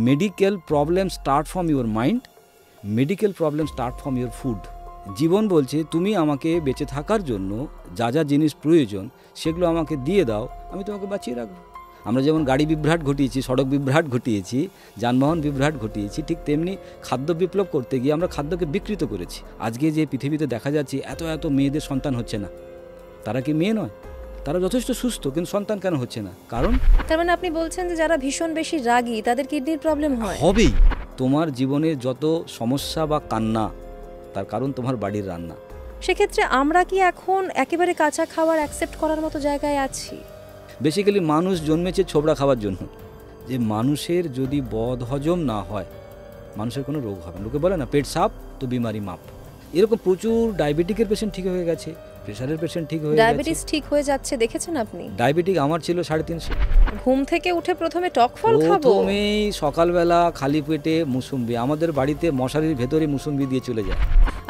Medical problem start from your mind, medical problem start from your food. জীবন বলছে তুমি আমাকে বেঁচে থাকার জন্য যা যা জিনিস প্রয়োজন সেগুলো আমাকে দিয়ে দাও, আমি তোমাকে বাঁচিয়ে রাখবো। আমরা যেমন গাড়ি বিভ্রাট ঘটিয়েছি, সড়ক বিভ্রাট ঘটিয়েছি, যানবাহন বিভ্রাট ঘটিয়েছি, ঠিক তেমনি খাদ্য বিপ্লব করতে গিয়ে আমরা খাদ্যকে বিকৃত করেছি। আজকে যে পৃথিবীতে দেখা যাচ্ছে এত এত মেয়েদের সন্তান হচ্ছে না, তারা কি মেয়ে নয়? তারা যথেষ্ট সুস্থ, কিন্তু সন্তান কেন হচ্ছে না? কারণ তার মানে আপনি বলছেন যে যারা ভীষণ বেশি রাগী তাদের কিডনির প্রবলেম হয়? হবেই। তোমার জীবনে যত সমস্যা বা কান্না, তার কারণ তোমার বাড়ির রান্না। সেক্ষেত্রে আমরা কি এখন একেবারে কাঁচা খাবার অ্যাকসেপ্ট করার মতো জায়গায় আছি? বেসিক্যালি মানুষ জন্মেছে ছোবড়া খাওয়ার জন্য। যে মানুষের যদি বদ হজম না হয়, মানুষের কোনো রোগ হবে না। লোকে বলে না পেট সাফ তো বিমারি মাপ। এরকম প্রচুর ডায়াবেটিকের পেশেন্ট ঠিক হয়ে গেছে, প্রেশারের পেশেন্ট ঠিক হয়ে গেছে। ডায়াবেটিস ঠিক হয়ে যাচ্ছে, দেখেছেন আপনি? ডায়াবেটিক আমার ছিল 350। ঘুম থেকে উঠে প্রথমে টক ফল খাবো? প্রথমেই সকালবেলা খালি পেটে মুসুম্বি, আমাদের বাড়িতে মশারির ভেতরে মুসুম্বি দিয়ে চলে যায়।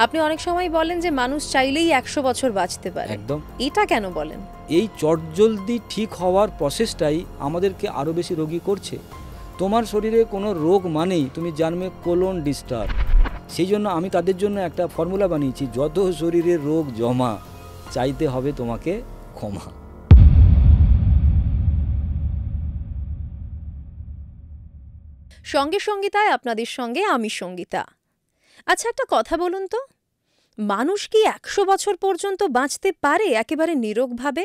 আপনি অনেক সময় বলেন যে মানুষ চাইলেই 100 বছর বাঁচতে পারে। একদম। এটা কেন বলেন? এই চটজলদি ঠিক হওয়ার প্রসেসটাই আমাদেরকে আরও বেশি রোগী করছে। তোমার শরীরে কোনো রোগ মানেই তুমি জানবে কোলন ডিস্টার্ব। সেই জন্য আমি তাদের জন্য একটা ফর্মুলা বানিয়েছি, যত শরীরের রোগ জমা চাইতে হবে তোমাকে ক্ষমা। সঙ্গে সঙ্গীতায় আপনাদের সঙ্গে আমি সঙ্গীতা। আচ্ছা, একটা কথা বলুন তো, মানুষ কি 100 বছর পর্যন্ত বাঁচতে পারে একেবারে নিরোগভাবে?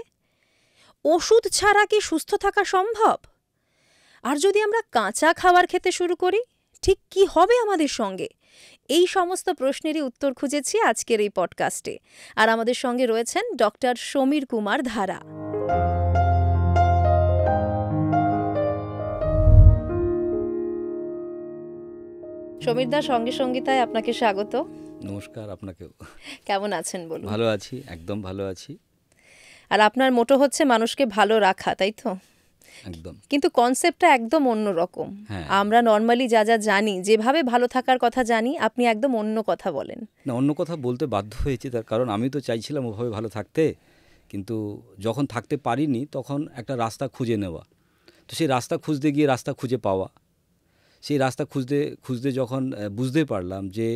ওষুধ ছাড়া কি সুস্থ থাকা সম্ভব? আর যদি আমরা কাঁচা খাবার খেতে শুরু করি, ঠিক কি হবে আমাদের সঙ্গে? এই সমস্ত প্রশ্নেরই উত্তর খুঁজেছি আজকের এই পডকাস্টে। আর আমাদের সঙ্গে রয়েছেন ডক্টর সমীর কুমার ধারা। সমীরদা, সঙ্গে সঙ্গীতায় আপনাকে স্বাগত। নমস্কার আপনাকেও। কেমন আছেন বলুন? ভালো আছি, একদম ভালো আছি। আর আপনার মোটো হচ্ছে মানুষকে ভালো রাখা, তাই তো? একদম। কিন্তু কনসেপ্টটা একদম অন্য রকম। হ্যাঁ। আমরা নর্মালি যা যা জানি, যেভাবে ভালো থাকার কথা জানি, আপনি একদম অন্য কথা বলেন। না, অন্য কথা বলতে বাধ্য হয়েছি, তার কারণ আমি তো চাইছিলাম ওভাবে ভালো থাকতে, কিন্তু যখন থাকতে পারিনি তখন একটা রাস্তা খুঁজে নেওয়া। তো সেই রাস্তা খুঁজতে গিয়ে রাস্তা খুঁজে পাওয়া, সেই রাস্তা খুঁজতে খুঁজতে যখন বুঝতে পারলাম যে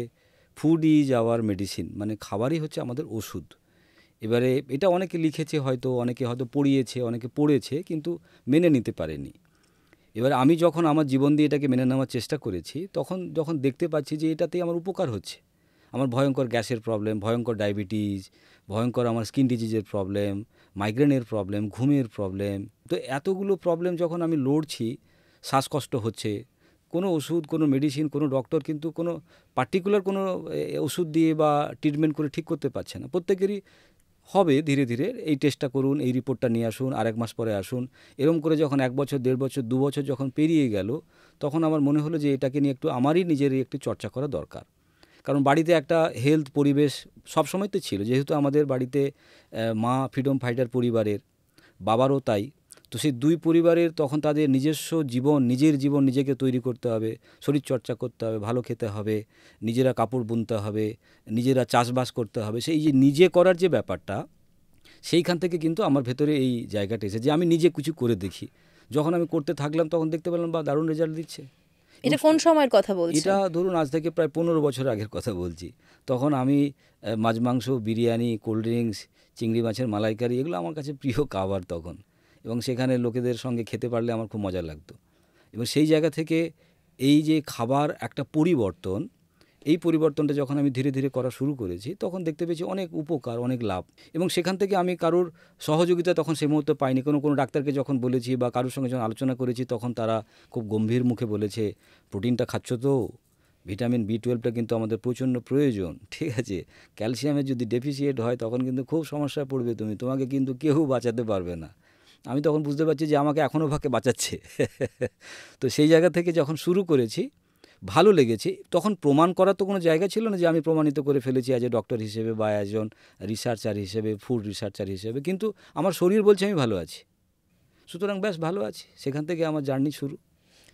ফুড ইজ আওয়ার মেডিসিন, মানে খাবারই হচ্ছে আমাদের ওষুধ। এবারে এটা অনেকে লিখেছে, হয়তো অনেকে হয়তো পড়িয়েছে, অনেকে পড়েছে, কিন্তু মেনে নিতে পারেনি। এবার আমি যখন আমার জীবন দিয়ে এটাকে মেনে নেওয়ার চেষ্টা করেছি, তখন যখন দেখতে পাচ্ছি যে এটাতেই আমার উপকার হচ্ছে। আমার ভয়ঙ্কর গ্যাসের প্রবলেম, ভয়ঙ্কর ডায়াবেটিস, ভয়ঙ্কর আমার স্কিন ডিজিজের প্রবলেম, মাইগ্রেনের প্রবলেম, ঘুমের প্রবলেম, তো এতগুলো প্রবলেম যখন আমি লড়ছি, শ্বাসকষ্ট হচ্ছে, কোনো ওষুধ, কোনো মেডিসিন, কোনো ডক্টর কিন্তু কোনো পার্টিকুলার কোনো ওষুধ দিয়ে বা ট্রিটমেন্ট করে ঠিক করতে পারছে না। প্রত্যেকেরই হবে ধীরে ধীরে, এই টেস্টটা করুন, এই রিপোর্টটা নিয়ে আসুন, আরেক মাস পরে আসুন, এরকম করে যখন 1 বছর, 1.5 বছর, 2 বছর যখন পেরিয়ে গেল, তখন আমার মনে হলো যে এটাকে নিয়ে একটু আমারই নিজেরই একটু চর্চা করা দরকার। কারণ বাড়িতে একটা হেলথ পরিবেশ সবসময় তো ছিল, যেহেতু আমাদের বাড়িতে মা ফ্রিডম ফাইটার পরিবারের, বাবারও তাই। তো সেই দুই পরিবারের তখন তাদের নিজস্ব জীবন, নিজের জীবন নিজেকে তৈরি করতে হবে, শরীরচর্চা করতে হবে, ভালো খেতে হবে, নিজেরা কাপড় বুনতে হবে, নিজেরা চাষবাস করতে হবে। সেই যে নিজে করার যে ব্যাপারটা, সেইখান থেকে কিন্তু আমার ভেতরে এই জায়গাটা এসে যে আমি নিজে কিছু করে দেখি। যখন আমি করতে থাকলাম তখন দেখতে পেলাম বা দারুণ রেজাল্ট দিচ্ছে। এটা কোন সময়ের কথা বলছেন? এটা ধরুন আজ থেকে প্রায় 15 বছর আগের কথা বলছি। তখন আমি মাছ মাংস, বিরিয়ানি, কোল্ড ড্রিঙ্কস, চিংড়ি মাছের মালাইকারি, এগুলো আমার কাছে প্রিয় খাবার তখন, এবং সেখানে লোকেদের সঙ্গে খেতে পারলে আমার খুব মজা লাগতো। এবং সেই জায়গা থেকে এই যে খাবার একটা পরিবর্তন, এই পরিবর্তনটা যখন আমি ধীরে ধীরে করা শুরু করেছি, তখন দেখতে পেয়েছি অনেক উপকার, অনেক লাভ। এবং সেখান থেকে আমি কারোর সহযোগিতা তখন সেই মুহূর্তে পাইনি। কোনো ডাক্তারকে যখন বলেছি বা কারোর সঙ্গে যখন আলোচনা করেছি, তখন তারা খুব গম্ভীর মুখে বলেছে, প্রোটিনটা খাচ্ছ তো, ভিটামিন B12টা কিন্তু আমাদের প্রচণ্ড প্রয়োজন, ঠিক আছে? ক্যালসিয়ামের যদি ডেফিসিয়েট হয় তখন কিন্তু খুব সমস্যায় পড়বে তুমি, তোমাকে কিন্তু কেউ বাঁচাতে পারবে না। আমি তখন বুঝতে পারছি যে আমাকে এখনও ভাগে বাঁচাচ্ছে। তো সেই জায়গা থেকে যখন শুরু করেছি, ভালো লেগেছে। তখন প্রমাণ করার তো কোনো জায়গা ছিল না যে আমি প্রমাণিত করে ফেলেছি অ্যাজ এ ডক্টর হিসেবে বা একজন রিসার্চার হিসেবে, ফুড রিসার্চার হিসেবে, কিন্তু আমার শরীর বলছে আমি ভালো আছি, সুতরাং বেশ ভালো আছি। সেখান থেকে আমার জার্নি শুরু।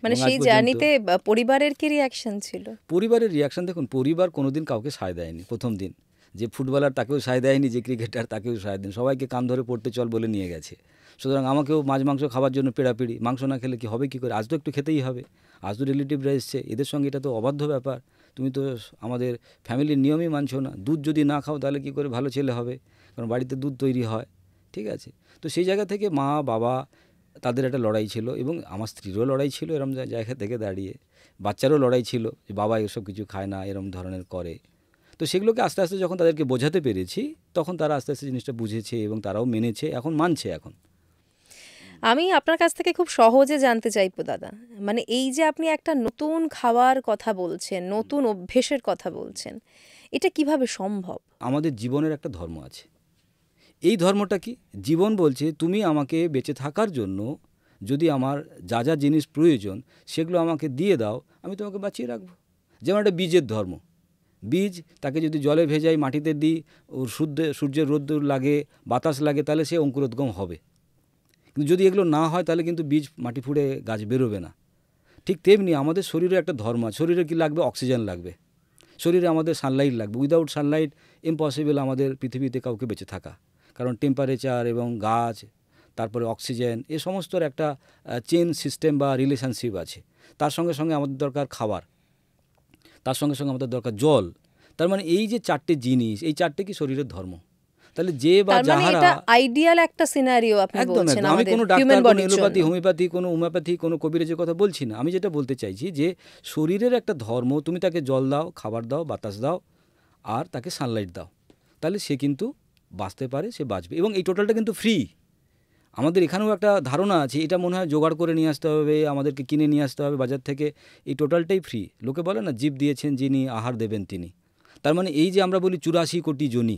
মানে সেই জার্নিতে পরিবারের কি রিয়াকশন ছিল? পরিবারের রিয়াকশন, দেখুন, পরিবার কোনোদিন কাউকে সায় দেয়নি। প্রথম দিন যে ফুটবলার তাকেও সায় দেয়নি, যে ক্রিকেটার তাকেও সায় দেয়নি, সবাইকে কান ধরে পড়তে চল বলে নিয়ে গেছে। সুতরাং আমাকেও মাছ মাংস খাওয়ার জন্য পেড়াপিড়ি, মাংস না খেলে কি হবে, কী করে, আজ তো একটু খেতেই হবে, আজ তো রিলেটিভরা এসছে, এদের সঙ্গে এটা তো অবাধ্য ব্যাপার। তুমি তো আমাদের ফ্যামিলির নিয়মই মানছো না। দুধ যদি না খাও তাহলে কী করে ভালো ছেলে হবে, কারণ বাড়িতে দুধ তৈরি হয়, ঠিক আছে। তো সেই জায়গা থেকে মা বাবা তাদের একটা লড়াই ছিল, এবং আমার স্ত্রীরও লড়াই ছিল এরম জায়গা থেকে দাঁড়িয়ে, বাচ্চারও লড়াই ছিল যে বাবা এসব কিছু খায় না, এরম ধরনের করে। তো সেগুলোকে আস্তে আস্তে যখন তাদেরকে বোঝাতে পেরেছি, তখন তারা আস্তে আস্তে জিনিসটা বুঝেছে এবং তারাও মেনেছে, এখন মানছে। এখন আমি আপনার কাছ থেকে খুব সহজে জানতে চাইবো দাদা, মানে এই যে আপনি একটা নতুন খাওয়ার কথা বলছেন, নতুন অভ্যেসের কথা বলছেন, এটা কিভাবে সম্ভব? আমাদের জীবনের একটা ধর্ম আছে। এই ধর্মটা কি? জীবন বলছে তুমি আমাকে বেঁচে থাকার জন্য যদি আমার যা যা জিনিস প্রয়োজন সেগুলো আমাকে দিয়ে দাও, আমি তোমাকে বাঁচিয়ে রাখবো। যেমন একটা বীজের ধর্ম। বীজ, তাকে যদি জলে ভেজাই, মাটিতে দিই, ওর সূর্যের রোদ্দুর লাগে, বাতাস লাগে, তাহলে সে অঙ্কুরোদ্গম হবে। কিন্তু যদি এগুলো না হয় তাহলে কিন্তু বীজ মাটি ফুঁড়ে গাছ বেরোবে না। ঠিক তেমনি আমাদের শরীরে একটা ধর্ম আছে। শরীরে কি লাগবে? অক্সিজেন লাগবে। শরীরে আমাদের সানলাইট লাগবে। উইদাউট সানলাইট ইম্পসিবল আমাদের পৃথিবীতে কাউকে বেঁচে থাকা, কারণ টেম্পারেচার এবং গাছ, তারপরে অক্সিজেন, এ সমস্তর একটা চেন সিস্টেম বা রিলেশনশিপ আছে। তার সঙ্গে সঙ্গে আমাদের দরকার খাবার, তার সঙ্গে সঙ্গে আমাদের দরকার জল। তার মানে এই যে চারটে জিনিস, এই চারটে কি শরীরের ধর্ম। তাহলে যে বা তার মানে যাহারা, এটা আইডিয়াল একটা সিনারিও আপনি একদম বলছেন একদম, আমি আমাদের কোনো ডাক্তার, হিউম্যান কোনো বডির এলোপ্যাথি, জন্য। হোমিওপ্যাথি, কোনো হোমিওপ্যাথি, কোনো কবিরাজের কথা বলছি না। আমি যেটা বলতে চাইছি যে শরীরের একটা ধর্ম, তুমি তাকে জল দাও, খাবার দাও, বাতাস দাও, আর তাকে সানলাইট দাও, তাহলে সে কিন্তু বাঁচতে পারে, সে বাঁচবে। এবং এই টোটালটা কিন্তু ফ্রি। আমাদের এখানেও একটা ধারণা আছে, এটা মনে হয় জোগাড় করে নিয়ে আসতে হবে, আমাদেরকে কিনে নিয়ে আসতে হবে বাজার থেকে। এই টোটালটাই ফ্রি। লোকে বলে না, জীব দিয়েছেন যিনি, আহার দেবেন তিনি। তার মানে এই যে আমরা বলি 84 কোটি জনি,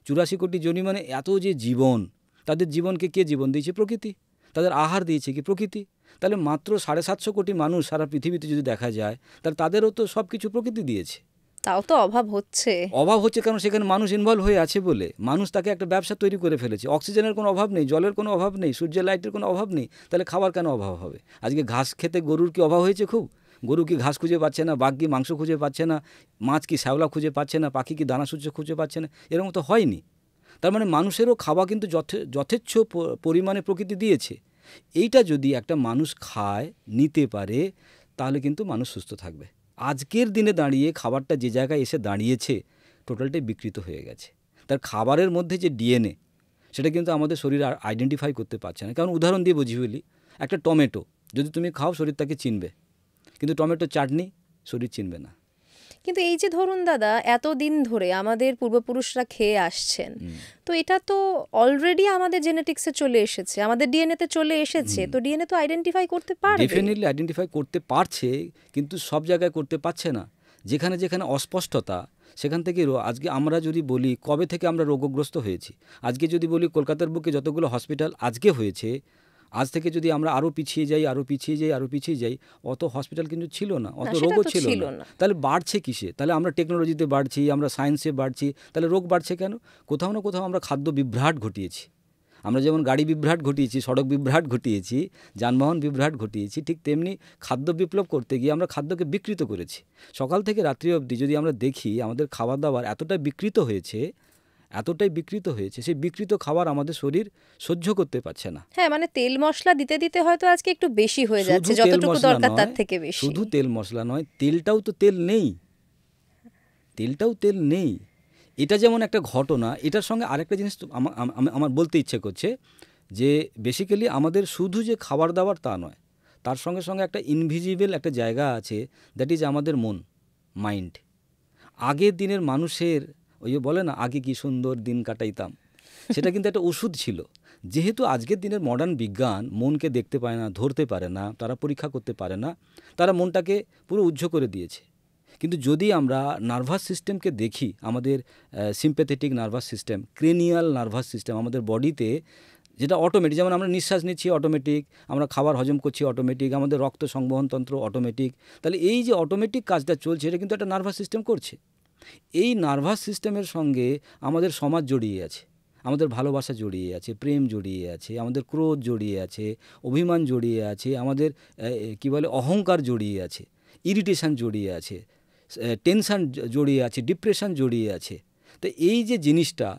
84 কোটি জনি মানে এত যে জীবন, তাদের জীবনকে কে জীবন দিয়েছে? প্রকৃতি। তাদের আহার দিয়েছে কি? প্রকৃতি। তাহলে মাত্র 750 কোটি মানুষ সারা পৃথিবীতে যদি দেখা যায়, তাহলে তাদেরও তো সব কিছু প্রকৃতি দিয়েছে। তাও তো অভাব হচ্ছে। অভাব হচ্ছে কারণ সেখানে মানুষ ইনভলভ হয়ে আছে বলে। মানুষ তাকে একটা ব্যবসা তৈরি করে ফেলেছে। অক্সিজেনের কোনো অভাব নেই, জলের কোনো অভাব নেই, সূর্যের লাইটের কোনো অভাব নেই, তাহলে খাবার কেন অভাব হবে? আজকে ঘাস খেতে গরুর কি অভাব হয়েছে? খুব। গরু কি ঘাস খুঁজে পাচ্ছে না? বাঘ কি মাংস খুঁজে পাচ্ছে না? মাছ কি শ্যাওলা খুঁজে পাচ্ছে না? পাখি কি দানা সূর্য খুঁজে পাচ্ছে না? এরকম তো হয়নি। তার মানে মানুষেরও খাওয়া কিন্তু যথেচ্ছ পরিমাণে প্রকৃতি দিয়েছে। এইটা যদি একটা মানুষ খায়, নিতে পারে, তাহলে কিন্তু মানুষ সুস্থ থাকবে। আজকের দিনে দাঁড়িয়ে খাবারটা যে জায়গায় এসে দাঁড়িয়েছে, টোটালটাই বিকৃত হয়ে গেছে। তার খাবারের মধ্যে যে ডিএনএ, সেটা কিন্তু আমাদের শরীর আর আইডেন্টিফাই করতে পারছে না। কারণ উদাহরণ দিয়ে বুঝি বলি, একটা টমেটো যদি তুমি খাও, শরীর তাকে চিনবে, কিন্তু টমেটো চাটনি শরীর চিনবে না। কিন্তু এই যে ধরুন দাদা, এতদিন ধরে আমাদের পূর্বপুরুষরা খেয়ে আসছেন, তো এটা তো অলরেডি আমাদের জেনেটিক্সে চলে এসেছে, আমাদের ডিএনএতে চলে এসেছে, তো ডিএনএ তো আইডেন্টিফাই করতে পারবে। ডেফিনেটলি আইডেন্টিফাই করতে পারছে, কিন্তু সব জায়গায় করতে পারছে না। যেখানে যেখানে অস্পষ্টতা, সেখান থেকে আজকে আমরা যদি বলি কবে থেকে আমরা রোগগ্রস্ত হয়েছি, আজকে যদি বলি কলকাতার বুকে যতগুলো হসপিটাল আজকে হয়েছে, আজ থেকে যদি আমরা আরও পিছিয়ে যাই, আরও পিছিয়ে যাই, আরও পিছিয়ে যাই, অত হসপিটাল কিন্তু ছিল না, অত সেটা রোগও তো ছিল ছিল না। না। তাহলে বাড়ছে কিসে? তাহলে আমরা টেকনোলজিতে বাড়ছি, আমরা সায়েন্সে বাড়ছি, তাহলে রোগ বাড়ছে কেন? কোথাও না কোথাও আমরা খাদ্য বিভ্রাট ঘটিয়েছি। আমরা যেমন গাড়ি বিভ্রাট ঘটিয়েছি, সড়ক বিভ্রাট ঘটিয়েছি, যানবাহন বিভ্রাট ঘটিয়েছি, ঠিক তেমনি খাদ্য বিপ্লব করতে গিয়ে আমরা খাদ্যকে বিকৃত করেছি। সকাল থেকে রাত্রি অবধি যদি আমরা দেখি, আমাদের খাবার দাবার এতটাই বিকৃত হয়েছে, এতটাই বিকৃত হয়েছে, সেই বিকৃত খাবার আমাদের শরীর সহ্য করতে পারছে না। হ্যাঁ, মানে তেল মশলা দিতে দিতে হয়তো আজকে একটু বেশি হয়ে যাচ্ছে, শুধু তেল যতটুকু মশলা দরকার তার নয়, থেকে বেশি। শুধু তেল মশলা নয়, তেলটাও তো তেল নেই, তেলটাও তেল নেই। এটা যেমন একটা ঘটনা, এটার সঙ্গে আরেকটা জিনিস আমার বলতে ইচ্ছে করছে যে বেসিক্যালি আমাদের শুধু যে খাবার দাবার তা নয়, তার সঙ্গে সঙ্গে একটা ইনভিজিবল একটা জায়গা আছে, দ্যাট ইজ আমাদের মন, মাইন্ড। আগের দিনের মানুষের ওই যে বলে না, আগে কি সুন্দর দিন কাটাইতাম, সেটা কিন্তু একটা ওষুধ ছিল। যেহেতু আজকের দিনের মডার্ন বিজ্ঞান মনকে দেখতে পায় না, ধরতে পারে না, তারা পরীক্ষা করতে পারে না, তারা মনটাকে পুরো উজ্জ্ব করে দিয়েছে। কিন্তু যদি আমরা নার্ভাস সিস্টেমকে দেখি, আমাদের sympathetic nervous system, cranial nervous system আমাদের বডিতে, যেটা অটোমেটিক, যেমন আমরা নিঃশ্বাস নিচ্ছি অটোমেটিক, আমরা খাবার হজম করছি অটোমেটিক, আমাদের রক্ত সংবহনতন্ত্র অটোমেটিক, তাহলে এই যে অটোমেটিক কাজটা চলছে, এটা কিন্তু একটা নার্ভাস সিস্টেম করছে। এই নার্ভাস সিস্টেমের সঙ্গে আমাদের সমাজ জড়িয়ে আছে, আমাদের ভালোবাসা জড়িয়ে আছে, প্রেম জড়িয়ে আছে, আমাদের ক্রোধ জড়িয়ে আছে, অভিমান জড়িয়ে আছে, আমাদের কি বলে অহংকার জড়িয়ে আছে, ইরিটেশন জড়িয়ে আছে, টেনশান জড়িয়ে আছে, ডিপ্রেশন জড়িয়ে আছে। তো এই যে জিনিসটা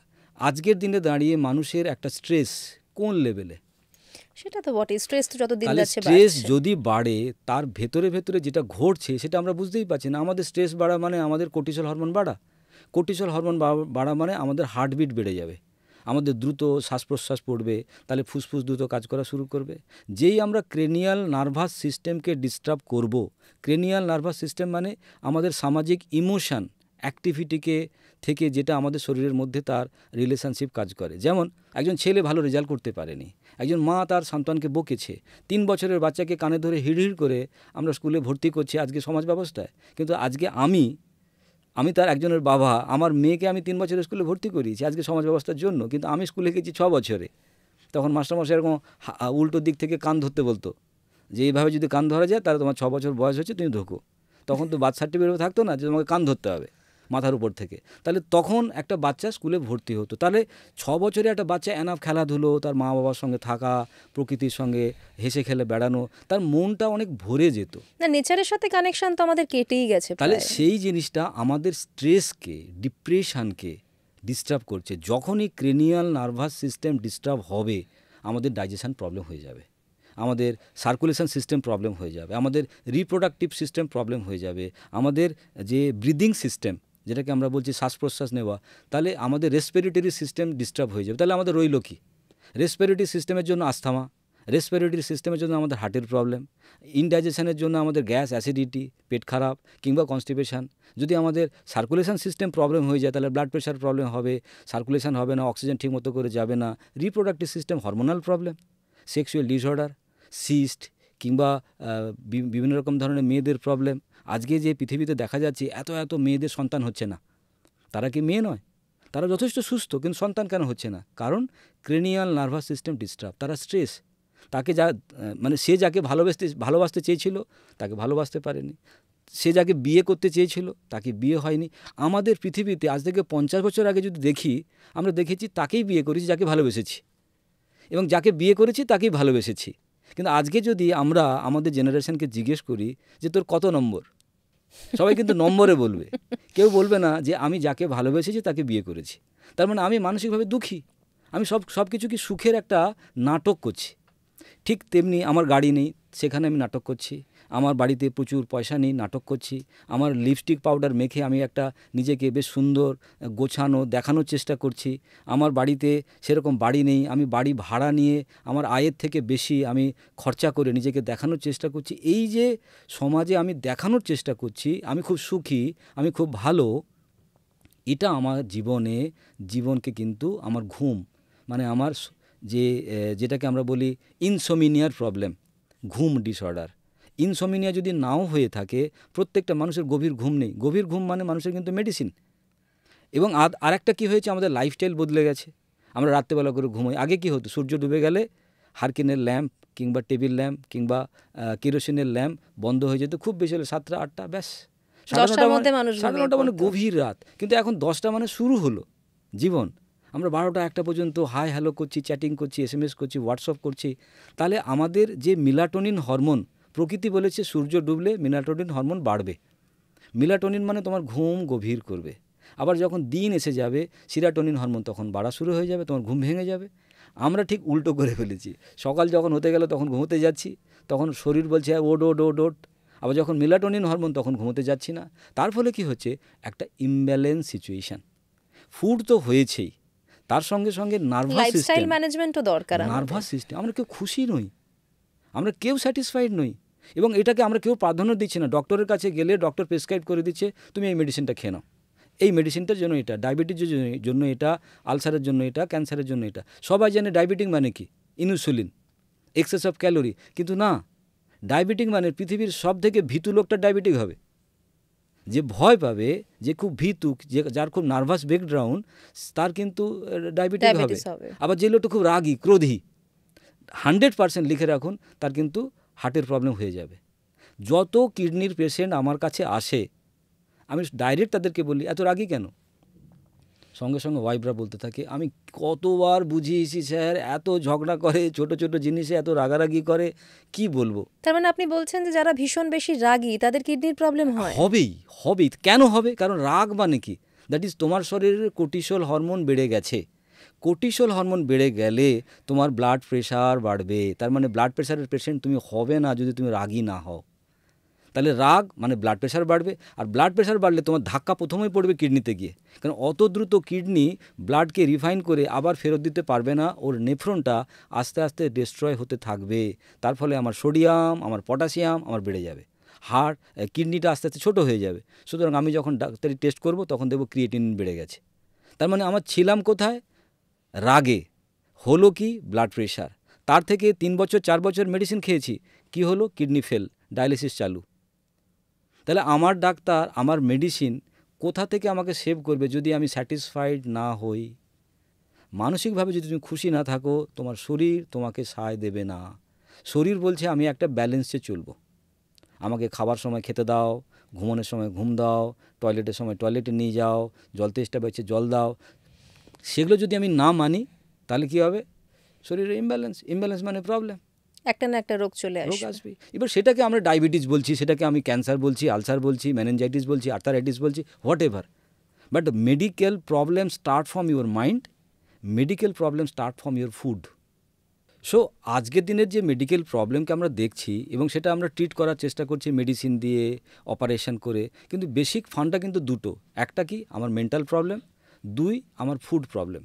আজকের দিনে দাঁড়িয়ে মানুষের একটা স্ট্রেস কোন লেভেলে, সেটা তো বটে, স্ট্রেস তো যত দিন তাহলে যাচ্ছে স্ট্রেস বাড়ছে। যদি বাড়ে, তার ভেতরে ভেতরে যেটা ঘটছে সেটা আমরা বুঝতেই পারছি না। আমাদের স্ট্রেস বাড়া মানে আমাদের কর্টিসল হরমোন বাড়া, কর্টিসল হরমোন বাড়া মানে আমাদের হার্টবিট বেড়ে যাবে, আমাদের দ্রুত শ্বাস প্রশ্বাস পড়বে, তাহলে ফুসফুস দ্রুত কাজ করা শুরু করবে। যেই আমরা ক্রেনিয়াল নার্ভাস সিস্টেমকে ডিস্টার্ব করব, ক্রেনিয়াল নার্ভাস সিস্টেম মানে আমাদের সামাজিক ইমোশন অ্যাক্টিভিটিকে থেকে যেটা আমাদের শরীরের মধ্যে তার রিলেশনশিপ কাজ করে। যেমন একজন ছেলে ভালো রেজাল্ট করতে পারেনি, একজন মা তার সন্তানকে বকেছে, 3 বছরের বাচ্চাকে কানে ধরে হিড়হিড় করে আমরা স্কুলে ভর্তি করছি আজকে সমাজ ব্যবস্থায়। কিন্তু আজকে আমি তার একজনের বাবা, আমার মেয়েকে আমি 3 বছরের স্কুলে ভর্তি করিয়েছি আজকে সমাজ ব্যবস্থার জন্য, কিন্তু আমি স্কুলে গেছি 6 বছরে। তখন মাস্টারমশাই এরকম উল্টো দিক থেকে কান ধরতে বলতো যে এইভাবে যদি কান ধরা যায় তাহলে তোমার 6 বছর বয়স হচ্ছে, তুমি ঢোকো। তখন তো বার্থ সার্টিফিকেট থাকতো না যে তোমাকে কান ধরতে হবে মাথার উপর থেকে। তাহলে তখন একটা বাচ্চা স্কুলে ভর্তি হতো। তাহলে 6 বছরে একটা বাচ্চা এনাফ খেলাধুলো, তার মা বাবার সঙ্গে থাকা, প্রকৃতির সঙ্গে হেসে খেলে বেড়ানো, তার মনটা অনেক ভরে যেত। না, নেচারের সাথে কানেকশন তো আমাদের কেটেই গেছে তাহলে প্রায়। সেই জিনিসটা আমাদের স্ট্রেসকে, ডিপ্রেশনকে ডিস্টার্ব করছে। যখনই ক্রেনিয়াল নার্ভাস সিস্টেম ডিস্টার্ব হবে, আমাদের ডাইজেশন প্রবলেম হয়ে যাবে, আমাদের সার্কুলেশন সিস্টেম প্রবলেম হয়ে যাবে, আমাদের রিপ্রোডাক্টিভ সিস্টেম প্রবলেম হয়ে যাবে, আমাদের যে ব্রিদিং সিস্টেম যেটাকে আমরা বলছি শ্বাস প্রশ্বাস নেওয়া, তাহলে আমাদের রেসপিরেটরি সিস্টেম ডিস্টার্ব হয়ে যাবে। তাহলে আমাদের রইল কি? রেসপিরেটরি সিস্টেমের জন্য আস্থামা, রেসপিরেটরি সিস্টেমের জন্য আমাদের হার্টের প্রবলেম, ইনডাইজেশনের জন্য আমাদের গ্যাস, অ্যাসিডিটি, পেট খারাপ কিংবা কনস্টিপেশন। যদি আমাদের সার্কুলেশন সিস্টেম প্রবলেম হয়ে যায় তাহলে ব্লাড প্রেশার প্রবলেম হবে, সার্কুলেশন হবে না, অক্সিজেন ঠিকমতো করে যাবে না, reproductive system hormonal problem, sexual disorder, cyst কিংবা বিভিন্ন রকম ধরনের মেয়েদের প্রবলেম। আজকে যে পৃথিবীতে দেখা যাচ্ছে এত এত মেয়েদের সন্তান হচ্ছে না, তারা কি মেয়ে নয়? তারা যথেষ্ট সুস্থ, কিন্তু সন্তান কেন হচ্ছে না? কারণ ক্রেনিয়াল নার্ভাস সিস্টেম ডিস্টার্ব, তারা স্ট্রেস। তাকে মানে সে যাকে ভালোবাসতে চেয়েছিল তাকে ভালোবাসতে পারেনি, সে যাকে বিয়ে করতে চেয়েছিল তাকে বিয়ে হয়নি। আমাদের পৃথিবীতে আজ থেকে 50 বছর আগে যদি দেখি, আমরা দেখেছি তাকেই বিয়ে করেছি যাকে ভালোবেসেছি, এবং যাকে বিয়ে করেছি তাকেই ভালোবেসেছি। কিন্তু আজকে যদি আমরা আমাদের জেনারেশনকে জিজ্ঞেস করি যে তোর কত নম্বর, সবাই কিন্তু নম্বরে বলবে, কেউ বলবে না যে আমি যাকে ভালোবেসেছি তাকে বিয়ে করেছি। তার মানে আমি মানসিকভাবে দুঃখী, আমি সব কিছু কি সুখের একটা নাটক করছি। ঠিক তেমনি আমার গাড়ি নেই, সেখানে আমি নাটক করছি। আমার বাড়িতে প্রচুর পয়সা নেই, নাটক করছি। আমার লিপস্টিক পাউডার মেখে আমি একটা নিজেকে বেশ সুন্দর গোছানো দেখানোর চেষ্টা করছি। আমার বাড়িতে সেরকম বাড়ি নেই, আমি বাড়ি ভাড়া নিয়ে আমার আয়ের থেকে বেশি আমি খরচা করে নিজেকে দেখানোর চেষ্টা করছি। এই যে সমাজে আমি দেখানোর চেষ্টা করছি আমি খুব সুখী, আমি খুব ভালো, এটা আমার জীবনকে কিন্তু আমার ঘুম, মানে আমার যেটাকে আমরা বলি ইনসোমিনিয়ার প্রবলেম, ঘুম ডিসঅর্ডার। ইনসোমিনিয়া যদি নাও হয়ে থাকে, প্রত্যেকটা মানুষের গভীর ঘুম নেই। গভীর ঘুম মানে মানুষের কিন্তু মেডিসিন। এবং আরেকটা কী হয়েছে, আমাদের লাইফস্টাইল বদলে গেছে। আমরা রাত্রেবেলা করে ঘুমোই। আগে কি হতো, সূর্য ডুবে গেলে হারকিনের ল্যাম্প কিংবা টেবিল ল্যাম্প কিংবা কেরোসিনের ল্যাম্প বন্ধ হয়ে যেত, খুব বেশি হলে 7টা 8টা, ব্যাস 9:30 মানে গভীর রাত। কিন্তু এখন 10টা মানে শুরু হলো জীবন। আমরা 12টা 1টা পর্যন্ত হাই হ্যালো করছি, চ্যাটিং করছি, SMS করছি, হোয়াটসঅ্যাপ করছি। তাহলে আমাদের যে মেলাটোনিন হরমোন, প্রকৃতি বলেছে সূর্য ডুবলে মেলাটোনিন হরমোন বাড়বে। মেলাটোনিন মানে তোমার ঘুম গভীর করবে। আবার যখন দিন এসে যাবে, সিরাটোনিন হরমোন তখন বাড়া শুরু হয়ে যাবে, তোমার ঘুম ভেঙে যাবে। আমরা ঠিক উল্টো করে ফেলেছি। সকাল যখন হতে গেল তখন ঘুমোতে যাচ্ছি, তখন শরীর বলছে ওড ওড ওড ওড। আবার যখন মেলাটোনিন হরমোন তখন ঘুমোতে যাচ্ছি না। তার ফলে কি হচ্ছে, একটা ইমব্যালেন্স সিচুয়েশান। ফুড তো হয়েছেই, তার সঙ্গে সঙ্গে নার্ভাস সিস্টেম, ম্যানেজমেন্টও দরকার। নার্ভাস সিস্টেম, আমরা কেউ খুশি নই, আমরা কেউ স্যাটিসফাইড নই, এবং এটাকে আমরা কেউ প্রাধান্য দিচ্ছি না। ডক্টরের কাছে গেলে ডক্টর প্রেসক্রাইব করে দিচ্ছে তুমি এই মেডিসিনটা খেয়ে নাও, এই মেডিসিনটার জন্য এটা, ডায়াবেটিসের জন্য এটা, আলসারের জন্য এটা, ক্যান্সারের জন্য এটা। সবাই জানে ডায়াবেটিক মানে কি, ইনসুলিন, এক্সেস অফ ক্যালোরি। কিন্তু না, ডায়াবেটিক মানে পৃথিবীর সব থেকে ভীতু লোকটা ডায়াবেটিক হবে, যে ভয় পাবে, যে খুব ভীতু, যার খুব নার্ভাস ব্যাকগ্রাউন্ড, তার কিন্তু ডায়াবেটিক হবে। আবার যে লোকটা খুব রাগী, ক্রোধী, 100% লিখে রাখুন, তার কিন্তু হার্টের প্রবলেম হয়ে যাবে। যত কিডনির পেশেন্ট আমার কাছে আসে, আমি ডাইরেক্ট তাদেরকে বলি এত রাগী কেন? সঙ্গে সঙ্গে ওয়াইফরা বলতে থাকে আমি কতবার বুঝিয়েছি স্যার, এত ঝগড়া করে, ছোট ছোট জিনিসে এত রাগারাগি করে, কি বলবো। তার মানে আপনি বলছেন যে যারা ভীষণ বেশি রাগী তাদের কিডনির প্রবলেম হয়? হবেই। কেন হবে? কারণ রাগ মানে কি, দ্যাট ইজ তোমার শরীরের কর্টিসল হরমোন বেড়ে গেছে। কোর্টিসল হরমোন বেড়ে গেলে তোমার ব্লাড প্রেশার বাড়বে। তার মানে ব্লাড প্রেশারের পেশেন্ট তুমি হবে না যদি তুমি রাগী না হও। তাহলে রাগ মানে ব্লাড প্রেশার বাড়বে, আর ব্লাড প্রেশার বাড়লে তোমার ধাক্কা প্রথমেই পড়বে কিডনিতে গিয়ে, কারণ অত দ্রুত কিডনি ব্লাডকে রিফাইন করে আবার ফেরত দিতে পারবে না, ওর নেফ্রনটা আস্তে আস্তে ডিস্ট্রয় হতে থাকবে। তার ফলে আমার সোডিয়াম, আমার পটাশিয়াম আমার বেড়ে যাবে, হার্ট কিডনিটা আস্তে আস্তে ছোটো হয়ে যাবে। সুতরাং আমি যখন ডাক্তারি টেস্ট করব তখন দেখব ক্রিয়েটিনিন বেড়ে গেছে। তার মানে আমার ছিলাম কোথায়? রাগে। হলো কি? Blood pressure. তার থেকে 3 বছর 4 বছর মেডিসিন খেয়েছি, কি হলো? কিডনি ফেল, ডায়ালিসিস চালু। তাহলে আমার ডাক্তার, আমার মেডিসিন কোথা থেকে আমাকে সেভ করবে যদি আমি স্যাটিসফাইড না হই? মানসিকভাবে যদি তুমি খুশি না থাকো, তোমার শরীর তোমাকে সায় দেবে না। শরীর বলছে আমি একটা ব্যালেন্সে চলবো, আমাকে খাবার সময় খেতে দাও, ঘুমানোর সময় ঘুম দাও, টয়লেটের সময় টয়লেটে নিয়ে যাও, জল তেষ্টা পেয়েছে জল দাও। সেগুলো যদি আমি না মানি তাহলে কী হবে? শরীরে ইমব্যালেন্স মানে প্রবলেম, একটা না একটা রোগ চলে রোগ আসবে। আসবে। এবার সেটাকে আমরা ডায়াবেটিস বলছি, সেটাকে আমি ক্যান্সার বলছি, আলসার বলছি, মেনিনজাইটিস বলছি, আর্থারাইটিস বলছি, what ever. But medical problem start from your mind, medical problem start from your food. So আজকের দিনের যে মেডিকেল প্রবলেমকে আমরা দেখছি এবং সেটা আমরা ট্রিট করার চেষ্টা করছি মেডিসিন দিয়ে, অপারেশন করে, কিন্তু বেসিক ফান্ডটা কিন্তু দুটো। একটা কি? আমার মেন্টাল প্রবলেম, 2 আমার ফুড প্রবলেম।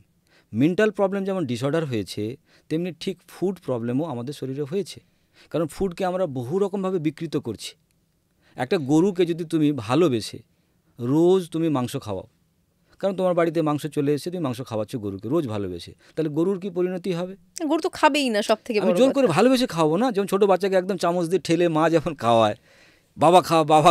মেন্টাল প্রবলেম যেমন ডিসঅর্ডার হয়েছে, তেমনি ঠিক ফুড প্রবলেমও আমাদের শরীরে হয়েছে, কারণ ফুডকে আমরা বহু রকমভাবে বিকৃত করছি। একটা গরুকে যদি তুমি ভালোবেসে রোজ তুমি মাংস খাওয়াও, কারণ তোমার বাড়িতে মাংস চলে এসে তুমি মাংস খাওয়াচ্ছ গরুকে রোজ ভালোবেসে, তাহলে গরুর কি পরিণতি হবে? গরু তো খাবেই না, সব থেকে আমি বড় জোর কথা। করে ভালোবেসে খাওয়াবো না, যেমন ছোটো বাচ্চাকে একদম চামচ দিয়ে ঠেলে মা যখন খাওয়ায়, বাবা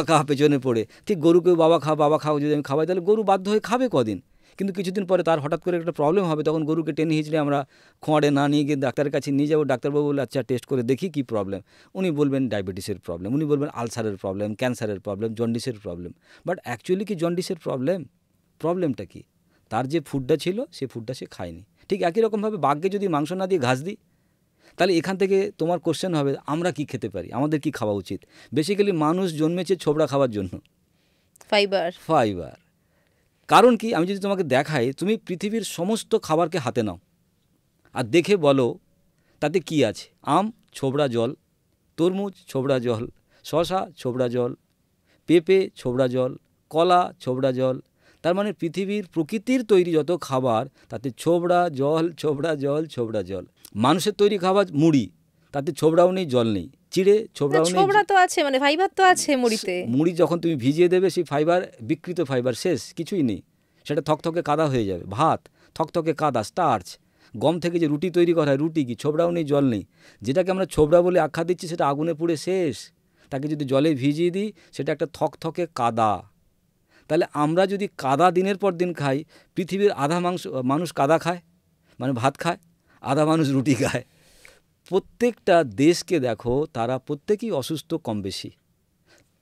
খা পেছনে পড়ে, ঠিক গরুকেও বাবা খাও যদি আমি খাওয়াই, তাহলে গরু বাধ্য হয়ে খাবে কদিন, কিন্তু কিছুদিন পরে তার হঠাৎ করে একটা প্রবলেম হবে, তখন গরুকে টেনে হিঁচড়ে আমরা খোঁয়াড়ে না নিয়ে গিয়ে ডাক্তারের কাছে নিয়ে যাবো। ডাক্তারবাবু বলে আচ্ছা টেস্ট করে দেখি কী প্রবলেম। উনি বলবেন ডায়াবেটিসের প্রবলেম, উনি বলবেন আলসারের প্রবলেম, ক্যান্সারের প্রবলেম, জন্ডিসের প্রবলেম। বাট অ্যাকচুয়ালি কি জন্ডিসের প্রবলেমটা কি? তার যে ফুডটা ছিল সে ফুডটা সে খায়নি। ঠিক একই রকমভাবে বাঘকে যদি মাংস না দিয়ে ঘাস দিই, তাহলে এখান থেকে তোমার কোশ্চেন হবে আমরা কি খেতে পারি, আমাদের কি খাওয়া উচিত। বেসিক্যালি মানুষ জন্মেছে ছোবড়া খাওয়ার জন্য, ফাইবার। কারণ কি? আমি যদি তোমাকে দেখাই, তুমি পৃথিবীর সমস্ত খাবারকে হাতে নাও আর দেখে বলো তাতে কি আছে। আম ছোবড়া জল, তরমুজ ছোবড়া জল, শশা ছোবড়া জল, পেঁপে ছোবড়া জল, কলা ছোবড়া জল। তার মানে পৃথিবীর প্রকৃতির তৈরি যত খাবার তাতে ছোবড়া জল, ছোবড়া জল, ছোবড়া জল। মানুষের তৈরি খাবার মুড়ি, তাতে ছোবড়াও নেই, জল নেই। চিড়ে ছোবড়াও নেই, ছোবড়া তো আছে, মানে ফাইবার তো আছে মুড়িতে। মুড়ি যখন তুমি ভিজিয়ে দেবে সেই ফাইবার, বিকৃত ফাইবার শেষ, কিছুই নেই, সেটা থকথকে কাদা হয়ে যাবে। ভাত থকথকে কাদা, স্টার্চ। গম থেকে যে রুটি তৈরি করা হয়, রুটি কি? ছোবড়াও নেই, জল নেই। যেটাকে আমরা ছোবড়া বলে আখ্যা দিচ্ছি সেটা আগুনে পুড়ে শেষ। তাকে যদি জলে ভিজিয়ে দিই সেটা একটা থকথকে কাদা। তাহলে আমরা যদি কাদা দিনের পর দিন খাই, পৃথিবীর আধা মানুষ কাদা খায়, মানে ভাত খায়, আধা মানুষ রুটি খায়। প্রত্যেকটা দেশকে দেখো, তারা প্রত্যেকেই অসুস্থ কম বেশি।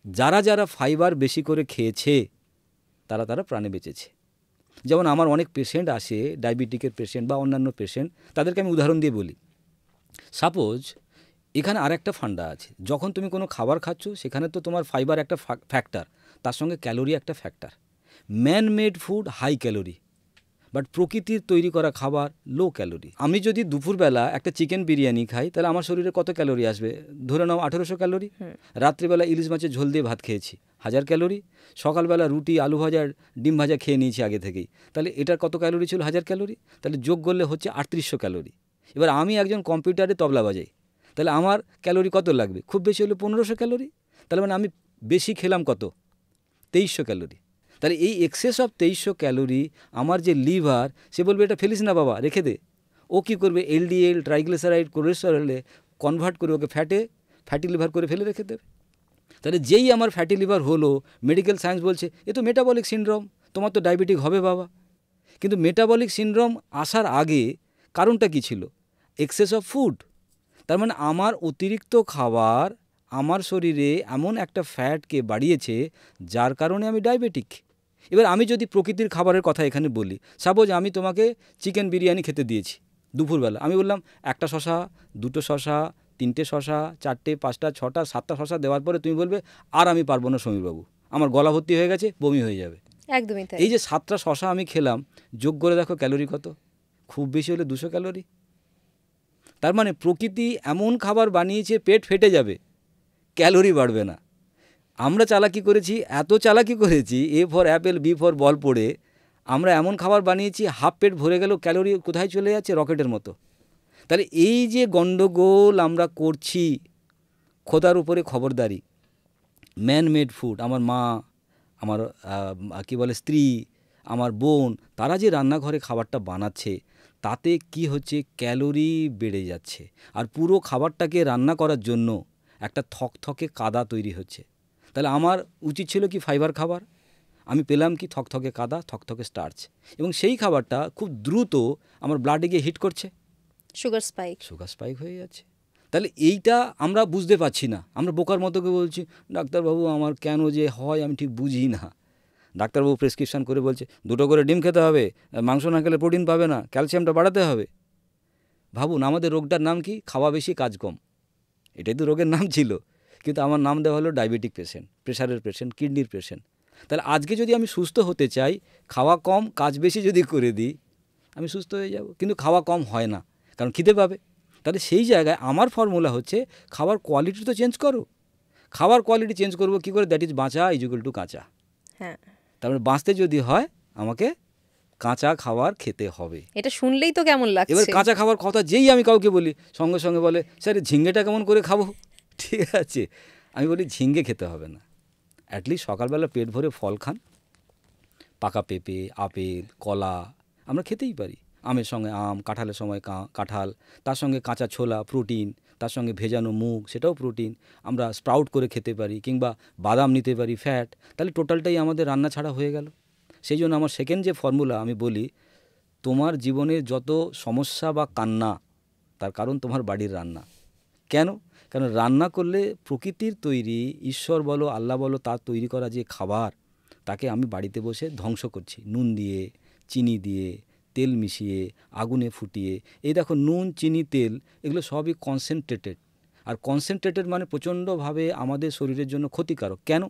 যারা ফাইবার বেশি করে খেয়েছে তারা প্রাণে বেঁচেছে। যেমন আমার অনেক পেশেন্ট আসে, ডায়াবেটিকের পেশেন্ট বা অন্যান্য পেশেন্ট, তাদেরকে আমি উদাহরণ দিয়ে বলি। সাপোজ এখানে আরেকটা ফান্ডা আছে, যখন তুমি কোনো খাবার খাচ্ছ সেখানে তো তোমার ফাইবার একটা ফ্যাক্টর, তার সঙ্গে ক্যালোরি একটা factor. Man made food high calorie, but প্রকৃতির তৈরি করা খাবার লো ক্যালোরি। আমি যদি দুপুরবেলা একটা চিকেন বিরিয়ানি খাই, তাহলে আমার শরীরে কত ক্যালোরি আসবে? ধরে নাও 1800 ক্যালোরি। রাত্রিবেলা ইলিশ মাছের ঝোল দিয়ে ভাত খেয়েছি, 1000 ক্যালোরি। সকালবেলা রুটি, আলু ভাজা, ডিম ভাজা খেয়ে নিয়েছি আগে থেকেই, তাহলে এটার কত ক্যালোরি ছিল? 1000 ক্যালোরি। তাহলে যোগ করলে হচ্ছে 3800 ক্যালোরি। এবার আমি একজন কম্পিউটারে তবলা বাজাই, তাহলে আমার ক্যালোরি কত লাগবে? খুব বেশি হলে 1500 ক্যালোরি। তাহলে মানে আমি বেশি খেলাম কত? 2300 ক্যালোরি। তাহলে এই এক্সেস অফ 2300 ক্যালোরি আমার যে লিভার, সে বলবে এটা ফেলিস না বাবা, রেখে দে। ও কী করবে? এলডিএল, ট্রাইগ্লিসারাইড, কোলেস্টেরলে কনভার্ট করে ওকে ফ্যাটি লিভার করে ফেলে রেখে দেবে। তাহলে যেই আমার ফ্যাটি লিভার হলো, মেডিকেল সায়েন্স বলছে এ তো মেটাবলিক সিনড্রোম, তোমার তো ডায়াবেটিক হবে বাবা। কিন্তু মেটাবলিক সিনড্রোম আসার আগে কারণটা কী ছিল? Access of food. তার মানে আমার অতিরিক্ত খাবার আমার শরীরে এমন একটা ফ্যাটকে বাড়িয়েছে যার কারণে আমি ডায়াবেটিক। এবার আমি যদি প্রকৃতির খাবারের কথা এখানে বলি, সাপোজ আমি তোমাকে চিকেন বিরিয়ানি খেতে দিয়েছি দুপুরবেলা, আমি বললাম একটা শশা, দুটো শশা, তিনটে শশা, চারটে, পাঁচটা, ছটা, সাতটা শশা দেওয়ার পরে তুমি বলবে আর আমি পারবো না সমীরবাবু, আমার গলা ভর্তি হয়ে গেছে, বমি হয়ে যাবে। একদমই তাই। এই যে 7টা শশা আমি খেলাম, যোগ করে দেখো ক্যালোরি কত? খুব বেশি হলে 200 ক্যালোরি। তার মানে প্রকৃতি এমন খাবার বানিয়েছে পেট ফেটে যাবে, ক্যালোরি বাড়বে না। আমরা চালাকি করেছি, এত চালাকি করেছি, A for apple B for ball পড়ে আমরা এমন খাবার বানিয়েছি হাফ পেট ভরে গেল, ক্যালোরি কোথায় চলে যাচ্ছে? রকেটের মতো। তাহলে এই যে গণ্ডগোল আমরা করছি, খোদার উপরে খবরদারি। ম্যান মেড ফুড, আমার মা, আমার কি বলে স্ত্রী, আমার বোন, তারা যে রান্নাঘরে খাবারটা বানাচ্ছে তাতে কি হচ্ছে? ক্যালোরি বেড়ে যাচ্ছে। আর পুরো খাবারটাকে রান্না করার জন্য একটা থকথকে কাদা তৈরি হচ্ছে। তাহলে আমার উচিত ছিল কি ফাইবার খাবার, আমি পেলাম কি থকথকে কাদা, থকথকে স্টার্চ, এবং সেই খাবারটা খুব দ্রুত আমার ব্লাডে গিয়ে হিট করছে, সুগার স্পাইক হয়ে যাচ্ছে। তাহলে এইটা আমরা বুঝতে পারছি না, আমরা বোকার মতো করে বলছি ডাক্তারবাবু আমার কেন যে হয় আমি ঠিক বুঝি না। ডাক্তারবাবু প্রেসক্রিপশান করে বলছে 2টো করে ডিম খেতে হবে, মাংস না খেলে প্রোটিন পাবে না, ক্যালসিয়ামটা বাড়াতে হবে। ভাবুন আমাদের রোগটার নাম কি? খাওয়া বেশি কাজ কম। এটাই তো রোগের নাম ছিল, কিন্তু আমার নাম দেওয়া হলো ডায়াবেটিক পেশেন্ট, প্রেশারের পেশেন্ট, কিডনির পেশেন্ট। তাহলে আজকে যদি আমি সুস্থ হতে চাই, খাওয়া কম কাজ বেশি যদি করে দিই, আমি সুস্থ হয়ে যাব। কিন্তু খাওয়া কম হয় না, কারণ খিদে পাবে। তাহলে সেই জায়গায় আমার ফর্মুলা হচ্ছে খাবার কোয়ালিটি তো চেঞ্জ করো। খাবার কোয়ালিটি চেঞ্জ করবো কী করে? দ্যাট ইজ বাঁচা ইজুকাল টু কাঁচা। হ্যাঁ, তারপরে বাঁচতে যদি হয় আমাকে কাঁচা খাবার খেতে হবে। এটা শুনলেই তো কেমন লাগছে। এবার কাঁচা খাবার কথা যেই আমি কাউকে বলি, সঙ্গে সঙ্গে বলে স্যার ঝিঙ্গেটা কেমন করে খাবো? ঠিক আছে, আমি বলি ঝিঙ্গে খেতে হবে না, অ্যাটলিস্ট সকালবেলা পেট ভরে ফল খান। পাকা পেঁপে, আপেল, কলা আমরা খেতেই পারি। আমের সঙ্গে আম, কাঁঠালের সময় কাঁঠাল, তার সঙ্গে কাঁচা ছোলা প্রোটিন, তার সঙ্গে ভেজানো মুগ সেটাও প্রোটিন। আমরা স্প্রাউট করে খেতে পারি, কিংবা বাদাম নিতে পারি, ফ্যাট। তাহলে টোটালটাই আমাদের রান্না ছাড়া হয়ে গেল। সেই জন্য আমার সেকেন্ড যে ফর্মুলা আমি বলি, তোমার জীবনের যত সমস্যা বা কান্না, তার কারণ তোমার বাড়ির রান্না। কেন? কারণ রান্না করলে প্রকৃতির তৈরি, ঈশ্বর বলো আল্লাহ বলো, তার তৈরি করা যে খাবার, তাকে আমি বাড়িতে বসে ধ্বংস করছি নুন দিয়ে, চিনি দিয়ে, তেল মিশিয়ে, আগুনে ফুটিয়ে। এই দেখো নুন, চিনি, তেল এগুলো সবই কনসেন্ট্রেটেড। আর কনসেন্ট্রেটেড মানে প্রচণ্ডভাবে আমাদের শরীরের জন্য ক্ষতিকারক। কেন?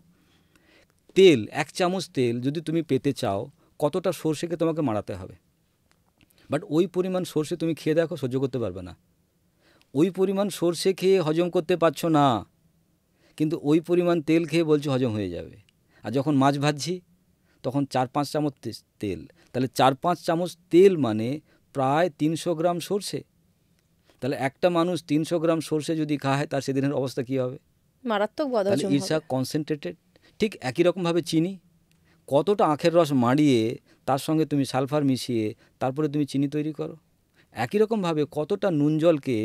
তেল, 1 চামচ তেল যদি তুমি পেতে চাও, কতটা সর্ষেকে তোমাকে মারাতে হবে। বাট ওই পরিমাণ সর্ষে তুমি খেয়ে দেখো, সহ্য করতে পারবে না। ওই পরিমাণ সর্ষে খেয়ে হজম করতে পারছো না, কিন্তু ওই পরিমাণ তেল খেয়ে বলছো হজম হয়ে যাবে। আর যখন মাছ ভাজছি তখন 4-5 চামচ তেল, তাহলে 4-5 চামচ তেল মানে প্রায় 300 গ্রাম সর্ষে। তাহলে একটা মানুষ 300 গ্রাম সর্ষে যদি খায়, তার সেদিনের অবস্থা কী হবে? মারাত্মক তাহলে বদহজম ইটস আ হবে। কনসেন্ট্রেটেড। ঠিক একই রকমভাবে চিনি, কতটা আখের রস মাড়িয়ে তার সঙ্গে তুমি সালফার মিশিয়ে তারপরে তুমি চিনি তৈরি করো। একই রকমভাবে কতটা নুন জলকে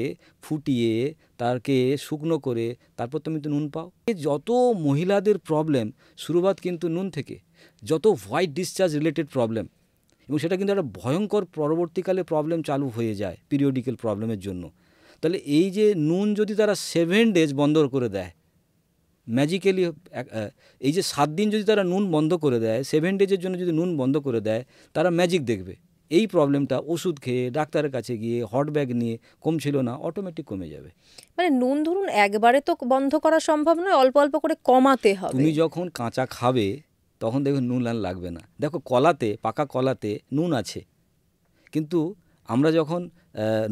ফুটিয়ে তাকে শুকনো করে তারপর তুমি তো নুন পাও। যত মহিলাদের প্রবলেম শুরুবাত কিন্তু নুন থেকে, যত হোয়াইট ডিসচার্জ রিলেটেড প্রবলেম, এবং সেটা কিন্তু একটা ভয়ঙ্কর পরবর্তীকালে প্রবলেম চালু হয়ে যায় পিরিয়ডিক্যাল প্রবলেমের জন্য। তাহলে এই যে নুন যদি তারা 7 ডেজ বন্ধ করে দেয় ম্যাজিক্যালি, এই যে 7 দিন যদি তারা নুন বন্ধ করে দেয়, 7 ডেজের জন্য যদি নুন বন্ধ করে দেয়, তারা ম্যাজিক দেখবে। এই প্রবলেমটা ওষুধ খেয়ে ডাক্তারের কাছে গিয়ে হট ব্যাগ নিয়ে কমছিল না, অটোমেটিক কমে যাবে। মানে নুন ধরুন একবারে তো বন্ধ করা সম্ভব নয়, অল্প অল্প করে কমাতে হবে। তুমি যখন কাঁচা খাবে তখন দেখবে নুন আর লাগবে না। দেখো কলাতে, পাকা কলাতে নুন আছে, কিন্তু আমরা যখন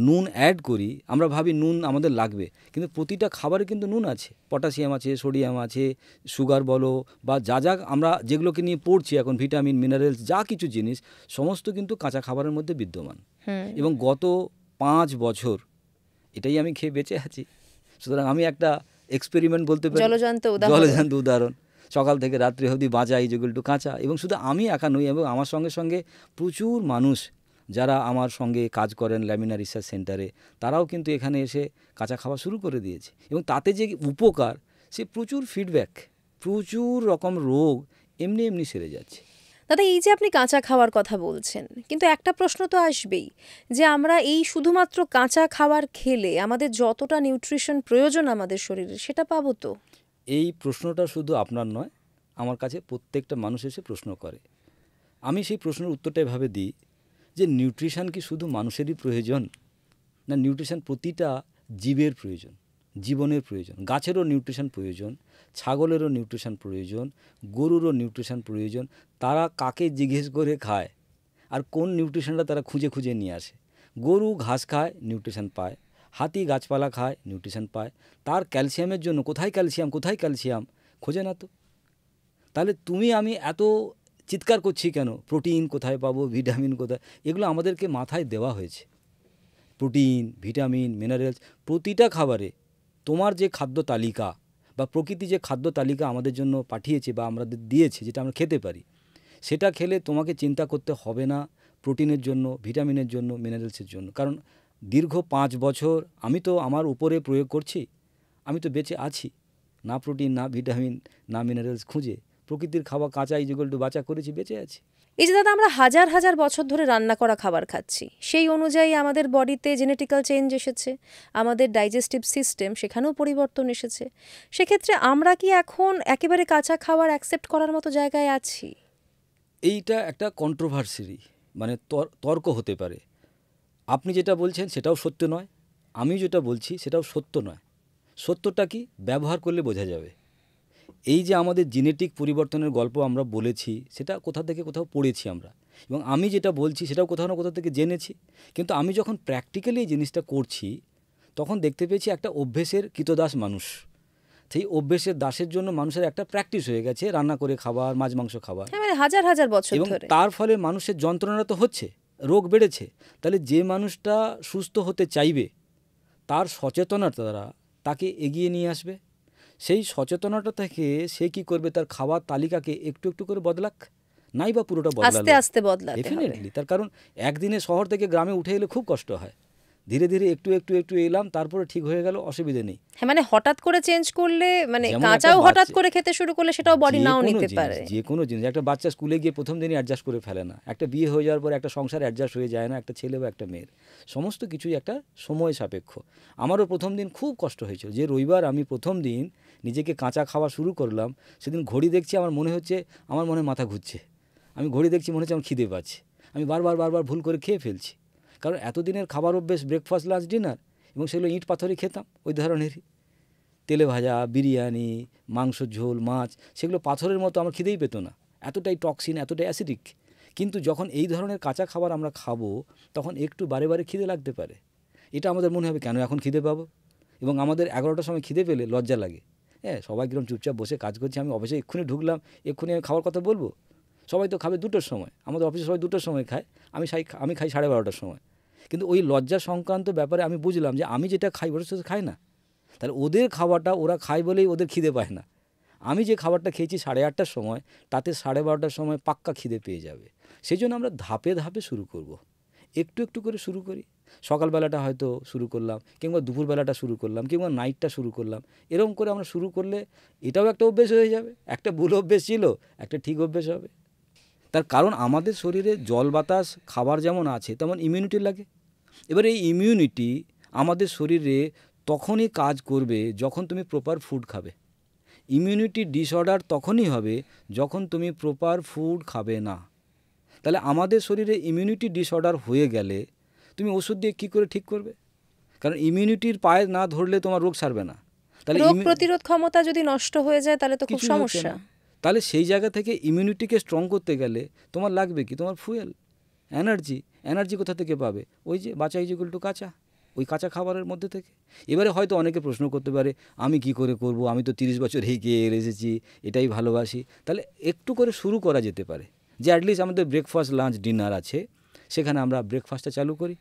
নুন অ্যাড করি আমরা ভাবি নুন আমাদের লাগবে, কিন্তু প্রতিটা খাবারে কিন্তু নুন আছে, পটাশিয়াম আছে, সোডিয়াম আছে, সুগার বলো বা যা যা আমরা যেগুলোকে নিয়ে পড়ছি এখন, ভিটামিন, মিনারেলস, যা কিছু জিনিস সমস্ত কিন্তু কাঁচা খাবারের মধ্যে বিদ্যমান। এবং গত 5 বছর এটাই আমি খেয়ে বেঁচে আছি। সুতরাং আমি একটা এক্সপেরিমেন্ট বলতে পারি, জলজান্ত উদাহরণ। সকাল থেকে রাত্রি অবধি বাঁচা ইজুকাল টু কাঁচা। এবং শুধু আমি একা নই, এবং আমার সঙ্গে সঙ্গে প্রচুর মানুষ যারা আমার সঙ্গে কাজ করেন ল্যামিনা রিসার্চ সেন্টারে, তারাও কিন্তু এখানে এসে কাঁচা খাওয়া শুরু করে দিয়েছে। এবং তাতে যে উপকার, সে প্রচুর ফিডব্যাক, প্রচুর রকম রোগ এমনি এমনি সেরে যাচ্ছে। দাদা, এই যে আপনি কাঁচা খাওয়ার কথা বলছেন, কিন্তু একটা প্রশ্ন তো আসবেই যে আমরা এই শুধুমাত্র কাঁচা খাবার খেলে আমাদের যতটা নিউট্রিশন প্রয়োজন আমাদের শরীরে সেটা পাবো তো? এই প্রশ্নটা শুধু আপনার নয়, আমার কাছে প্রত্যেকটা মানুষ এসে প্রশ্ন করে। আমি সেই প্রশ্নের উত্তরটা এভাবে দিই যে নিউট্রিশন কি শুধু মানুষেরই প্রয়োজন? না, নিউট্রিশন প্রতিটা জীবের প্রয়োজন, জীবনের প্রয়োজন। গাছেরও নিউট্রিশন প্রয়োজন, ছাগলেরও নিউট্রিশন প্রয়োজন, গরুরও নিউট্রিশন প্রয়োজন। তারা কাকে জিজ্ঞেস করে খায় আর কোন নিউট্রিশনটা তারা খুঁজে খুঁজে নিয়ে আসে। গরু ঘাস খায়, নিউট্রিশন পায়, হাতি গাছপালা খায়, নিউট্রিশন পায়। তার ক্যালসিয়ামের জন্য কোথায় ক্যালসিয়াম খোঁজে না তো। তাহলে তুমি আমি এত চিৎকার করছি কেন, প্রোটিন কোথায় পাবো, ভিটামিন কোথায়, এগুলো আমাদেরকে মাথায় দেওয়া হয়েছে। প্রোটিন, ভিটামিন, মিনারেলস প্রতিটা খাবারে তোমার যে খাদ্য তালিকা বা প্রকৃতি যে খাদ্য তালিকা আমাদের জন্য পাঠিয়েছে বা আমাদের দিয়েছে, যেটা আমরা খেতে পারি, সেটা খেলে তোমাকে চিন্তা করতে হবে না প্রোটিনের জন্য, ভিটামিনের জন্য, মিনারেলসের জন্য। কারণ দীর্ঘ 5 বছর আমি তো আমার উপরে প্রয়োগ করছি, আমি তো বেঁচে আছি, না প্রোটিন, না ভিটামিন, না মিনারেলস খুঁজে প্রকৃতির খাওয়া কাঁচা ইজুগলটু বাঁচা করেছি, বেঁচে আছি। এই যে দাদা আমরা হাজার হাজার বছর ধরে রান্না করা খাবার খাচ্ছি, সেই অনুযায়ী আমাদের বডিতে জেনেটিক্যাল চেঞ্জ এসেছে, আমাদের ডাইজেস্টিভ সিস্টেম সেখানেও পরিবর্তন এসেছে। সেক্ষেত্রে আমরা কি এখন একেবারে কাঁচা খাবার অ্যাকসেপ্ট করার মতো জায়গায় আছি? এইটা একটা কন্ট্রোভার্সি, মানে তর্ক হতে পারে। আপনি যেটা বলছেন সেটাও সত্য নয়, আমি যেটা বলছি সেটাও সত্য নয়। সত্যটা কি ব্যবহার করলে বোঝা যাবে। এই যে আমাদের জেনেটিক পরিবর্তনের গল্প আমরা বলেছি, সেটা কোথা থেকে কোথাও পড়েছি আমরা, এবং আমি যেটা বলছি সেটাও কোথাও না কোথাও থেকে জেনেছি। কিন্তু আমি যখন প্র্যাকটিক্যালি এই জিনিসটা করছি, তখন দেখতে পেয়েছি একটা অভ্যেসের কৃতদাস মানুষ। সেই অভ্যেসের দাসের জন্য মানুষের একটা প্র্যাকটিস হয়ে গেছে রান্না করে খাবার, মাছ মাংস খাবার, হ্যাঁ, মানে হাজার হাজার বছর এবং ধরে। তার ফলে মানুষের যন্ত্রণা তো হচ্ছে, রোগ বেড়েছে। তাহলে যে মানুষটা সুস্থ হতে চাইবে, তার সচেতনতা দ্বারা তাকে এগিয়ে নিয়ে আসবে। সেই সচেতনতা থেকে সে কি করবে, তার খাবার তালিকাকে একটু একটু করে বদলাক, নাই বা পুরোটা আস্তে বদলালো, আস্তে বদলাতে হবে। ডেফিনেটলি। তার কারণ একদিনে শহর থেকে গ্রামে উঠে এলে খুব কষ্ট হয়, ধীরে ধীরে একটু একটু একটু এলাম, তারপরে ঠিক হয়ে গেল, অসুবিধে নেই। হ্যাঁ, মানে হঠাৎ করে চেঞ্জ করলে, মানে যেমন কাঁচাও একটা হঠাৎ বাচ্চা- করে খেতে শুরু করলে সেটাও বডি যে নাও কোনো নিতে জিনিস, পারে। যে কোনো জিনিস, একটা বাচ্চা স্কুলে গিয়ে প্রথম দিনই অ্যাডজাস্ট করে ফেলে না, একটা বিয়ে হয়ে যাওয়ার পর একটা সংসার অ্যাডজাস্ট হয়ে যায় না, একটা ছেলে বা একটা মেয়ের। সমস্ত কিছুই একটা সময় সাপেক্ষ। আমারও প্রথম দিন খুব কষ্ট হয়েছিল, যে রবিবার আমি প্রথম দিন নিজেকে কাঁচা খাওয়া শুরু করলাম, সেদিন ঘড়ি দেখছি, আমার মনে হচ্ছে, আমার মনে মাথা ঘুরছে, আমি ঘড়ি দেখছি, মনে হচ্ছে আমার খিদে পাচ্ছে, আমি বারবার ভুল করে খেয়ে ফেলছি। কারণ এতদিনের খাবার অভ্যেস ব্রেকফাস্ট, লাঞ্চ, ডিনার, এবং সেগুলো ইঁট পাথরই খেতাম, ওই ধরনেরই তেলে ভাজা, বিরিয়ানি, মাংস ঝোল, মাছ, সেগুলো পাথরের মতো, আমার খিদেই পেতো না, এতটাই টক্সিন, এতটাই অ্যাসিডিক। কিন্তু যখন এই ধরনের কাঁচা খাবার আমরা খাবো, তখন একটু বারে বারে খিদে লাগতে পারে। এটা আমাদের মনে হবে কেন এখন খিদে পাবো, এবং আমাদের 11টার সময় খিদে পেলে লজ্জা লাগে। হ্যাঁ, সবাই কিরম চুপচাপ বসে কাজ করছে, আমি অফিসে এক্ষুনি ঢুকলাম, এক্ষুনি আমি খাওয়ার কথা বলবো। সবাই তো খাবে 2টোর সময়, আমাদের অফিসে সবাই 2টোর সময় খায়, আমি খাই 12:30টার সময়। কিন্তু ওই লজ্জা সংক্রান্ত ব্যাপারে আমি বুঝলাম যে আমি যেটা খাই ওটা তো খাই না। তাহলে ওদের খাবারটা ওরা খায় বলেই ওদের খিদে পায় না। আমি যে খাবারটা খেয়েছি 8:30টার সময়, তাতে 12:30টার সময় পাক্কা খিদে পেয়ে যাবে। সেই জন্য আমরা ধাপে ধাপে শুরু করব, একটু একটু করে শুরু করি। সকালবেলাটা হয়তো শুরু করলাম, কিংবা দুপুরবেলাটা শুরু করলাম, কিংবা নাইটটা শুরু করলাম। এরকম করে আমরা শুরু করলে এটাও একটা অভ্যেস হয়ে যাবে। একটা ভুল অভ্যেস ছিল, একটা ঠিক অভ্যেস হবে। তার কারণ আমাদের শরীরে জল, বাতাস, খাবার যেমন আছে, তেমন ইমিউনিটি লাগে। এবার এই ইমিউনিটি আমাদের শরীরে তখনই কাজ করবে যখন তুমি প্রপার ফুড খাবে। ইমিউনিটি ডিসঅর্ডার তখনই হবে যখন তুমি প্রপার ফুড খাবে না। তাহলে আমাদের শরীরে ইমিউনিটি ডিসঅর্ডার হয়ে গেলে তুমি ওষুধ দিয়ে কী করে ঠিক করবে? কারণ ইমিউনিটির পায়ে না ধরলে তোমার রোগ সারবে না। তাহলে রোগ প্রতিরোধ ক্ষমতা যদি নষ্ট হয়ে যায় তাহলে তো খুব কিছুই হচ্ছে সমস্যা। না। তাহলে সেই জায়গা থেকে ইমিউনিটিকে স্ট্রং করতে গেলে তোমার লাগবে কি? তোমার ফুয়েল, এনার্জি কোথা থেকে পাবে? ওই যে বাঁচা ইজুগল টু কাঁচা, ওই কাঁচা খাবারের মধ্যে থেকে। এবারে হয়তো অনেকে প্রশ্ন করতে পারে, আমি কি করে করব, আমি তো 30 বছর এগিয়ে এসেছি, এটাই ভালোবাসি। তাহলে একটু করে শুরু করা যেতে পারে, যে অ্যাটলিস্ট আমাদের ব্রেকফাস্ট, লাঞ্চ, ডিনার আছে, সেখানে আমরা ব্রেকফাস্টটা চালু করি,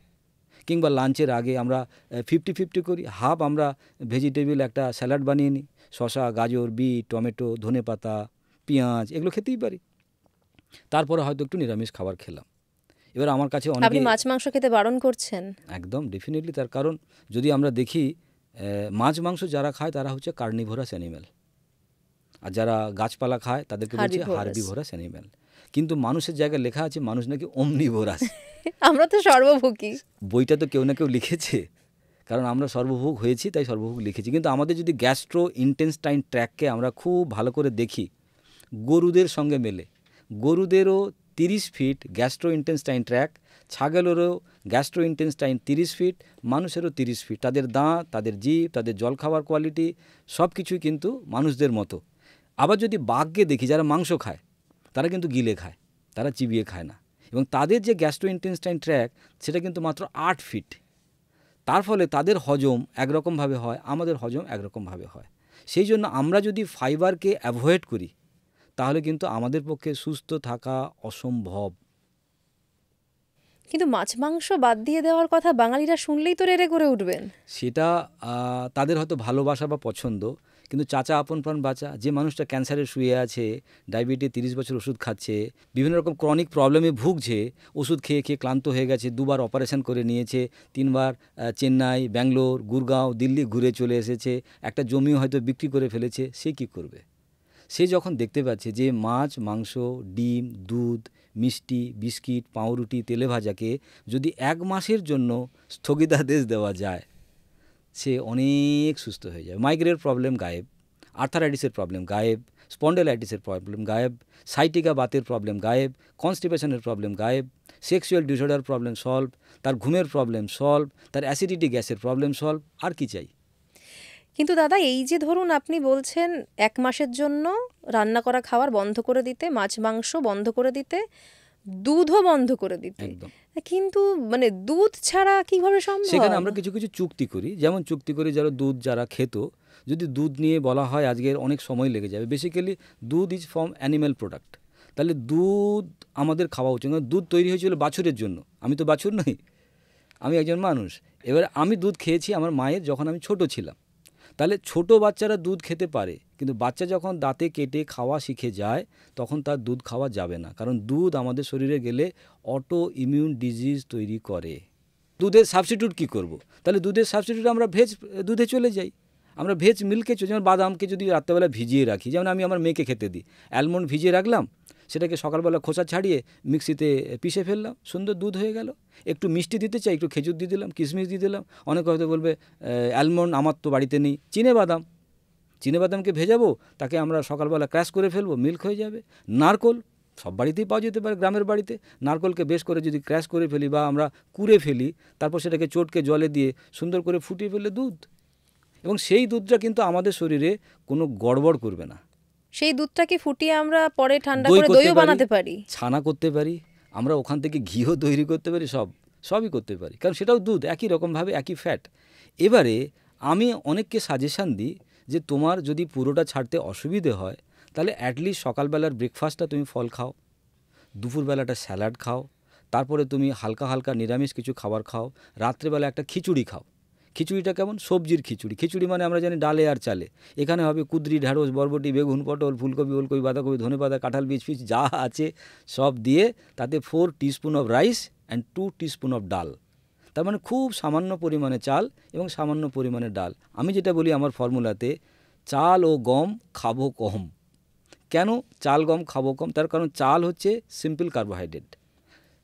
কিংবা লাঞ্চের আগে আমরা 50-50 করি। হাফ আমরা ভেজিটেবল একটা স্যালাড বানিয়ে নিই, শসা, গাজর, বিট, টমেটো, ধনেপাতা, পেঁয়াজ, এগুলো খেতেই পারি। তারপরে হয়তো একটু নিরামিষ খাবার খেলাম। এবার আমার কাছে আপনি অনেকে মাছ মাংস খেতে বারণ করছেন? একদম ডেফিনেটলি। তার কারণ যদি আমরা দেখি, মাছ মাংস যারা খায় তারা হচ্ছে কার্নিভোরাস অ্যানিম্যাল, আর যারা গাছপালা খায় তাদেরকে বলছে Herbivorous। Herbivorous animal. কিন্তু মানুষের জায়গায় লেখা আছে মানুষ নাকি অমনিভোরাস। আমরা তো সর্বভোগী। বইটা তো কেউ না কেউ লিখেছে, কারণ আমরা সর্বভোগ হয়েছি তাই সর্বভোগ লিখেছি। কিন্তু আমাদের যদি গ্যাস্ট্রো ইন্টেস্টাইন ট্র্যাককে আমরা খুব ভালো করে দেখি, গরুদের সঙ্গে মেলে, গরুদেরও 30 ফিট গ্যাস্ট্রো ইন্টেস্টাইন ট্র্যাক, ছাগলেরও গ্যাস্ট্রো ইন্টেস্টাইন 30 ফিট, মানুষেরও 30 ফিট। তাদের দাঁত, তাদের জিভ, তাদের জল খাওয়ার কোয়ালিটি সব কিছুই কিন্তু মানুষদের মতো। আবার যদি বাঘকে দেখি, যারা মাংস খায় তারা কিন্তু গিলে খায়, তারা চিবিয়ে খায় না। এবং তাদের যে গ্যাস্ট্রোইন্টেস্টাইন ট্র্যাক্ট সেটা কিন্তু মাত্র 8 ফিট। তার ফলে তাদের হজম একরকমভাবে হয়, আমাদের হজম একরকমভাবে হয়। সেই জন্য আমরা যদি ফাইবারকে অ্যাভয়েড করি তাহলে কিন্তু আমাদের পক্ষে সুস্থ থাকা অসম্ভব। কিন্তু মাছ মাংস বাদ দিয়ে দেওয়ার কথা বাঙালিরা শুনলেই তো রেড়ে করে উঠবেন। সেটা তাদের হয়তো ভালোবাসা বা পছন্দ, কিন্তু চাচা আপন প্রাণ বাঁচা। যে মানুষটা ক্যান্সারে শুয়ে আছে, ডায়াবেটিস 30 বছর ওষুধ খাচ্ছে, বিভিন্ন রকম ক্রনিক প্রবলেমে ভুগছে, ওষুধ খেয়ে খেয়ে ক্লান্ত হয়ে গেছে, 2বার অপারেশন করে নিয়েছে, 3বার চেন্নাই, ব্যাঙ্গালোর, গুরগাঁও, দিল্লি ঘুরে চলে এসেছে, একটা জমিও হয়তো বিক্রি করে ফেলেছে, সে কি করবে? সে যখন দেখতে পাচ্ছে যে মাছ, মাংস, ডিম, দুধ, মিষ্টি, বিস্কিট, পাউরুটি, তেলে ভাজাকে যদি 1 মাসের জন্য স্থগিতাদেশ দেওয়া যায়, সে অনেক সুস্থ হয়ে যায়। মাইগ্রেনের প্রবলেম গায়েব, আর্থারাইটিসের প্রবলেম গায়েব, স্পন্ডেলাইটিসের প্রবলেম গায়েব, সাইটিকা বাতের প্রবলেম গায়েব, কনস্টিপেশনের প্রবলেম গায়েব, সেক্সুয়াল ডিসঅর্ডার প্রবলেম সলভ, তার ঘুমের প্রবলেম সলভ, তার অ্যাসিডিটি গ্যাসের প্রবলেম সলভ। আর কি চাই? কিন্তু দাদা, এই যে ধরুন আপনি বলছেন 1 মাসের জন্য রান্না করা খাবার বন্ধ করে দিতে, মাছ মাংস বন্ধ করে দিতে, দুধও বন্ধ করে দিতে, একদম। কিন্তু মানে দুধ ছাড়া কিভাবে সম্ভব? সেখানে আমরা কিছু কিছু চুক্তি করি, যেমন চুক্তি করি যারা দুধ যারা খেত, যদি দুধ নিয়ে বলা হয় আজকের অনেক সময় লেগে যাবে। বেসিক্যালি দুধ ইজ ফ্রম অ্যানিম্যাল প্রোডাক্ট, তাহলে দুধ আমাদের খাওয়া উচিত। কারণ দুধ তৈরি হয়েছিল বাছুরের জন্য, আমি তো বাছুর নই, আমি একজন মানুষ। এবার আমি দুধ খেয়েছি আমার মায়ের যখন আমি ছোট ছিলাম, তাহলে ছোট বাচ্চারা দুধ খেতে পারে, কিন্তু বাচ্চা যখন দাঁতে কেটে খাওয়া শিখে যায় তখন তার দুধ খাওয়া যাবে না, কারণ দুধ আমাদের শরীরে গেলে অটো ইমিউন ডিজিজ তৈরি করে। দুধের সাবস্টিটিউট কি করব? তাহলে দুধের সাবস্টিটিউট আমরা ভেজ দুধে চলে যাই, আমরা ভেজ মিল্কে চলে, যেমন বাদামকে যদি রাত্রেবেলা ভিজিয়ে রাখি, যেমন আমি আমার মেয়েকে খেতে দিই, অ্যালমন্ড ভিজিয়ে রাখলাম, সেটাকে সকালবেলা খোসা ছাড়িয়ে মিক্সিতে পিষে ফেললাম, সুন্দর দুধ হয়ে গেল। একটু মিষ্টি দিতে চাই, একটু খেজুর দিয়ে দিলাম, কিশমিশ দিয়ে দিলাম। অনেকে হয়তো বলবে অ্যালমন্ড আমার তো বাড়িতে নেই, চিনেবাদামকে ভেজাবো, তাকে আমরা সকালবেলা ক্র্যাশ করে ফেলবো, মিল্ক হয়ে যাবে। নারকোল সব বাড়িতেই পাওয়া যেতে পারে, গ্রামের বাড়িতে নারকোলকে বেশ করে যদি ক্র্যাশ করে ফেলি বা আমরা কুড়ে ফেলি, তারপর সেটাকে চটকে জলে দিয়ে সুন্দর করে ফুটিয়ে ফেললে দুধ, এবং সেই দুধটা কিন্তু আমাদের শরীরে কোনো গড়বড় করবে না। সেই দুধটাকে ফুটিয়ে আমরা পরে ঠান্ডা দই করে করতে দইও পারি, বানাতে পারি, ছানা করতে পারি, আমরা ওখান থেকে ঘিও তৈরি করতে পারি, সবই করতে পারি, কারণ সেটাও দুধ, একই রকমভাবে একই ফ্যাট। এবারে আমি অনেককে সাজেশান দিই যে তোমার যদি পুরোটা ছাড়তে অসুবিধে হয় তাহলে অ্যাটলিস্ট সকালবেলার ব্রেকফাস্টটা তুমি ফল খাও, দুপুরবেলাটা স্যালাড খাও, তারপরে তুমি হালকা হালকা নিরামিষ কিছু খাবার খাও, রাত্রেবেলা একটা খিচুড়ি খাও। খিচুড়িটা কেমন? সবজির খিচুড়ি। খিচুড়ি মানে আমরা জানি ডালে আর চালে, এখানে হবে কুঁদরি, ঢ্যাঁড়স, বরবটি, বেগুন, পটল, ফুলকপি, ওলকপি, বাঁধাকপি, ধনেপাতা, কাঁঠাল বীজ ফিজ যা আছে সব দিয়ে, তাতে 4 teaspoon of rice and 2 teaspoon of ডাল। তার মানে খুব সামান্য পরিমাণে চাল এবং সামান্য পরিমাণে ডাল। আমি যেটা বলি আমার ফর্মুলাতে, চাল ও গম খাবো কম। কেন চাল গম খাবো কম? তার কারণ চাল হচ্ছে সিম্পল কার্বোহাইড্রেট,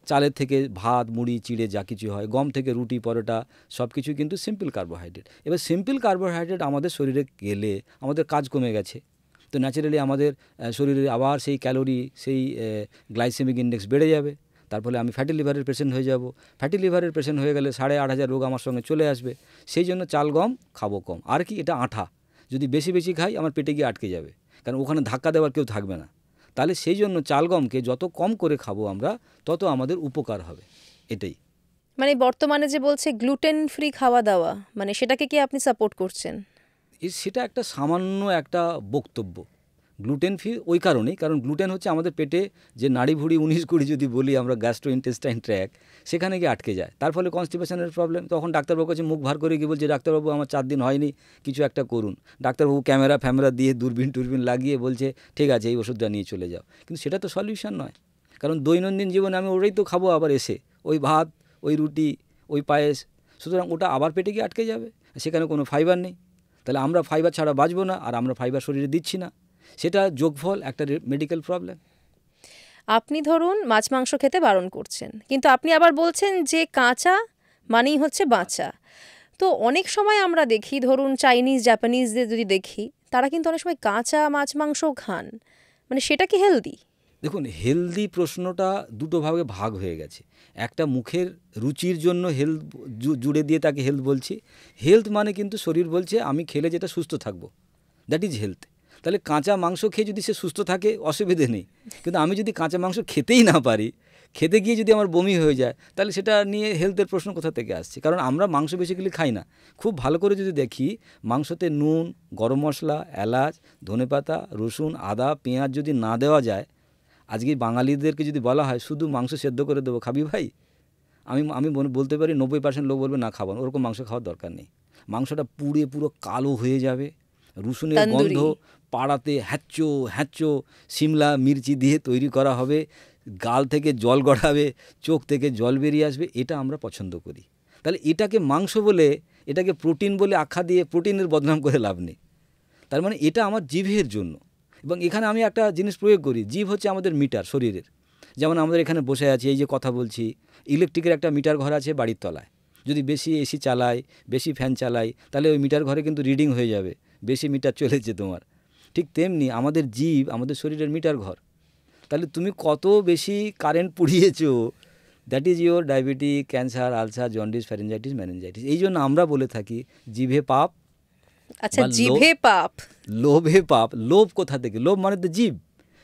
চালের থেকে ভাত, মুড়ি, চিড়ে যা কিছু হয়, গম থেকে রুটি, পরোটা সব কিছু কিন্তু সিম্পল কার্বোহাইড্রেট। এবার সিম্পল কার্বোহাইড্রেট আমাদের শরীরে গেলে আমাদের কাজ কমে গেছে, তো ন্যাচারালি আমাদের শরীরে আবার সেই ক্যালোরি, সেই গ্লাইসেমিক ইন্ডেক্স বেড়ে যাবে, তার ফলে আমি ফ্যাটি লিভারের পেশেন্ট হয়ে যাব। ফ্যাটি লিভারের পেশেন্ট হয়ে গেলে 8,500 রোগ আমার সঙ্গে চলে আসবে। সেই জন্য চাল গম খাবো কম। আর কি, এটা আঠা, যদি বেশি বেশি খাই আমার পেটে গিয়ে আটকে যাবে, কারণ ওখানে ধাক্কা দেওয়ার কেউ থাকবে না। তাহলে সেই জন্য চাল গমকে যত কম করে খাবো আমরা, তত আমাদের উপকার হবে, এটাই। মানে বর্তমানে যে বলছে গ্লুটেন ফ্রি খাওয়া দাওয়া, মানে সেটাকে কি আপনি সাপোর্ট করছেন? সেটা একটা সামান্য একটা বক্তব্য। গ্লুটেন ফ্রি ওই কারণেই, কারণ গ্লুটেন হচ্ছে আমাদের পেটে যে নাড়ি ভুড়ি 19-20 যদি বলি আমরা, গ্যাস্ট্রোইন্টেস্টাইন ট্র্যাক্ট, সেখানে গিয়ে আটকে যায়, তার ফলে কনস্টিপেশনের প্রবলেম। তখন ডাক্তারবাবু কাছে মুখ ভার করে গিয়ে বলছে, ডাক্তারবাবু আমার 4 দিন হয়নি, কিছু একটা করুন। ডাক্তারবাবু ক্যামেরা ফ্যামেরা দিয়ে দূরবীন লাগিয়ে বলছে ঠিক আছে এই ওষুধটা নিয়ে চলে যাও, কিন্তু সেটা তো সলিউশন নয়। কারণ দৈনন্দিন জীবনে আমি ওটাই তো খাবো, আবার এসে ওই ভাত, ওই রুটি, ওই পায়েস, সুতরাং ওটা আবার পেটে গিয়ে আটকে যাবে, সেখানে কোনো ফাইবার নেই। তাহলে আমরা ফাইবার ছাড়া বাঁচবো না, আর আমরা ফাইবার শরীরে দিচ্ছি না, সেটা যোগফল একটা মেডিকেল প্রবলেম। আপনি ধরুন মাছ মাংস খেতে বারণ করছেন, কিন্তু আপনি আবার বলছেন যে কাঁচা মানেই হচ্ছে বাঁচা। তো অনেক সময় আমরা দেখি, ধরুন চাইনিজ, জাপানিজদের যদি দেখি, তারা কিন্তু অনেক সময় কাঁচা মাছ মাংসও খান, মানে সেটা কি হেলদি? দেখুন, হেলদি প্রশ্নটা দুটো ভাগে ভাগ হয়ে গেছে। একটা মুখের রুচির জন্য হেলথ জুড়ে দিয়ে তাকে হেলথ বলছি। হেলথ মানে কিন্তু শরীর বলছে আমি খেলে যেটা সুস্থ থাকবো, দ্যাট ইজ হেলথ। তাহলে কাঁচা মাংস খেয়ে যদি সে সুস্থ থাকে অসুবিধে নেই, কিন্তু আমি যদি কাঁচা মাংস খেতেই না পারি, খেতে গিয়ে যদি আমার বমি হয়ে যায় তাহলে সেটা নিয়ে হেলথের প্রশ্ন কোথা থেকে আসছে? কারণ আমরা মাংস বেসিক্যালি খাই না। খুব ভালো করে যদি দেখি, মাংসতে নুন, গরম মশলা, এলাচ, ধনেপাতা, রসুন, আদা, পেঁয়াজ যদি না দেওয়া যায়, আজকে বাঙালিদেরকে যদি বলা হয় শুধু মাংস সেদ্ধ করে দেবো, খাবি ভাই? আমি বলতে পারি 90% লোক বলবে না, খাবো না, ওরকম মাংস খাওয়ার দরকার নেই। মাংসটা পুড়ে পুরো কালো হয়ে যাবে, রসুনের তন্দুরি। গন্ধ, পাড়াতে হ্যাঁচো হ্যাঁচো সিমলা মির্চি দিয়ে তৈরি করা হবে, গাল থেকে জল গড়াবে, চোখ থেকে জল বেরিয়ে আসবে, এটা আমরা পছন্দ করি। তাহলে এটাকে মাংস বলে, এটাকে প্রোটিন বলে আখ্যা দিয়ে প্রোটিনের বদনাম করে লাভ নেই। তার মানে এটা আমার জিভের জন্য। এবং এখানে আমি একটা জিনিস প্রয়োগ করি, জিভ হচ্ছে আমাদের মিটার শরীরের। যেমন আমাদের এখানে বসে আছি, এই যে কথা বলছি, ইলেকট্রিকের একটা মিটার ঘর আছে বাড়ির তলায়। যদি বেশি এসি চালাই, বেশি ফ্যান চালাই, তাহলে ওই মিটার ঘরে কিন্তু রিডিং হয়ে যাবে, বেশি মিটার চলেছে তোমার। ঠিক তেমনি আমাদের জিভ আমাদের শরীরের মিটার ঘর। তাহলে তুমি কত বেশি কারেন্ট পুড়িয়েছো, that is your diabetic, cancer, ulcer, jaundice, pharyngitis, meningitis. এই জন্য আমরা বলে থাকি জিভে পাপ। আচ্ছা, বা জিভে পাপ। লোভে পাপ। লোভ কোথা থেকে? লোভ মানে তো জীব।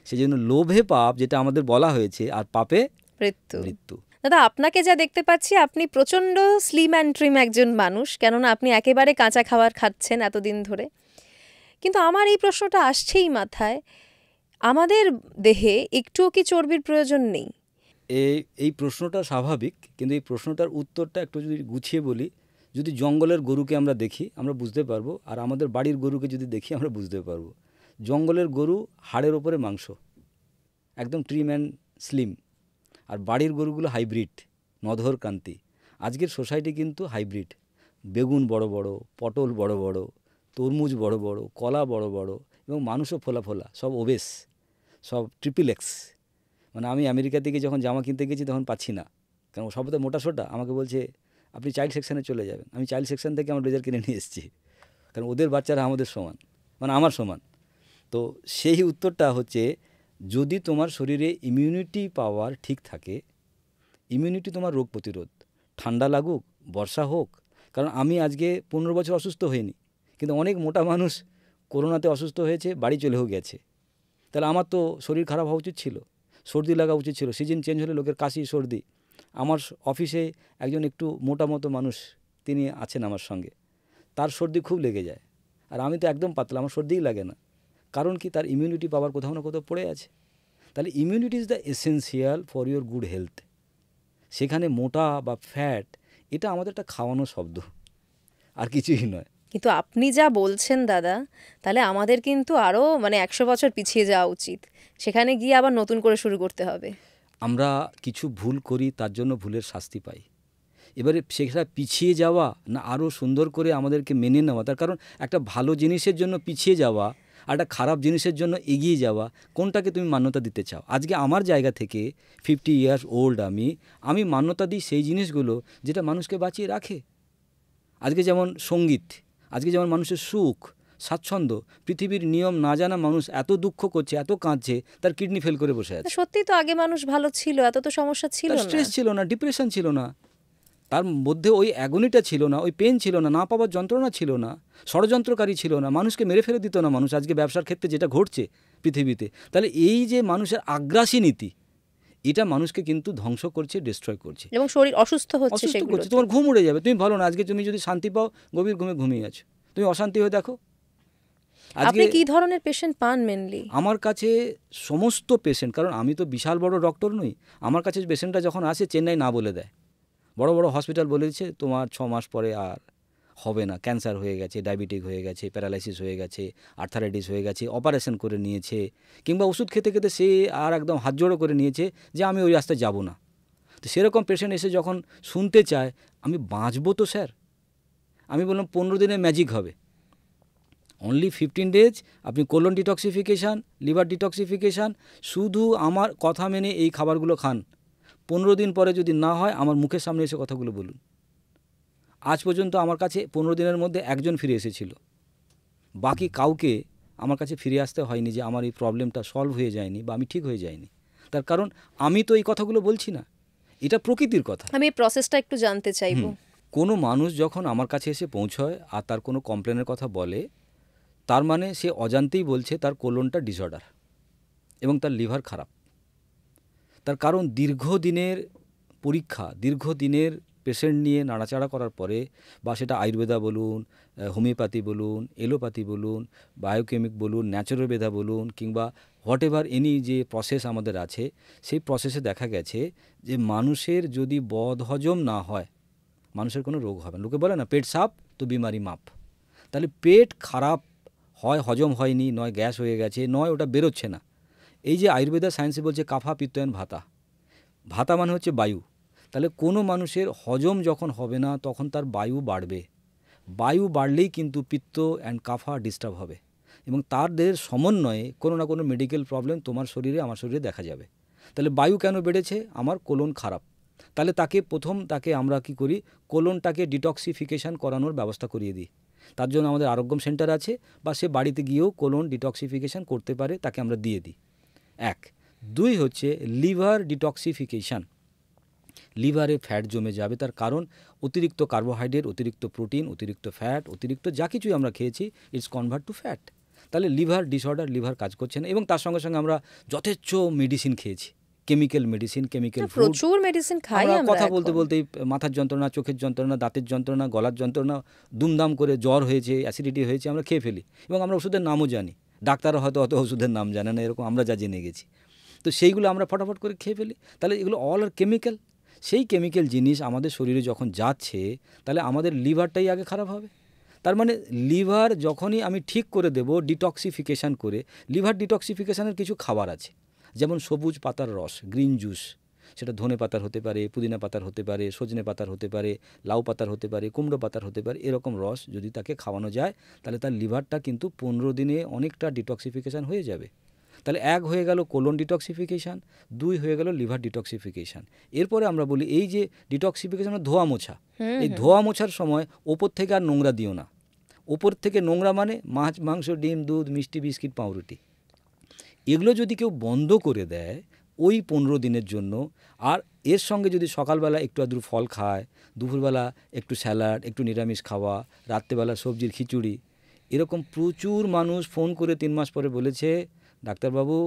সেই জন্য লোভে পাপ, যেটা আমাদের বলা হয়েছে, আর পাপে মৃত্যু। মৃত্যু। দাদা, আপনাকে যা দেখতে পাচ্ছি আপনি প্রচণ্ড স্লিম অ্যান্ড ট্রিম একজন মানুষ, কেননা আপনি একেবারে কাঁচা খাবার খাচ্ছেন এতদিন ধরে। কিন্তু আমার এই প্রশ্নটা আসছেই মাথায়, আমাদের দেহে একটুও কি চর্বির প্রয়োজন নেই? এই প্রশ্নটা স্বাভাবিক, কিন্তু এই প্রশ্নটার উত্তরটা একটু যদি গুছিয়ে বলি, যদি জঙ্গলের গরুকে আমরা দেখি আমরা বুঝতে পারবো, আর আমাদের বাড়ির গরুকে যদি দেখি আমরা বুঝতে পারবো। জঙ্গলের গরু হাড়ের ওপরে মাংস, একদম ট্রিম অ্যান্ড স্লিম। আর বাড়ির গরুগুলো হাইব্রিড, নধর কান্তি। আজকের সোসাইটি কিন্তু হাইব্রিড। বেগুন বড় বড়, পটল বড় বড়, তরমুজ বড় বড়, কলা বড় বড়, এবং মানুষও ফোলা ফোলা, সব ওবেস, সব ট্রিপল এক্স। মানে আমি আমেরিকা থেকে যখন জামা কিনতে গেছি তখন পাচ্ছি না, কারণ সব তো মোটা সোটা। আমাকে বলছে আপনি চাইল্ড সেকশানে চলে যাবেন। আমি চাইল্ড সেকশান থেকে আমার ব্লেজার কিনে নিয়ে এসেছি, কারণ ওদের বাচ্চারা আমাদের সমান, মানে আমার সমান। তো সেই উত্তরটা হচ্ছে, যদি তোমার শরীরে ইমিউনিটি পাওয়ার ঠিক থাকে, ইমিউনিটি তোমার রোগ প্রতিরোধ, ঠান্ডা লাগুক, বর্ষা হোক। কারণ আমি আজকে 15 বছর অসুস্থ হইনি, কিন্তু অনেক মোটা মানুষ করোনাতে অসুস্থ হয়েছে, বাড়ি চলেও গেছে। তাহলে আমার তো শরীর খারাপ হওয়া উচিত ছিল, সর্দি লাগা উচিত ছিল। সিজন চেঞ্জ হলে লোকের কাশি, সর্দি। আমার অফিসে একজন একটু মোটা মতো মানুষ, তিনি আছেন আমার সঙ্গে, তার সর্দি খুব লেগে যায়, আর আমি তো একদম পাতলা, আমার সর্দিই লাগে না। কারণ কি? তার ইমিউনিটি পাওয়ার কোথাও না কোথাও পড়ে আছে। তাহলে immunity is the essential for your good health. সেখানে মোটা বা ফ্যাট, এটা আমাদের একটা খাওয়ানো শব্দ, আর কিছুই নয়। কিন্তু আপনি যা বলছেন দাদা, তাহলে আমাদের কিন্তু আরও 100 বছর পিছিয়ে যাওয়া উচিত, সেখানে গিয়ে আবার নতুন করে শুরু করতে হবে। আমরা কিছু ভুল করি, তার জন্য ভুলের শাস্তি পাই। এবারে সেটা পিছিয়ে যাওয়া না আরও সুন্দর করে আমাদেরকে মেনে নেওয়া। তার কারণ একটা ভালো জিনিসের জন্য পিছিয়ে যাওয়া আর একটা খারাপ জিনিসের জন্য এগিয়ে যাওয়া, কোনটাকে তুমি মান্যতা দিতে চাও? আজকে আমার জায়গা থেকে 50 ইয়ার্স ওল্ড আমি মান্যতা দিই সেই জিনিসগুলো যেটা মানুষকে বাঁচিয়ে রাখে। আজকে যেমন সঙ্গীত, আজকে যেমন মানুষের সুখ, স্বাচ্ছন্দ্য, পৃথিবীর নিয়ম না জানা মানুষ এত দুঃখ করছে, এত কাঁদছে, তার কিডনি ফেল করে বসে আছে। সত্যি তো আগে মানুষ ভালো ছিল, এত তো সমস্যা ছিল তার না। স্ট্রেস ছিল না, ডিপ্রেশন ছিল না, তার মধ্যে ওই অ্যাগনিটা ছিল না, ওই পেন ছিল না, না পাওয়ার যন্ত্রণা ছিল না, ষড়যন্ত্রকারী ছিল না, মানুষকে মেরে ফেলে দিত না মানুষ। আজকে ব্যবসার ক্ষেত্রে যেটা ঘটছে পৃথিবীতে, তাহলে এই যে মানুষের আগ্রাসী নীতি, এটা মানুষকে কিন্তু ধ্বংস করছে, ডিস্ট্রয় করছে, এবং শরীর অসুস্থ হচ্ছে, অসুস্থ সেগুলো করছে। তোমার ঘুম উড়ে যাবে, তুমি ভালো না। আজকে তুমি যদি শান্তি পাও, গভীর ঘুমে ঘুমিয়ে আছো, তুমি অশান্তি হয়ে দেখো। আপনি কি ধরনের পেশেন্ট পান মেনলি? আমার কাছে সমস্ত পেশেন্ট, কারণ আমি তো বিশাল বড় ডক্টর নই। আমার কাছে পেশেন্টরা যখন আসে, চেন্নাই না বলে দেয়, বড় বড় হসপিটাল বলে দিচ্ছে তোমার 6 মাস পরে আর হবে না, ক্যান্সার হয়ে গেছে, ডায়াবেটিক হয়ে গেছে, প্যারালাইসিস হয়ে গেছে, আর্থারাইটিস হয়ে গেছে, অপারেশন করে নিয়েছে, কিংবা ওষুধ খেতে খেতে সে আর একদম হাত জোড়ো করে নিয়েছে যে আমি ওই রাস্তায় যাব না। তো সেরকম পেশেন্ট এসে যখন শুনতে চায় আমি বাঁচবো তো স্যার, আমি বললাম 15 দিনে ম্যাজিক হবে। অনলি 15 ডেজ আপনি কোলন ডিটক্সিফিকেশান, লিভার ডিটক্সিফিকেশান, শুধু আমার কথা মেনে এই খাবারগুলো খান। 15 দিন পরে যদি না হয়, আমার মুখের সামনে এসে কথাগুলো বলুন। আজ পর্যন্ত আমার কাছে 15 দিনের মধ্যে একজন ফিরে এসেছিল, বাকি কাউকে আমার কাছে ফিরে আসতে হয়নি যে আমার এই প্রবলেমটা সলভ হয়ে যায়নি বা আমি ঠিক হয়ে যায়নি। তার কারণ আমি তো এই কথাগুলো বলছি না, এটা প্রকৃতির কথা। আমি এই প্রসেসটা একটু জানতে চাইবো। কোনো মানুষ যখন আমার কাছে এসে পৌঁছয় আর তার কোনো কমপ্লেনের কথা বলে, তার মানে সে অজান্তেই বলছে তার কোলনটা ডিসঅর্ডার এবং তার লিভার খারাপ। তার কারণ দীর্ঘদিনের পরীক্ষা, দীর্ঘদিনের পেশেন্ট নিয়ে নাড়াচাড়া করার পরে, বা সেটা আয়ুর্বেদা বলুন, হোমিওপ্যাথি বলুন, এলোপ্যাথি বলুন, বায়োকেমিক বলুন, ন্যাচুরোপ্যাথি বলুন, কিংবা হোয়াট এভার এনি যে প্রসেস আমাদের আছে, সেই প্রসেসে দেখা গেছে যে মানুষের যদি বদহজম না হয়, মানুষের কোনো রোগ হবে না। লোকে বলে না পেট সাফ তো বিমারি মাপ। তাহলে পেট খারাপ হয়, হজম হয়নি, নয় গ্যাস হয়ে গেছে, নয় ওটা বেরোচ্ছে না। এই যে আয়ুর্বেদা সায়েন্সে বলছে কাফা পিত্তয়ন ভাতা, ভাতা মানে হচ্ছে বায়ু। তাহলে কোনো মানুষের হজম যখন হবে না তখন তার বায়ু বাড়বে, বায়ু বাড়লেই কিন্তু পিত্ত অ্যান্ড কাফা ডিস্টার্ব হবে, এবং তাদের সমন্বয়ে কোনো না কোনো মেডিকেল প্রবলেম তোমার শরীরে আমার শরীরে দেখা যাবে। তাহলে বায়ু কেন বেড়েছে? আমার কোলন খারাপ। তাহলে তাকে আমরা কি করি, কোলনটাকে ডিটক্সিফিকেশান করানোর ব্যবস্থা করিয়ে দিই। তার জন্য আমাদের আরোগ্যম সেন্টার আছে, বা সে বাড়িতে গিয়েও কোলন ডিটক্সিফিকেশান করতে পারে, তাকে আমরা দিয়ে দিই। 1 2 হচ্ছে লিভার ডিটক্সিফিকেশান। লিভারে ফ্যাট জমে যাবে, তার কারণ অতিরিক্ত কার্বোহাইড্রেট, অতিরিক্ত প্রোটিন, অতিরিক্ত ফ্যাট, অতিরিক্ত যা কিছুই আমরা খেয়েছি, ইটস কনভার্ট টু ফ্যাট। তাহলে লিভার ডিসঅর্ডার, লিভার কাজ করছে না। এবং তার সঙ্গে সঙ্গে আমরা যথেচ্ছ মেডিসিন খেয়েছি, কেমিক্যাল মেডিসিন, কেমিক্যাল ফুড। প্রচুর মেডিসিন খাই আমরা কথা বলতে বলতেই মাথার যন্ত্রণা, চোখের যন্ত্রণা, দাঁতের যন্ত্রণা, গলার যন্ত্রণা, দুমদাম করে জ্বর হয়েছে, অ্যাসিডিটি হয়েছে, আমরা খেয়ে ফেলি, এবং আমরা ওষুধের নামও জানি। ডাক্তাররা হয়তো অত ওষুধের নাম জানে না, এরকম আমরা যা জেনে গেছি। তো সেইগুলো আমরা ফটাফট করে খেয়ে ফেলি। তাহলে এগুলো অল আর কেমিক্যাল। সেই কেমিক্যাল জিনিস আমাদের শরীরে যখন যাচ্ছে, তাহলে আমাদের লিভারটাই আগে খারাপ হবে। তার মানে লিভার যখনই আমি ঠিক করে দেব ডিটক্সিফিকেশান করে, লিভার ডিটক্সিফিকেশানের কিছু খাবার আছে, যেমন সবুজ পাতার রস, গ্রিন জুস, সেটা ধনে পাতার হতে পারে, পুদিনা পাতার হতে পারে, সজনে পাতার হতে পারে, লাউ পাতার হতে পারে, কুমড়ো পাতার হতে পারে। এরকম রস যদি তাকে খাওয়ানো যায়, তাহলে তার লিভারটা কিন্তু 15 দিনে অনেকটা ডিটক্সিফিকেশান হয়ে যাবে। তাহলে 1 হয়ে গেল কোলন ডিটক্সিফিকেশান, 2 হয়ে গেল লিভার ডিটক্সিফিকেশান। এরপরে আমরা বলি এই যে ডিটক্সিফিকেশান ধোয়া মোছা, এই ধোয়া মোছার সময় ওপর থেকে আর নোংরা দিও না। ওপর থেকে নোংরা মানে মাছ, মাংস, ডিম, দুধ, মিষ্টি, বিস্কিট, পাউরুটি, এগুলো যদি কেউ বন্ধ করে দেয় ওই 15 দিনের জন্য, আর এর সঙ্গে যদি সকালবেলা একটু আধটু ফল খায়, দুপুরবেলা একটু স্যালাড, একটু নিরামিষ খাওয়া, রাত্রেবেলা সবজির খিচুড়ি, এরকম প্রচুর মানুষ ফোন করে 3 মাস পরে বলেছে, ডাক্তারবাবু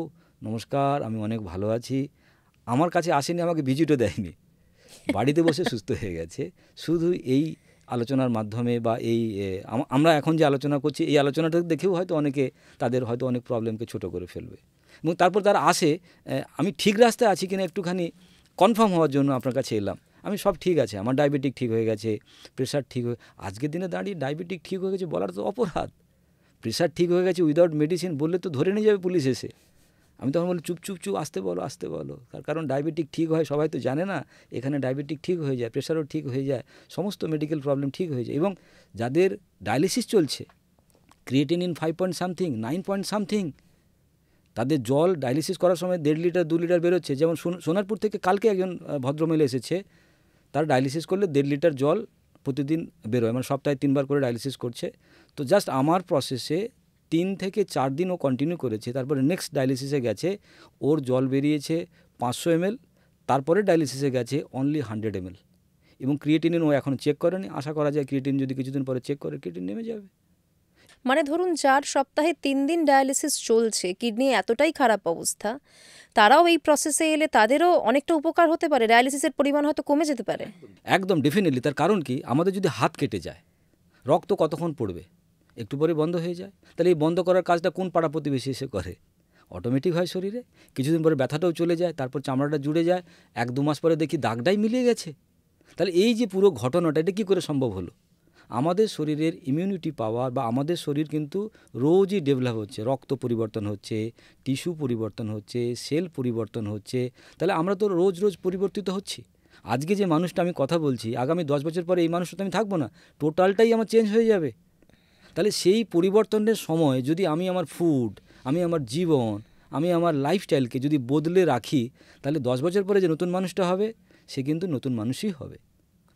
নমস্কার, আমি অনেক ভালো আছি, আমার কাছে আসেনি, আমাকে ভিজিটও দেয়নি, বাড়িতে বসে সুস্থ হয়ে গেছে। শুধু এই আলোচনার মাধ্যমে, বা এই আমরা এখন যে আলোচনা করছি, এই আলোচনাটা দেখেও হয়তো অনেকে তাদের হয়তো অনেক প্রবলেমকে ছোট করে ফেলবে, এবং তারপর তারা আসে, আমি ঠিক রাস্তায় আছি কিনা একটুখানি কনফার্ম হওয়ার জন্য আপনার কাছে এলাম। আমি সব ঠিক আছে, আমার ডায়াবেটিক ঠিক হয়ে গেছে, প্রেশার ঠিক হয়ে, আজকের দিনে দাঁড়িয়ে ডায়াবেটিক ঠিক হয়ে গেছে বলার তো অপরাধ। প্রেশার ঠিক হয়ে গেছে উইদাউট মেডিসিন বললে তো ধরে নিয়ে যাবে পুলিশ এসে। আমি তখন বলি চুপ চুপ চুপ, আসতে বলো, আসতে বলো। তার কারণ ডায়াবেটিক ঠিক হয় সবাই তো জানে না, এখানে ডায়াবেটিক ঠিক হয়ে যায়, প্রেশারও ঠিক হয়ে যায়, সমস্ত মেডিকেল প্রবলেম ঠিক হয়ে যায়। এবং যাদের ডায়ালিসিস চলছে, creatinine 5 point something, 9 point something, তাদের জল ডায়ালিসিস করার সময় 1.5 লিটার 2 লিটার বেরোচ্ছে। যেমন সোনারপুর থেকে কালকে একজন ভদ্রমহিলা এসেছে, তার ডায়ালিসিস করলে 1.5 লিটার জল প্রতিদিন বেরোয়, মানে সপ্তাহে 3 বার করে ডায়ালিসিস করছে। তো জাস্ট আমার প্রসেসে 3 থেকে 4 দিন ও কন্টিনিউ করেছে, তারপরে নেক্সট ডায়ালিসিসে গেছে, ওর জল বেরিয়েছে 500 ml, তারপরে ডায়ালিসিসে গেছে অনলি 100 ml। এবং ক্রিয়েটিনিন ও এখন চেক করেনি, আশা করা যায় ক্রিয়েটিনিন যদি কিছুদিন পরে চেক করে ক্রিয়েটিনিন নেমে যাবে। মানে ধরুন যার সপ্তাহে 3 দিন ডায়ালিসিস চলছে, কিডনি এতটাই খারাপ অবস্থা, তারাও এই প্রসেসে এলে তাদেরও অনেকটা উপকার হতে পারে, ডায়ালিসিসের পরিমাণ হয়তো কমে যেতে পারে। একদম ডেফিনেটলি। তার কারণ কি, আমাদের যদি হাত কেটে যায়, রক্ত কতক্ষণ পড়বে, একটু পরে বন্ধ হয়ে যায়। তাহলে এই বন্ধ করার কাজটা কোন পাড়া প্রতিবেশী এসে করে? অটোমেটিক হয় শরীরে, কিছুদিন পরে ব্যথাটাও চলে যায়, তারপর চামড়াটা জুড়ে যায়, 1-2 মাস পরে দেখি দাগটাই মিলিয়ে গেছে। তাহলে এই যে পুরো ঘটনাটা, এটা কী করে সম্ভব হলো? আমাদের শরীরের ইমিউনিটি পাওয়ার, বা আমাদের শরীর কিন্তু রোজই ডেভেলপ হচ্ছে, রক্ত পরিবর্তন হচ্ছে, টিস্যু পরিবর্তন হচ্ছে, সেল পরিবর্তন হচ্ছে। তাহলে আমরা তো রোজ রোজ পরিবর্তিত হচ্ছি। আজকে যে মানুষটা আমি কথা বলছি, আগামী 10 বছর পরে এই মানুষটা আমি থাকবো না, টোটালটাই আমার চেঞ্জ হয়ে যাবে। তাহলে সেই পরিবর্তনের সময় যদি আমি আমার ফুড, আমি আমার জীবন, আমি আমার লাইফস্টাইলকে যদি বদলে রাখি, তাহলে 10 বছর পরে যে নতুন মানুষটা হবে, সে কিন্তু নতুন মানুষই হবে।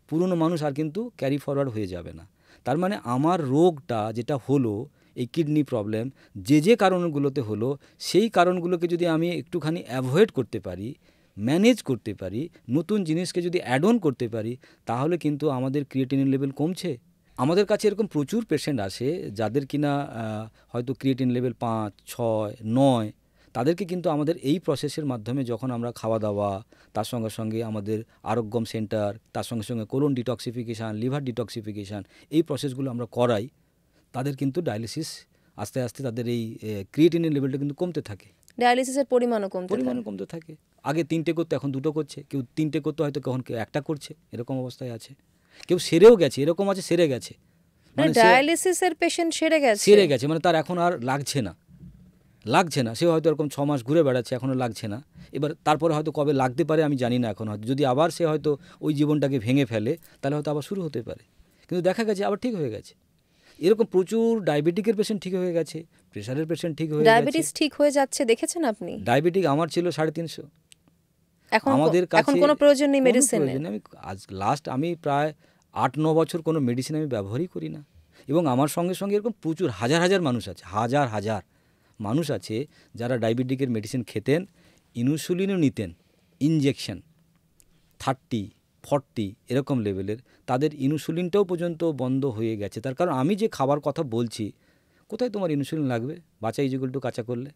পুরনো মানুষ আর কিন্তু ক্যারি ফরওয়ার্ড হয়ে যাবে না। তার মানে আমার রোগটা যেটা হলো, এই কিডনি প্রবলেম, যে কারণগুলোতে হলো, সেই কারণগুলোকে যদি আমি একটুখানি অ্যাভয়েড করতে পারি, ম্যানেজ করতে পারি, নতুন জিনিসকে যদি অ্যাড অন করতে পারি, তাহলে কিন্তু আমাদের ক্রিয়েটিনিন লেভেল কমছে। আমাদের কাছে এরকম প্রচুর পেশেন্ট আসে যাদের কিনা হয়তো ক্রিয়েটিন লেভেল 5, 6, 9, তাদেরকে কিন্তু আমাদের এই প্রসেসের মাধ্যমে যখন আমরা খাওয়া দাওয়া, তার সঙ্গে সঙ্গে আমাদের আরোগ্যম সেন্টার, তার সঙ্গে সঙ্গে কোলন ডিটক্সিফিকেশান, লিভার ডিটক্সিফিকেশান, এই প্রসেসগুলো আমরা করাই, তাদের কিন্তু ডায়ালিসিস আস্তে আস্তে তাদের এই ক্রিয়েটিনিন লেভেলটা কিন্তু কমতে থাকে, ডায়ালিসিসের পরিমাণও কমতে থাকে। আগে 3টে করতো, এখন 2টো করছে। কেউ 3টে করতো, হয়তো কখন কেউ 1টা করছে, এরকম অবস্থায় আছে। কেউ সেরেও গেছে, এরকম আছে সেরে গেছে, মানে ডায়ালিসিসের পেশেন্ট সেরে গেছে, মানে তার এখন আর লাগছে না, সে হয়তো এরকম 6 মাস ঘুরে বেড়াচ্ছে, এখনও লাগছে না। এবার তারপরে হয়তো কবে লাগতে পারে আমি জানি না। এখন হয়তো যদি আবার সে হয়তো ওই জীবনটাকে ভেঙে ফেলে, তাহলে হয়তো আবার শুরু হতে পারে। কিন্তু দেখা গেছে আবার ঠিক হয়ে গেছে। এরকম প্রচুর ডায়াবেটিকের পেশেন্ট ঠিক হয়ে গেছে, প্রেশারের পেশেন্ট ঠিক হয়ে গেছে। ডায়াবেটিস ঠিক হয়ে যাচ্ছে, দেখেছেন আপনি? ডায়াবেটিক আমার ছিল 350। আমাদের কাছে এখন কোনো প্রয়োজন নেই মেডিসিনের। আমি আজ লাস্ট আমি প্রায় 8-9 বছর কোনো মেডিসিন আমি ব্যবহারই করি না। এবং আমার সঙ্গে সঙ্গে এরকম প্রচুর হাজার মানুষ আছে, হাজার মানুষ আছে যারা ডায়াবেটিকের মেডিসিন খেতেন, ইনসুলিনও নিতেন, ইনজেকশন 30-40 এরকম লেভেলের, তাদের ইনসুলিনটাও পর্যন্ত বন্ধ হয়ে গেছে। তার কারণ আমি যে খাবার কথা বলছি, কোথায় তোমার ইনসুলিন লাগবে বাচ্চা ইজিকলটু কাঁচা করলে?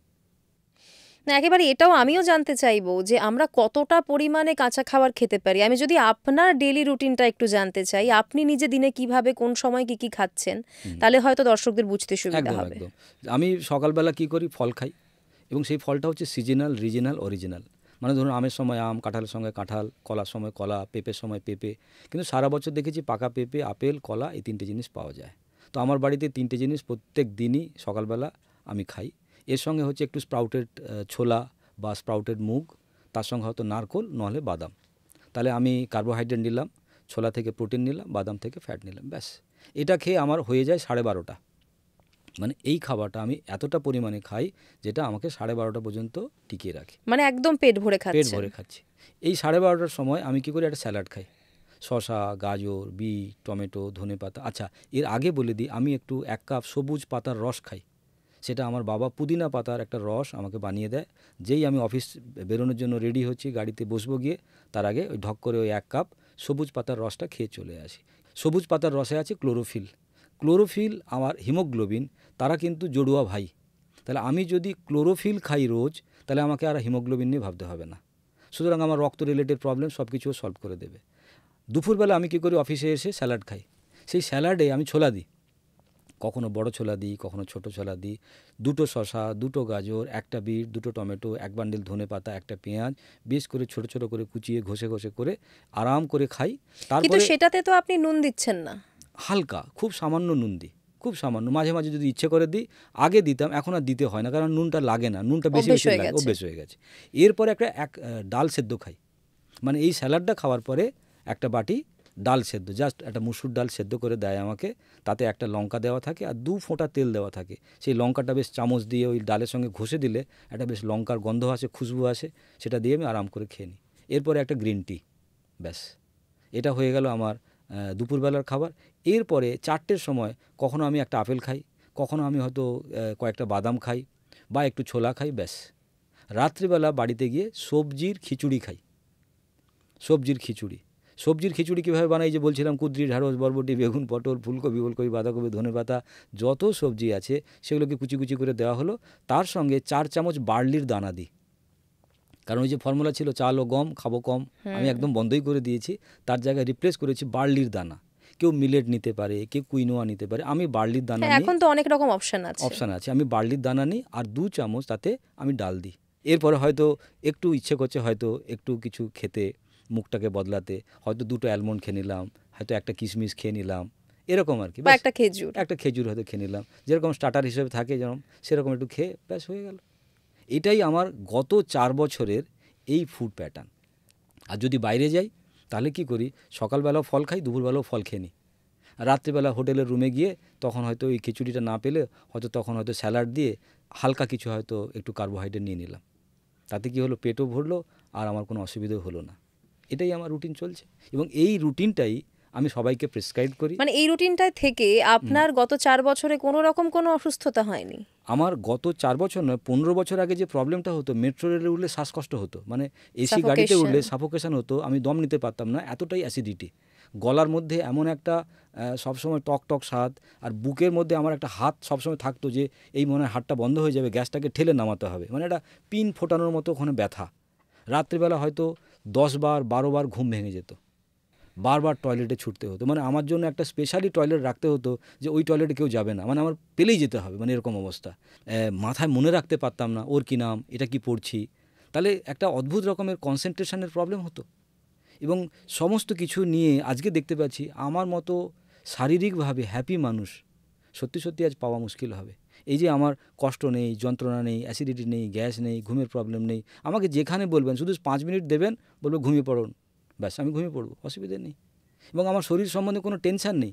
না, একেবারে এটাও আমিও জানতে চাইবো যে আমরা কতটা পরিমাণে কাঁচা খাবার খেতে পারি। আমি যদি আপনার ডেইলি রুটিনটা একটু জানতে চাই, আপনি নিজে দিনে কিভাবে কোন সময় কি খাচ্ছেন, তাহলে হয়তো দর্শকদের বুঝতে সুবিধা হবে। একদম। আমি সকালবেলা কি করি, ফল খাই, এবং সেই ফলটা হচ্ছে সিজনাল, রিজিনাল, অরিজিনাল। মানে ধরুন আমের সময় আম, কাঁঠালের সঙ্গে কাঁঠাল, কলার সময় কলা, পেঁপের সময় পেঁপে। কিন্তু সারা বছর দেখেছি পাকা পেঁপে, আপেল, কলা, এই 3টে জিনিস পাওয়া যায়। তো আমার বাড়িতে 3টে জিনিস প্রত্যেক দিনই সকালবেলা আমি খাই। এর সঙ্গে হচ্ছে একটু স্প্রাউটেড ছোলা বা স্প্রাউটেড মুগ, তার সঙ্গে হয়তো নারকোল, নাহলে বাদাম। তাহলে আমি কার্বোহাইড্রেট নিলাম, ছোলা থেকে প্রোটিন নিলাম, বাদাম থেকে ফ্যাট নিলাম, ব্যাস। এটা খেয়ে আমার হয়ে যায় 12:30। মানে এই খাবারটা আমি এতটা পরিমাণে খাই যেটা আমাকে 12:30 পর্যন্ত টিকিয়ে রাখে। মানে একদম পেট ভরে খাচ্ছি। এই 12:30টার সময় আমি কি করি, একটা স্যালাড খাই, শসা, গাজর, বিট, টমেটো, ধনেপাতা। আচ্ছা, এর আগে বলে দিই, আমি একটু 1 কাপ সবুজ পাতার রস খাই। সেটা আমার বাবা পুদিনা পাতার একটা রস আমাকে বানিয়ে দেয়। যেই আমি অফিস বেরোনোর জন্য রেডি হচ্ছি, গাড়িতে বসবো গিয়ে, তার আগে ওই ঢক করে ওই 1 কাপ সবুজ পাতার রসটা খেয়ে চলে আসি। সবুজ পাতার রসে আছে ক্লোরোফিল, আমার হিমোগ্লোবিন, তারা কিন্তু জড়ুয়া ভাই। তাহলে আমি যদি ক্লোরোফিল খাই রোজ, তাহলে আমাকে আর হিমোগ্লোবিন নিয়ে ভাবতে হবে না। সুতরাং আমার রক্ত রিলেটেড প্রবলেম সব কিছু সলভ করে দেবে। দুপুরবেলা আমি কী করি, অফিসে এসে স্যালাড খাই। সেই স্যালাডে আমি ছোলা দিই, কখনো বড় ছোলা দিই, কখনো ছোট ছোলা দিই, 2টো শসা, 2টো গাজর, 1টা বিট, 2টো টমেটো, 1 বান্ডিল ধনেপাতা, 1টা পেঁয়াজ, বেশ করে ছোট ছোট করে কুচিয়ে ঘষে করে আরাম করে খাই। কিন্তু সেটাতে তো আপনি নুন দিচ্ছেন না। হালকা, খুব সামান্য নুন দিই, খুব সামান্য। মাঝে মাঝে যদি ইচ্ছে করে দিই, আগে দিতাম, এখন আর দিতে হয় না, কারণ নুনটা লাগে না, নুনটা বেশি লাগে, অভ্যেস হয়ে গেছে। এরপরে এক ডাল সেদ্ধ খাই। মানে এই স্যালাডটা খাওয়ার পরে একটা বাটি ডাল সেদ্ধ, জাস্ট একটা মুসুর ডাল সেদ্ধ করে দেয় আমাকে, তাতে একটা লঙ্কা দেওয়া থাকে আর 2 ফোঁটা তেল দেওয়া থাকে। সেই লঙ্কাটা বেশ চামচ দিয়ে ওই ডালের সঙ্গে ঘষে দিলে একটা বেশ লঙ্কার গন্ধ আসে, খুশবু আসে, সেটা দিয়ে আমি আরাম করে খেয়ে নিই। এরপরে একটা গ্রিন টি, ব্যাস। এটা হয়ে গেল আমার দুপুরবেলার খাবার। এরপরে 4টের সময় কখনো আমি একটা আপেল খাই, কখনো আমি হয়তো কয়েকটা বাদাম খাই বা একটু ছোলা খাই, ব্যাস। রাত্রিবেলা বাড়িতে গিয়ে সবজির খিচুড়ি খাই। সবজির খিচুড়ি কীভাবে বানাই, যে বলছিলাম, কুঁদরি, ঢ্যাঁড়স, বরবটি, বেগুন, পটল, ফুলকপি, বাঁধাকপি, ধনেপাতা, যত সবজি আছে সেগুলোকে কুচি করে দেওয়া হলো। তার সঙ্গে 4 চামচ বার্লির দানা দিই। কারণ ওই যে ফর্মুলা ছিল চাল ও গম খাবো কম, আমি একদম বন্ধই করে দিয়েছি। তার জায়গায় রিপ্লেস করেছি বার্লির দানা। কেউ মিলেট নিতে পারে, কেউ কুইনোয়া নিতে পারে, আমি বার্লির দানা নিই। এখন তো অনেক রকম অপশন আছে, আমি বার্লির দানা নিই আর 2 চামচ তাতে আমি ডাল দিই। এরপরে হয়তো একটু ইচ্ছে করছে, হয়তো একটু কিছু খেতে, মুখটাকে বদলাতে, হয়তো 2টো অ্যালমন্ড খেয়ে নিলাম, হয়তো একটা কিশমিশ খেয়ে নিলাম, এরকম আর কি। একটা খেজুর হয়তো খেয়ে নিলাম, যেরকম স্টার্টার হিসেবে থাকে যেরকম, সেরকম একটু খেয়ে ব্যাস হয়ে গেল। এটাই আমার গত 4 বছরের এই ফুড প্যাটার্ন। আর যদি বাইরে যাই তাহলে কি করি, সকালবেলাও ফল খাই, দুপুরবেলাও ফল খেয়ে নিই। রাত্রিবেলা হোটেলের রুমে গিয়ে তখন হয়তো ওই খিচুড়িটা না পেলে তখন হয়তো স্যালাড দিয়ে হালকা কিছু হয়তো একটু কার্বোহাইড্রেট নিয়ে নিলাম। তাতে কি হলো, পেটও ভরলো আর আমার কোনো অসুবিধাও হলো না। এটাই আমার রুটিন চলছে, এবং এই রুটিনটাই আমি সবাইকে প্রেসক্রাইব করি। মানে এই রুটিনটায় থেকে আপনার গত 4 বছরে কোনো রকম কোনো অসুস্থতা হয়নি? আমার গত 4 বছর নয়, 15 বছর আগে যে প্রবলেমটা হতো, মেট্রো রেলে উঠলে শ্বাসকষ্ট হতো, মানে এসি গাড়িতে উঠলে সাফোকেশন হতো, আমি দম নিতে পারতাম না, এতটাই অ্যাসিডিটি। গলার মধ্যে এমন একটা সবসময় টক টক স্বাদ, আর বুকের মধ্যে আমার একটা হাত সবসময় থাকতো যে এই মনে হয় হাতটা বন্ধ হয়ে যাবে, গ্যাসটাকে ঠেলে নামাতে হবে, মানে একটা পিন ফোটানোর মতো ওখানে ব্যথা। রাত্রিবেলা হয়তো 10 বার 12 বার ঘুম ভেঙে যেত, বারবার টয়লেটে ছুটতে হতো, মানে আমার জন্য একটা স্পেশালি টয়লেট রাখতে হতো যে ওই টয়লেটে কেউ যাবে না, মানে আমার পেলেই যেতে হবে, মানে এরকম অবস্থা। মাথায় মনে রাখতে পারতাম না ওর কী নাম, এটা কি পড়ছি, তাহলে একটা অদ্ভুত রকমের কনসেন্ট্রেশনের প্রবলেম হতো। এবং সমস্ত কিছু নিয়ে আজকে দেখতে পাচ্ছি আমার মতো শারীরিকভাবে হ্যাপি মানুষ সত্যি সত্যি আজ পাওয়া মুশকিল হবে। এই যে আমার কষ্ট নেই, যন্ত্রণা নেই, অ্যাসিডিটি নেই, গ্যাস নেই, ঘুমের প্রবলেম নেই, আমাকে যেখানে বলবেন শুধু 5 মিনিট দেবেন, বলবো ঘুমিয়ে পড়ুন, ব্যাস আমি ঘুমিয়ে পড়বো, অসুবিধা নেই। এবং আমার শরীর সম্বন্ধে কোনো টেনশন নেই,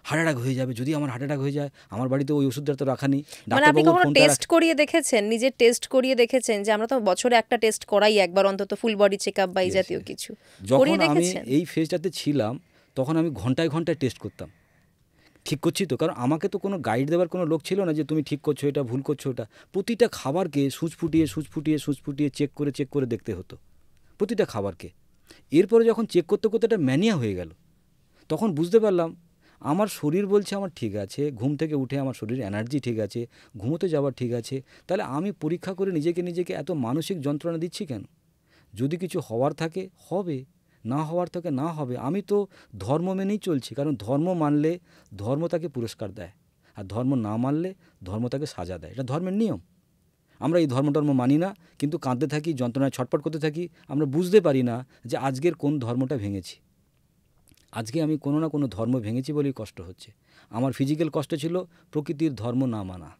হার্ট অ্যাটাক হয়ে যাবে, যদি আমার হার্ট অ্যাটাক হয়ে যায় আমার বাড়িতে ওই ওষুধটা তো রাখা নেই। মানে আপনি কখনো টেস্ট করিয়ে দেখেছেন, নিজের টেস্ট করিয়ে দেখেছেন যে আমরা তো বছরে একটা টেস্ট করাই একবার অন্তত, ফুল বডি চেকআপ বা এই জাতীয় কিছু যখন আমি এই ফেজটাতে ছিলাম তখন আমি ঘন্টায় ঘন্টায় টেস্ট করতাম, ঠিক করছি তো, কারণ আমাকে তো কোনো গাইড দেওয়ার কোনো লোক ছিল না যে তুমি ঠিক করছো, এটা ভুল করছো, ওটা প্রতিটা খাবারকে সুচ ফুটিয়ে চেক করে দেখতে হতো প্রতিটা খাবারকে। এরপরে যখন চেক করতে করতে একটা ম্যানিয়া হয়ে গেল, তখন বুঝতে পারলাম আমার শরীর বলছে আমার ঠিক আছে, ঘুম থেকে উঠে আমার শরীর এনার্জি ঠিক আছে, ঘুমোতে যাওয়ার ঠিক আছে, তাহলে আমি পরীক্ষা করে নিজেকে এত মানসিক যন্ত্রণা দিচ্ছি কেন? যদি কিছু হওয়ার থাকে হবে, না হওয়ার থাকে না হবে। আমি তো ধর্ম মেনেই চলছি, কারণ ধর্ম মানলে ধর্ম তাকে পুরস্কার দেয়, আর ধর্ম না মানলে ধর্ম তাকে সাজা দেয়, এটা ধর্মের নিয়ম। আমরা এই ধর্ম মানি না, কিন্তু কাঁদতে থাকি, যন্ত্রণায় ছটফট করতে থাকি, আমরা বুঝতে পারি না যে আজকের কোন ধর্মটা ভেঙেছি। আজকে আমি কোনো না কোনো ধর্ম ভেঙেছি বলেই কষ্ট হচ্ছে। আমার ফিজিক্যাল কষ্ট ছিল প্রকৃতির ধর্ম না মানা,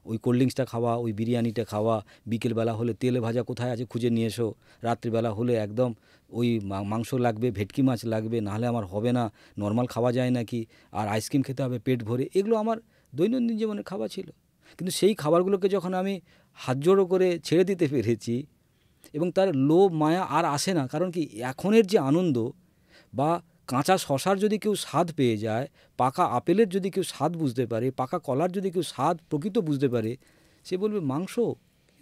ওই কোল্ড ড্রিঙ্কসটা খাওয়া, ওই বিরিয়ানিটা খাওয়া, বিকেলবেলা হলে তেলে ভাজা কোথায় আছে খুঁজে নিয়ে এসো, রাত্রিবেলা হলে একদম ওই মাংস লাগবে, ভেটকি মাছ লাগবে, নাহলে আমার হবে না, নর্মাল খাওয়া যায় নাকি, আর আইসক্রিম খেতে হবে পেট ভরে, এগুলো আমার দৈনন্দিন জীবনের খাবার ছিল। কিন্তু সেই খাবারগুলোকে যখন আমি হাত জোড়ো করে ছেড়ে দিতে পেরেছি এবং তার লোভ মায়া আর আসে না, কারণ কি এখনের যে আনন্দ, বা কাঁচা শশার যদি কেউ স্বাদ পেয়ে যায়, পাকা আপেলের যদি কেউ স্বাদ বুঝতে পারে, পাকা কলার যদি কেউ স্বাদ প্রকৃত বুঝতে পারে, সে বলবে মাংস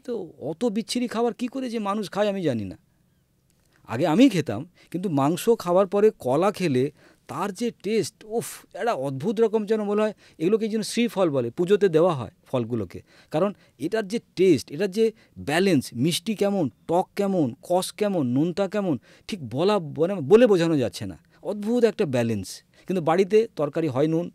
তো অত বিচ্ছিরি খাবার কি করে যে মানুষ খায় আমি জানি না। আগে আমিই খেতাম, কিন্তু মাংস খাওয়ার পরে কলা খেলে তার যে টেস্ট, উফ, একটা অদ্ভুত রকম যেন মনে হয় এগুলোকে যেন শ্রীফল বলে, পুজোতে দেওয়া হয় ফলগুলোকে, কারণ এটার যে টেস্ট, এটার যে ব্যালেন্স, মিষ্টি কেমন, টক কেমন, কষ কেমন, নুনটা কেমন, ঠিক বলে বোঝানো যাচ্ছে না, অদ্ভুত একটা ব্যালেন্স। কিন্তু বাড়িতে তরকারি হয় নুন,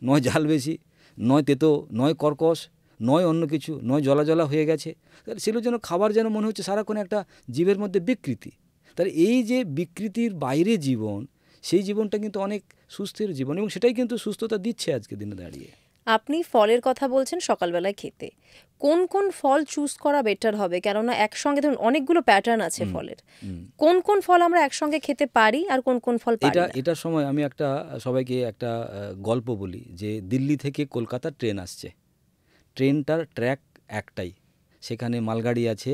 নয় ঝাল বেশি, নয় তেতো, নয় কর্কশ, নয় অন্য কিছু, নয় জলা হয়ে গেছে, তাহলে সেগুলো যেন খাবার যেন মনে হচ্ছে সারাক্ষণ একটা জীবের মধ্যে বিকৃতি। তাহলে এই যে বিকৃতির বাইরে জীবন, সেই জীবনটা কিন্তু অনেক সুস্থের জীবন, এবং সেটাই কিন্তু সুস্থতা দিচ্ছে আজকে দিনে দাঁড়িয়ে। আপনি ফলের কথা বলছেন সকালবেলায় খেতে, কোন কোন ফল চুজ করা বেটার হবে? কেননা একসঙ্গে ধরুন অনেকগুলো প্যাটার্ন আছে ফলের, কোন কোন ফল আমরা একসঙ্গে খেতে পারি আর কোন কোন ফল পারি না? এটার সময় আমি সবাইকে একটা গল্প বলি যে দিল্লি থেকে কলকাতা ট্রেন আসছে, ট্রেনটার ট্র্যাক একটাই, সেখানে মালগাড়ি আছে,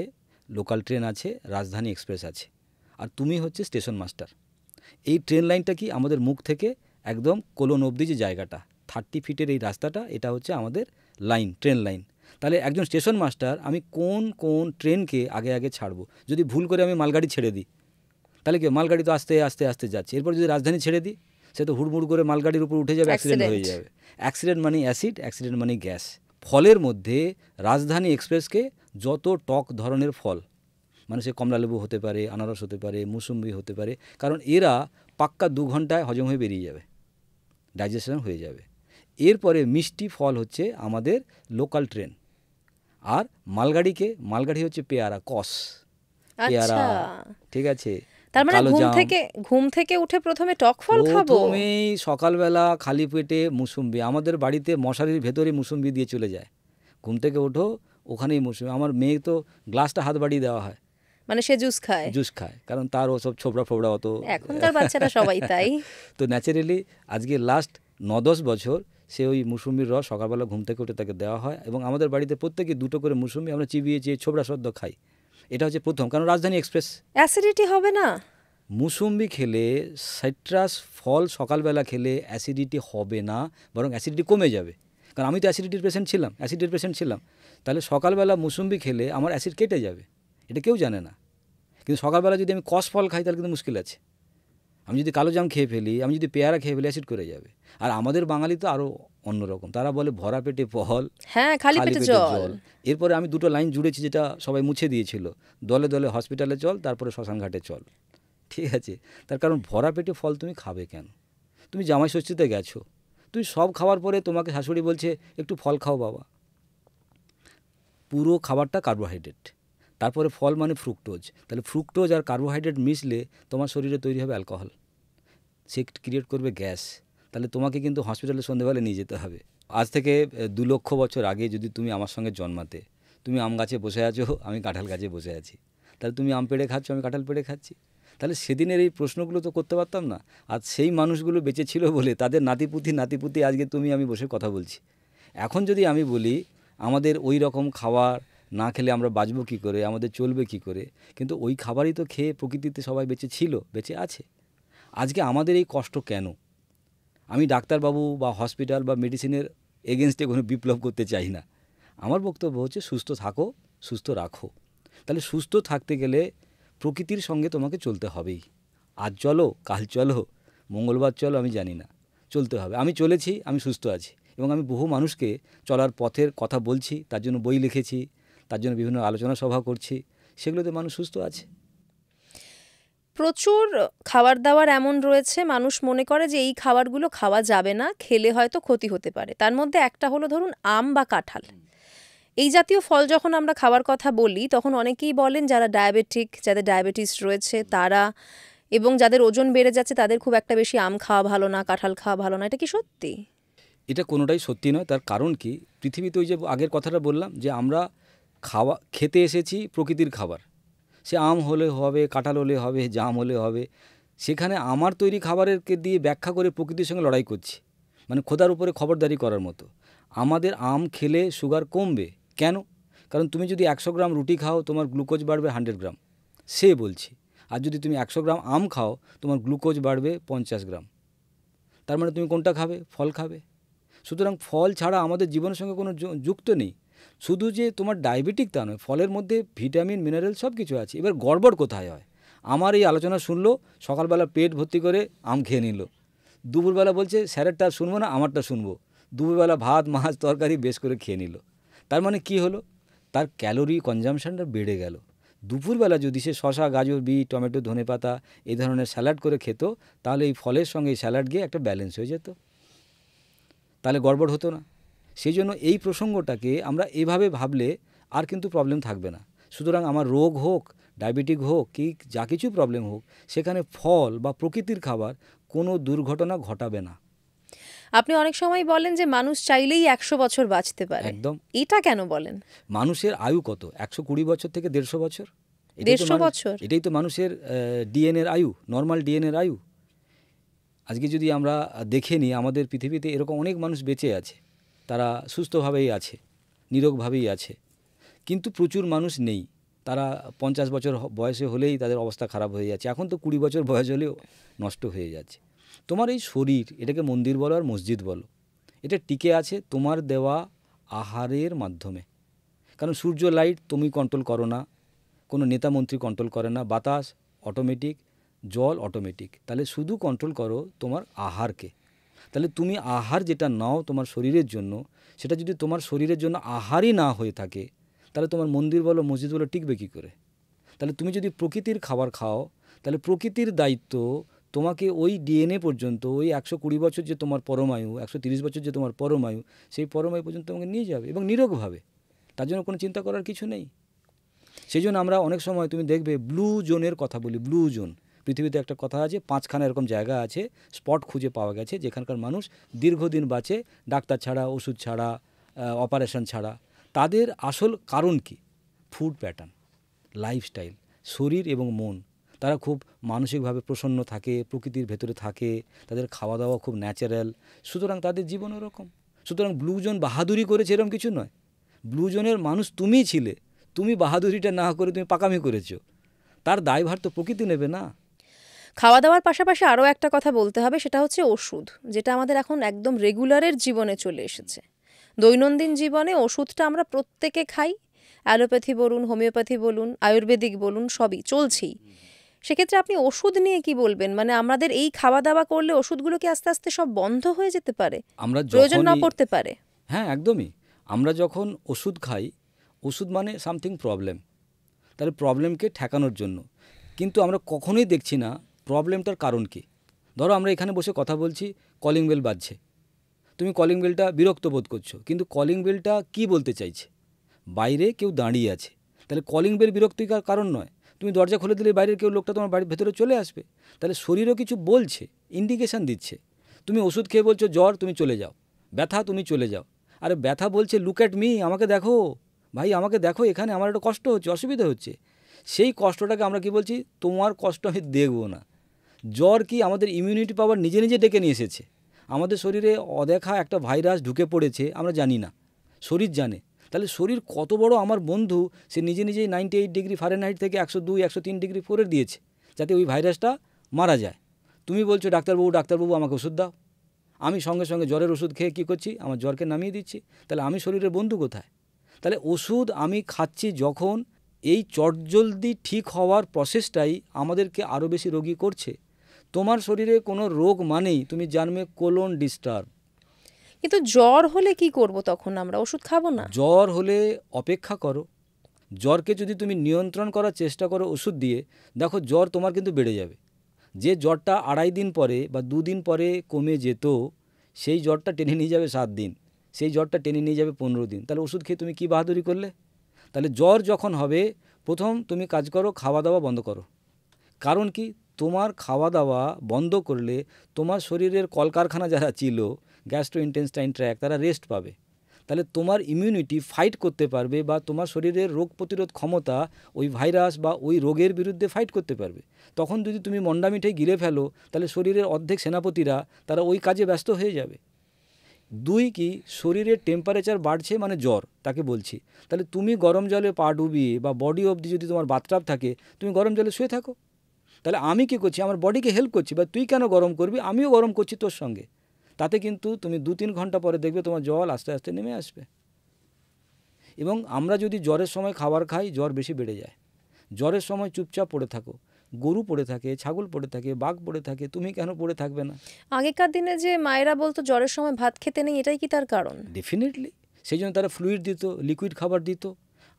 লোকাল ট্রেন আছে, রাজধানী এক্সপ্রেস আছে, আর তুমি হচ্ছে স্টেশন মাস্টার। এই ট্রেন লাইনটা কি আমাদের মুখ থেকে একদম কোলন অবধি যে জায়গাটা 30 ফিটের এই রাস্তাটা, এটা হচ্ছে আমাদের লাইন, ট্রেন লাইন। তাহলে একজন স্টেশন মাস্টার, আমি কোন কোন ট্রেনকে আগে ছাড়বো? যদি ভুল করে আমি মালগাড়ি ছেড়ে দিই, তাহলে কি মালগাড়ি তো আস্তে যাচ্ছে, এরপর যদি রাজধানী ছেড়ে দিই, সে তো হুড়মুড় করে মালগাড়ির উপর উঠে যাবে, অ্যাক্সিডেন্ট হয়ে যাবে। অ্যাক্সিডেন্ট মানে অ্যাসিড, অ্যাক্সিডেন্ট মানে গ্যাস। ফলের মধ্যে রাজধানী এক্সপ্রেসকে যত টক ধরনের ফল, মানে সে কমলালেবু হতে পারে, আনারস হতে পারে, মুসুম্বি হতে পারে, কারণ এরা পাক্কা 2 ঘন্টায় হজম হয়ে বেরিয়ে যাবে, ডাইজেশন হয়ে যাবে। এরপরে মিষ্টি ফল হচ্ছে আমাদের লোকাল ট্রেন, আর মালগাড়ি হচ্ছে পেয়ারা, কস পেয়ারা, ঠিক আছে। তার মানে ঘুম থেকে উঠে প্রথমে টক ফল খাবো? প্রথমেই সকালবেলা খালি পেটে মুসুম্বি, আমাদের বাড়িতে মশারির ভেতরে মুসুম্বি দিয়ে চলে যায়, ঘুম থেকে ওঠো ওখানেই মুসুম্বি। আমার মেয়ে তো গ্লাসটা হাত বাড়িয়ে দেওয়া হয়, মানে সে জুস খায়, কারণ তার ওসব ছোবড়া ফোবড়া অত, এখনকার বাচ্চারা সবাই তাই। তো ন্যাচারালি আজকে লাস্ট 9-10 বছর সে ওই মুসুম্বির রস সকালবেলা ঘুম থেকে উঠে তাকে দেওয়া হয়, এবং আমাদের বাড়িতে প্রত্যেকে 2টো করে মুসুম্বি আমরা চিবিয়ে ছোবড়া সদ্য খাই। এটা হচ্ছে প্রথম, কারণ রাজধানী এক্সপ্রেস। অ্যাসিডিটি হবে না? মুসুম্বি খেলে, সাইট্রাস ফল সকালবেলা খেলে অ্যাসিডিটি হবে না, বরং অ্যাসিডিটি কমে যাবে, কারণ আমি তো অ্যাসিডিটির পেশেন্ট ছিলাম, তাহলে সকালবেলা মুসুম্বি খেলে আমার অ্যাসিড কেটে যাবে, এটা কেউ জানে না। কিন্তু সকালবেলা যদি আমি কস ফল খাই তাহলে কিন্তু মুশকিল আছে, আমি যদি কালো জাম খেয়ে ফেলি, আমি যদি পেয়ারা খেয়ে ফেলি, অ্যাসিড করে যাবে। আর আমাদের বাঙালি তো আরও অন্যরকম, তারা বলে ভরা পেটে ফল, হ্যাঁ, খালি খালি পেটে পেটে জল। জল। এরপরে আমি দুটো লাইন জুড়েছি যেটা সবাই মুছে দিয়েছিল, দলে দলে হসপিটালে চল, তারপরে শ্মশান ঘাটে চল। ঠিক আছে, তার কারণ ভরা পেটে ফল তুমি খাবে কেন? তুমি জামাই ষষ্ঠীতে গেছো, তুমি সব খাওয়ার পরে তোমাকে শাশুড়ি বলছে একটু ফল খাও বাবা। পুরো খাবারটা কার্বোহাইড্রেট, তারপরে ফল মানে ফ্রুক্টোজ। তাহলে ফ্রুক্টোজ আর কার্বোহাইড্রেট মিশলে তোমার শরীরে তৈরি হবে অ্যালকোহল, সে ক্রিয়েট করবে গ্যাস। তাহলে তোমাকে কিন্তু হসপিটালে সন্ধ্যেবেলা নিয়ে যেতে হবে। আজ থেকে 2 লক্ষ বছর আগে যদি তুমি আমার সঙ্গে জন্মাতে, তুমি আম গাছে বসে আছো, আমি কাঁঠাল গাছে বসে আছি, তাহলে তুমি আম পেড়ে খাচ্ছ, আমি কাঁঠাল পেড়ে খাচ্ছি। তাহলে সেদিনের এই প্রশ্নগুলো তো করতে পারতাম না। আর সেই মানুষগুলো বেঁচে ছিল বলে তাদের নাতিপুতি আজকে তুমি আমি বসে কথা বলছি। এখন যদি আমি বলি আমাদের ওই রকম খাবার না খেলে আমরা বাঁচবো কী করে, আমাদের চলবে কী করে, কিন্তু ওই খাবারই তো খেয়ে প্রকৃতিতে সবাই বেঁচে ছিল, বেঁচে আছে। আজকে আমাদের এই কষ্ট কেন? আমি ডাক্তারবাবু বা হসপিটাল বা মেডিসিনের এগেনস্টে কোনো বিপ্লব করতে চাই না। আমার বক্তব্য হচ্ছে সুস্থ থাকো, সুস্থ রাখো। তাহলে সুস্থ থাকতে গেলে প্রকৃতির সঙ্গে তোমাকে চলতে হবেই। আজ চলো, কাল চলো, মঙ্গলবার চলো, আমি জানি না, চলতে হবে। আমি চলেছি, আমি সুস্থ আছি, এবং আমি বহু মানুষকে চলার পথের কথা বলছি, তার জন্য বই লিখেছি, তার জন্য বিভিন্ন আলোচনা সভা করছি, সেগুলোতে মানুষ সুস্থ আছে। প্রচুর খাবার দাবার এমন রয়েছে মানুষ মনে করে যে এই খাবারগুলো খাওয়া যাবে না, খেলে হয়তো ক্ষতি হতে পারে। তার মধ্যে একটা হলো ধরুন আম বা কাঁঠাল। এই জাতীয় ফল যখন আমরা খাওয়ার কথা বলি তখন অনেকেই বলেন যারা ডায়াবেটিক, যাদের ডায়াবেটিস রয়েছে তারা, এবং যাদের ওজন বেড়ে যাচ্ছে তাদের খুব একটা বেশি আম খাওয়া ভালো না, কাঁঠাল খাওয়া ভালো না। এটা কি সত্যি? এটা কোনোটাই সত্যি নয়। তার কারণ কি, পৃথিবীতে ওই যে আগের কথাটা বললাম যে আমরা খেতে এসেছি প্রকৃতির খাবার। সে আম হলে হবে, কাঁঠাল হলে হবে, জাম হলে হবে। সেখানে আমার তৈরি খাবারেরকে দিয়ে ব্যাখ্যা করে প্রকৃতির সঙ্গে লড়াই করছি, মানে খোদার উপরে খবরদারি করার মতো। আমাদের আম খেলে সুগার কমবে কেন? কারণ তুমি যদি 100 গ্রাম রুটি খাও তোমার গ্লুকোজ বাড়বে 100 গ্রাম, সে বলছি। আর যদি তুমি 100 গ্রাম আম খাও তোমার গ্লুকোজ বাড়বে 50 গ্রাম। তার মানে তুমি কোনটা খাবে? ফল খাবে। সুতরাং ফল ছাড়া আমাদের জীবনের সঙ্গে কোনো যুক্ত নেই। শুধু যে তোমার ডায়াবেটিক তা নয়, ফলের মধ্যে ভিটামিন মিনারেল সব কিছু আছে। এবার গড়বড় কোথায় হয়? আমার এই আলোচনা শুনলো, সকালবেলা পেট ভর্তি করে আম খেয়ে নিল, দুপুরবেলা বলছে স্যারেরটা শুনবো না, আমারটা শুনবো, দুপুরবেলা ভাত মাছ তরকারি বেশ করে খেয়ে নিল। তার মানে কি হলো? তার ক্যালোরি কনজামশনটা বেড়ে গেল। দুপুরবেলা যদি সে শশা, গাজর, বিট, টমেটো, ধনেপাতা এই ধরনের স্যালাড করে খেত, তাহলে এই ফলের সঙ্গে এই স্যালাড গিয়ে একটা ব্যালেন্স হয়ে যেত, তাহলে গড়বড় হতো না। সেই জন্য এই প্রসঙ্গটাকে আমরা এভাবে ভাবলে আর কিন্তু প্রবলেম থাকবে না। সুতরাং আমার রোগ হোক, ডায়াবেটিক হোক, কি যা কিছু প্রবলেম হোক, সেখানে ফল বা প্রকৃতির খাবার কোনো দুর্ঘটনা ঘটাবে না। আপনি অনেক সময় বলেন যে মানুষ চাইলেই 100 বছর বাঁচতে পারে। একদম। এটা কেন বলেন? মানুষের আয়ু কত? 120 বছর থেকে 150 বছর। 150 বছর? এটাই তো মানুষের ডিএনএর আয়ু, নর্মাল ডিএনএর আয়ু। আজকে যদি আমরা দেখে নিই, আমাদের পৃথিবীতে এরকম অনেক মানুষ বেঁচে আছে, তারা সুস্থভাবেই আছে, নিরোগভাবেই আছে। কিন্তু প্রচুর মানুষ নেই, তারা 50 বছর বয়সে হলেই তাদের অবস্থা খারাপ হয়ে যাচ্ছে। এখন তো 20 বছর বয়স হলেও নষ্ট হয়ে যাচ্ছে। তোমার এই শরীর, এটাকে মন্দির বলো আর মসজিদ বলো, এটা টিকে আছে তোমার দেওয়া আহারের মাধ্যমে। কারণ সূর্য লাইট তুমি কন্ট্রোল করো না, কোনো নেতা মন্ত্রী কন্ট্রোল করে না, বাতাস অটোমেটিক, জল অটোমেটিক। তাহলে শুধু কন্ট্রোল করো তোমার আহারকে। তাহলে তুমি আহার যেটা নাও তোমার শরীরের জন্য, সেটা যদি তোমার শরীরের জন্য আহারই না হয়ে থাকে, তাহলে তোমার মন্দির বলো মসজিদ বলো টিকবে কী করে? তাহলে তুমি যদি প্রকৃতির খাবার খাও, তাহলে প্রকৃতির দায়িত্ব তোমাকে ওই ডিএনএ পর্যন্ত, ওই 120 বছর যে তোমার পরমায়ু, 130 বছর যে তোমার পরমায়ু, সেই পরমায়ু পর্যন্ত তোমাকে নিয়ে যাবে, এবং নিরোগভাবে। তার জন্য কোনো চিন্তা করার কিছু নেই। সেই জন্য আমরা অনেক সময় তুমি দেখবে ব্লু জোনের কথা বলি। ব্লু জোন, পৃথিবীতে একটা কথা আছে, 5খানা এরকম জায়গা আছে, স্পট খুঁজে পাওয়া গেছে যেখানকার মানুষ দীর্ঘদিন বাঁচে, ডাক্তার ছাড়া, ওষুধ ছাড়া, অপারেশন ছাড়া। তাদের আসল কারণ কি? ফুড প্যাটার্ন, লাইফস্টাইল, শরীর এবং মন। তারা খুব মানসিকভাবে প্রসন্ন থাকে, প্রকৃতির ভেতরে থাকে, তাদের খাওয়া দাওয়া খুব ন্যাচারাল, সুতরাং তাদের জীবন ওরকম। সুতরাং ব্লু জোন বাহাদুরি করেছে এরকম কিছু নয়। ব্লু জোনের মানুষ তুমিই ছিলে, তুমি বাহাদুরিটা না করে তুমি পাকামি করেছো, তার দায়ভার তো প্রকৃতি নেবে না। খাওয়া দাওয়ার পাশাপাশি আরও একটা কথা বলতে হবে, সেটা হচ্ছে ওষুধ, যেটা আমাদের এখন একদম রেগুলারের জীবনে চলে এসেছে। দৈনন্দিন জীবনে ওষুধটা আমরা প্রত্যেকে খাই, অ্যালোপ্যাথি বলুন, হোমিওপ্যাথি বলুন, আয়ুর্বেদিক বলুন, সবই চলছেই। সেক্ষেত্রে আপনি ওষুধ নিয়ে কি বলবেন? মানে আমাদের এই খাওয়া দাওয়া করলে ওষুধগুলো কি আস্তে আস্তে সব বন্ধ হয়ে যেতে পারে, আমরা প্রয়োজন না যখনই পড়তে পারে? হ্যাঁ একদমই, আমরা যখন ওষুধ খাই, ওষুধ মানে সামথিং প্রবলেম, তাহলে প্রবলেমকে ঠেকানোর জন্য, কিন্তু আমরা কখনোই দেখছি না প্রবলেমটার কারণ কী। ধরো আমরা এখানে বসে কথা বলছি, কলিং বেল বাজছে, তুমি কলিং বেলটা বিরক্ত বোধ করছো, কিন্তু কলিং বেলটা কী বলতে চাইছে? বাইরে কেউ দাঁড়িয়ে আছে, তাহলে কলিং বেল বিরক্তিকর কারণ নয়। তুমি দরজা খুলে দিলে বাইরের কেউ লোকটা তোমার বাড়ির ভেতরে চলে আসবে, তাহলে শরীরও কিছু বলছে, ইন্ডিকেশান দিচ্ছে। তুমি ওষুধ খেয়ে বলছো জ্বর, তুমি চলে যাও, ব্যথা তুমি চলে যাও। আরে ব্যথা বলছে লুক অ্যাট মি, আমাকে দেখো ভাই, আমাকে দেখো, এখানে আমার একটা কষ্ট হচ্ছে, অসুবিধা হচ্ছে। সেই কষ্টটাকে আমরা কি বলছি, তোমার কষ্ট আমি দেখবো না। জ্বর কি আমাদের ইমিউনিটি পাওয়ার নিজে নিজে ডেকে নিয়ে এসেছে। আমাদের শরীরে অদেখা একটা ভাইরাস ঢুকে পড়েছে, আমরা জানি না, শরীর জানে। তাহলে শরীর কত বড় আমার বন্ধু, সে নিজে নিজেই 98 ডিগ্রি ফারেনহাইট থেকে 102 103 ডিগ্রি করে দিয়েছে, যাতে ওই ভাইরাসটা মারা যায়। তুমি বলছো ডাক্তারবাবু আমাকে ওষুধ দাও, আমি সঙ্গে সঙ্গে জ্বরের ওষুধ খেয়ে কী করছি, আমার জ্বরকে নামিয়ে দিচ্ছি। তাহলে আমি শরীরের বন্ধু কোথায়? তাহলে ওষুধ আমি খাচ্ছি যখন, এই চটজলদি ঠিক হওয়ার প্রসেসটাই আমাদেরকে আরও বেশি রোগী করছে। তোমার শরীরে কোনো রোগ মানেই তুমি জানবে কোলন ডিস্টার্ব। কিন্তু জ্বর হলে কি করব তখন? আমরা ওষুধ খাবো না? জ্বর হলে অপেক্ষা করো। জ্বরকে যদি তুমি নিয়ন্ত্রণ করার চেষ্টা করো ওষুধ দিয়ে, দেখো জ্বর তোমার কিন্তু বেড়ে যাবে। যে জ্বরটা 2.5 দিন পরে বা 2 দিন পরে কমে যেত, সেই জ্বরটা টেনে নিয়ে যাবে 7 দিন, সেই জ্বরটা টেনে নিয়ে যাবে 15 দিন। তাহলে ওষুধ খেয়ে তুমি কী বাহাদুরি করলে? তাহলে জ্বর যখন হবে, প্রথম তুমি কাজ করো, খাওয়া দাওয়া বন্ধ করো। কারণ কি, তোমার খাওয়া দাওয়া বন্ধ করলে তোমার শরীরের কলকারখানা যারা ছিল, গ্যাস্ট্রোইন্টেস্টাইন ট্র্যাক্ট, তারা রেস্ট পাবে। তাহলে তোমার ইমিউনিটি ফাইট করতে পারবে, বা তোমার শরীরের রোগ প্রতিরোধ ক্ষমতা ওই ভাইরাস বা ওই রোগের বিরুদ্ধে ফাইট করতে পারবে। তখন যদি তুমি মন্ডা মিঠাই গিলে ফেলো, তাহলে শরীরের অর্ধেক সেনাপতিরা তারা ওই কাজে ব্যস্ত হয়ে যাবে। 2 কি, শরীরের টেম্পারেচার বাড়ছে মানে জ্বর, তাকে বলছি। তাহলে তুমি গরম জলে পা ডুবিয়ে বা বডি অবধি যদি তোমার বাথটাব থাকে, তুমি গরম জলে শুয়ে থাকো। তাহলে আমি কী করছি, আমার বডিকে হেল্প করছি, বা তুই কেন গরম করবি, আমিও গরম করছি তোর সঙ্গে। তাতে কিন্তু তুমি 2-3 ঘন্টা পরে দেখবে তোমার জল আস্তে আস্তে নেমে আসবে। এবং আমরা যদি জ্বরের সময় খাবার খাই, জ্বর বেশি বেড়ে যায়। জ্বরের সময় চুপচাপ পড়ে থাকো, গরু পড়ে থাকে, ছাগল পড়ে থাকে, বাঘ পড়ে থাকে, তুমি কেন পড়ে থাকবে না? আগেকার দিনে যে মায়েরা বলতো জ্বরের সময় ভাত খেতে নেই, এটাই কি তার কারণ? ডেফিনেটলি, সেই জন্য তারা ফ্লুইড দিত, লিকুইড খাবার দিত।